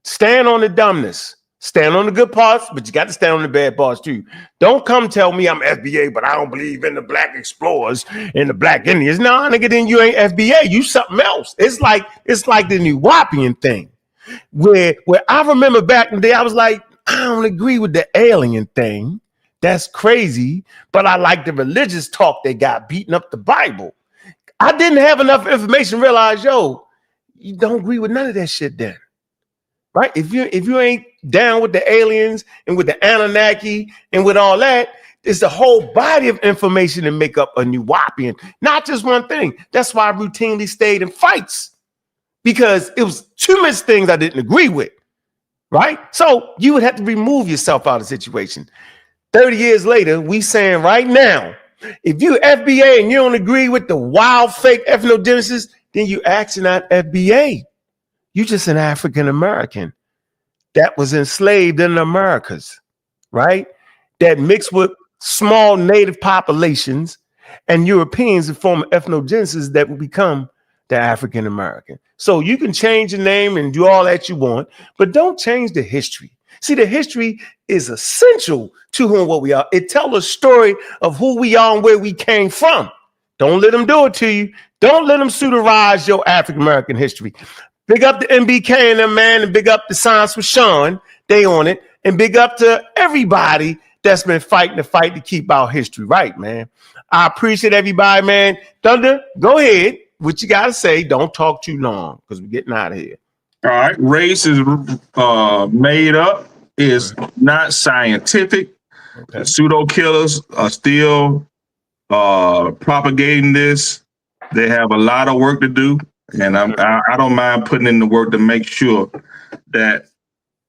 B: Stand on the dumbness. Stand on the good parts, but you got to stand on the bad parts too. Don't come tell me I'm FBA, but I don't believe in the black explorers and the black Indians. No, nigga, then you ain't FBA. You something else. It's like the New Wapian thing, where I remember back in the day, I was like, I don't agree with the alien thing. That's crazy, but I like the religious talk they got beating up the Bible. I didn't have enough information to realize, yo, you don't agree with none of that shit then. Right? If you ain't down with the aliens and with the Anunnaki and with all that, it's a whole body of information to make up a New Wapian, not just one thing. That's why I routinely stayed in fights, because it was too much things I didn't agree with. Right? So you would have to remove yourself out of the situation. 30 years later, we saying right now, if you FBA and you don't agree with the wild fake ethnogenesis, then you actually not FBA. You just an African American that was enslaved in the Americas, right? That mixed with small native populations and Europeans that form ethnogenesis that will become the African American. So you can change the name and do all that you want, but don't change the history. See, the history is essential to who and what we are. It tells a story of who we are and where we came from. Don't let them do it to you. Don't let them pseudorize your African American history. Big up to MBK and them, man, and big up to Science with Sean. They on it. And big up to everybody that's been fighting the fight to keep our history right, man. I appreciate everybody, man. Thunder, go ahead. What you got to say. Don't talk too long because we're getting out of here.
C: All right. Race is made up. Is not scientific. Okay. Pseudo killers are still propagating this. They have a lot of work to do. And I don't mind putting in the work to make sure that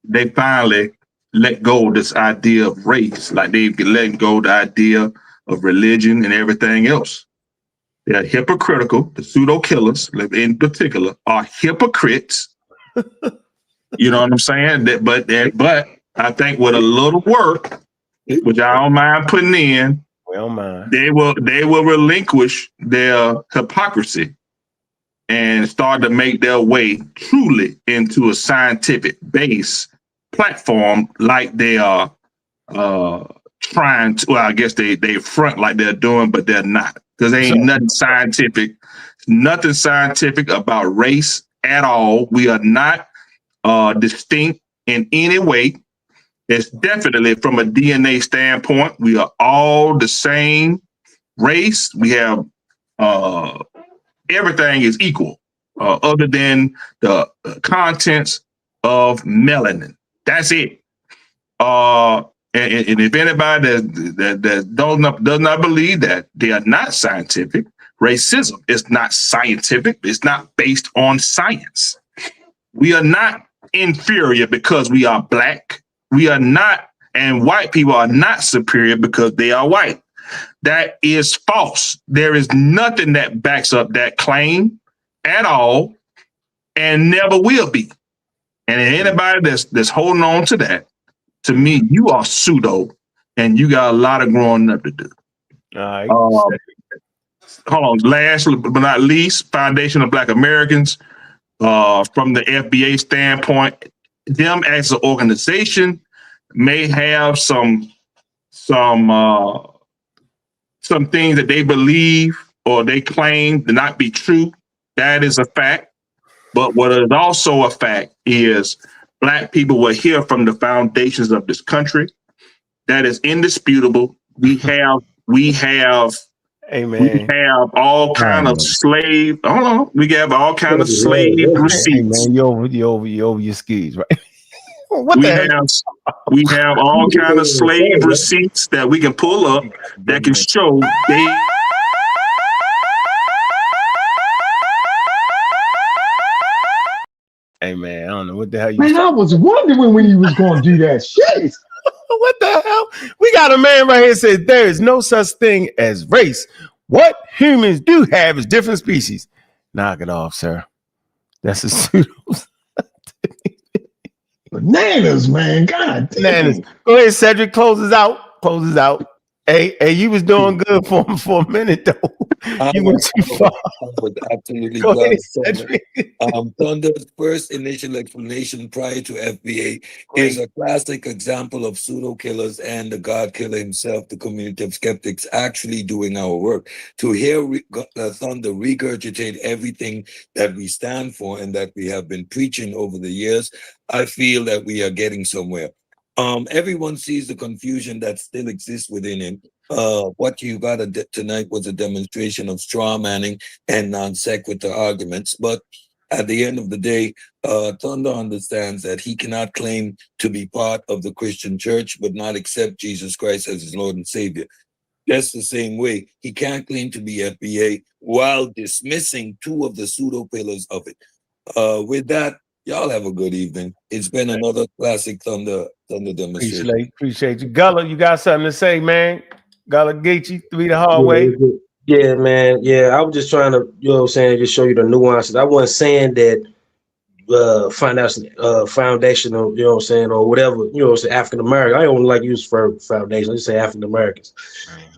C: they finally let go of this idea of race, like they've let go of the idea of religion and everything else. They're hypocritical. The pseudo killers, in particular, are hypocrites. You know what I'm saying? But I think with a little work, which I don't mind putting in, they will relinquish their hypocrisy and start to make their way truly into a scientific base platform, like they are trying to. Well, I guess they front like they're doing, but they're not, because there ain't nothing scientific about race at all. We are not distinct in any way. It's definitely from a DNA standpoint, we are all the same race. We have everything is equal, other than the contents of melanin. That's it. And if anybody that does not believe that, they are not scientific. Racism is not scientific. It's not based on science. We are not inferior because we are black. We are not, and white people are not superior because they are white. That is false. There is nothing that backs up that claim at all, and never will be. And anybody that's holding on to that, to me, you are pseudo, and you got a lot of growing up to do.
B: All right.
C: Hold on. Last but not least, Foundation of Black Americans. from the FBA standpoint, them as an organization may have some things that they believe or they claim to not be true. That is a fact. But what is also a fact is Black people were here from the foundations of this country. That is indisputable. We have all kind of slave. Hold on, we have all kind of slave receipts.
B: Hey man, you over your skis, right?
C: We have all kind of slave receipts that we can pull up that can show they.
B: Hey man, I don't know what the hell you.
E: Man, I was wondering when you was going to do that shit.
B: What the hell? We got a man right here that says there is no such thing as race. What humans do have is different species. Knock it off, sir. That's a pseudo.
E: Bananas, man. God damn.
B: Bananas. Go ahead, Cedric. Closes out. Closes out. Hey, you was doing good for him for a minute though. You went too far.
F: I was absolutely
B: Go
F: glad.
B: ahead, Cedric.
F: Thunder's first initial explanation prior to FBA is a classic example of pseudo killers and the God killer himself, the community of skeptics, actually doing our work. To hear Thunder regurgitate everything that we stand for and that we have been preaching over the years, I feel that we are getting somewhere. Everyone sees the confusion that still exists within him. What you got tonight was a demonstration of straw manning and non sequitur arguments. But at the end of the day, Thunder understands that he cannot claim to be part of the Christian church, but not accept Jesus Christ as his Lord and Savior. That's the same way he can't claim to be FBA while dismissing two of the pseudo pillars of it. With that, y'all have a good evening. It's been another classic Thunder demonstration.
B: Appreciate you. Gullah, you got something to say, man? Gullah Geechee, 3 the hard way.
D: Yeah, man. Yeah, I was just trying to, you know what I'm saying, just show you the nuances. I wasn't saying that foundational, you know what I'm saying, or whatever, you know what I'm saying, African American. I don't like use for foundation. I just say African Americans.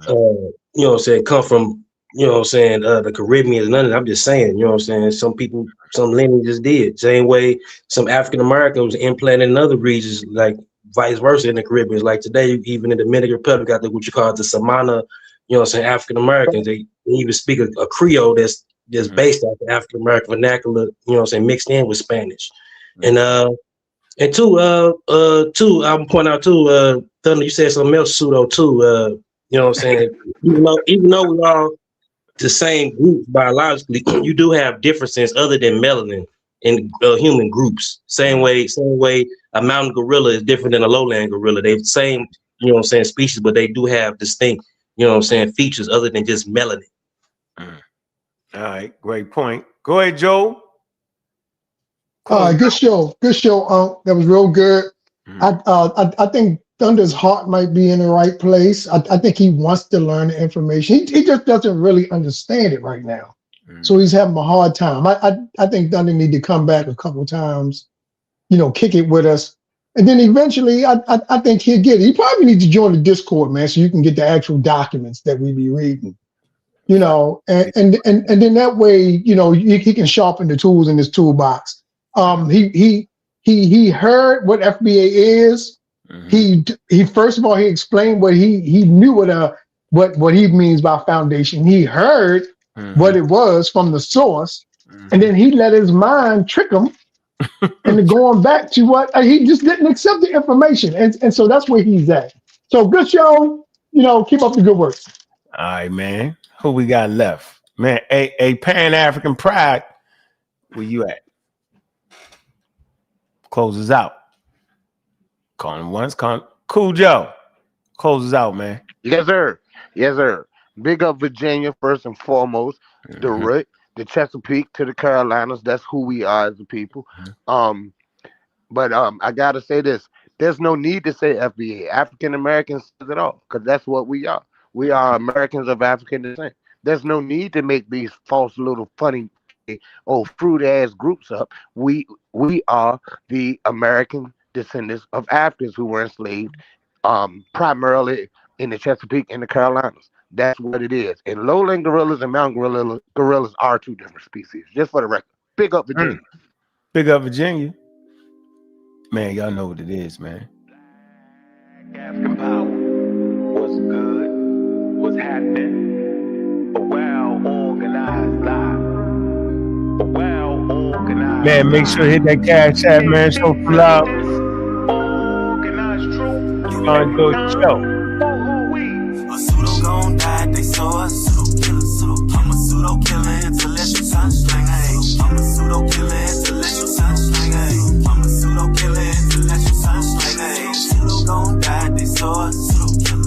D: You know what I'm saying, come from, you know what I'm saying, the Caribbean and none of that. I'm just saying, you know what I'm saying, some people, some lineages did. Same way some African Americans implanted in other regions, like vice versa in the Caribbean. Like today, even in the Dominican Republic, got what you call the Samana, you know what I'm saying, African Americans. They even speak a Creole that's based off the African American vernacular, you know what I'm saying, mixed in with Spanish. And two, I'm pointing out too, Thunder, you said something else pseudo too, you know what I'm saying? even though we all the same group biologically, you do have differences other than melanin in human groups. Same way a mountain gorilla is different than a lowland gorilla. They're the same, you know what I'm saying, species, but they do have distinct, you know what I'm saying, features other than just melanin.
B: All right, great point. Go ahead, Joe.
E: Good show. That was real good. I think Thunder's heart might be in the right place. I think he wants to learn the information. He just doesn't really understand it right now. So he's having a hard time. I think Thunder need to come back a couple times, you know, kick it with us. And then eventually I think he'll get it. He probably needs to join the Discord, man, so you can get the actual documents that we be reading. You know, and then that way, you know, he can sharpen the tools in his toolbox. He heard what FBA is. He first of all, he explained what he knew what he means by foundation. He heard what it was from the source, and then he let his mind trick him into going back to what he just didn't accept the information, and so that's where he's at. So good show, you know, keep up the good work.
B: All right, man. Who we got left? Man, a Pan-African pride. Where you at? Closes out. Calling once, Cool Joe. Closes out, man.
L: Yes, sir. Yes, sir. Big up Virginia first and foremost. The root, the Chesapeake to the Carolinas. That's who we are as a people. But I gotta say this. There's no need to say FBA. African Americans says it all, because that's what we are. We are Americans of African descent. There's no need to make these false little funny fruit ass groups up. We are the American descendants of Africans who were enslaved primarily in the Chesapeake and the Carolinas. That's what it is. And lowland gorillas and mountain gorillas are two different species, just for the record. Big up Virginia.
B: Big up Virginia. Man, y'all know what it is, man.
N: African power. What's good? What's happening? A well-organized lie. A well-organized
B: Man, make sure to hit that cash app, man. Show some love.
N: organized truth.
B: You gonna enjoy the show.
A: A pseudo gon' die, they saw a pseudo killer, I'm a pseudo killer, intellectual sunsling, hey. I'm a pseudo killer, intellectual sunsling, hey. I'm a pseudo killer, intellectual sunsling, hey. Pseudo gon' die, they saw a pseudo killer,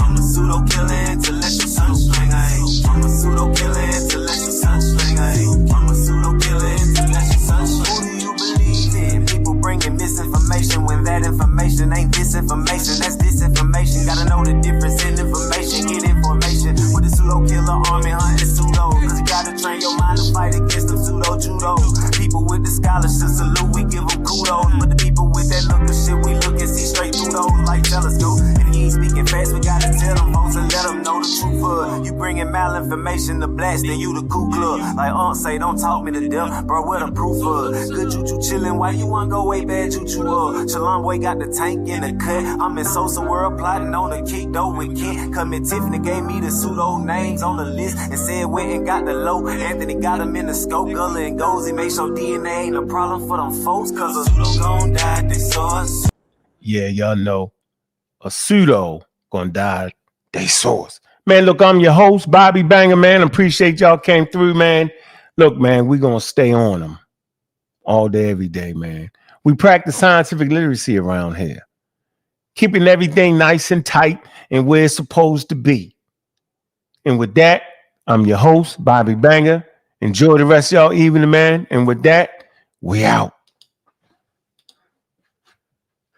A: I'm a pseudo killer, intellectual sunsling, hey. I'm a pseudo killer, intellectual sunsling, hey. I'm a pseudo killer, intellectual sunsling. Who do you believe in? People bringing misinformation when that information ain't disinformation, that's disinformation. Gotta know the difference in information, get information. With the pseudo killer army hunting pseudo, cause you gotta train your mind to fight against them pseudo judo. People with the scholarship salute, we give them kudos. But the people with that look of shit, we look and see straight through those like telescope. If you ain't speaking fast, we gotta tell them folks and let them know the truth of. You bringing malinformation to blast, then you the Ku Klux. Like say, don't talk me to death, bro, what the proof of? Good choo-choo chillin', why you wanna go way bad choo-choo up? Shalom boy got the tank in the cut. I'm in Sosa world plotting on the kick though with Kent. Come in Tiffany gave me the pseudo names on the list and said went and got the low. Anthony got him in the scope, Gullah and Gozy. Make sure DNA ain't a problem for them folks, cause a pseudo gon' die, they saw us.
B: Yeah, y'all know a pseudo gonna die, they saw us. Man, look, I'm your host, Bobby Banger, man. Appreciate y'all came through, man. Look, man, we gonna stay on them all day, every day, man. We practice scientific literacy around here, keeping everything nice and tight and where it's supposed to be. And with that, I'm your host, Bobby Banger. Enjoy the rest of y'all evening, man. And with that, we out.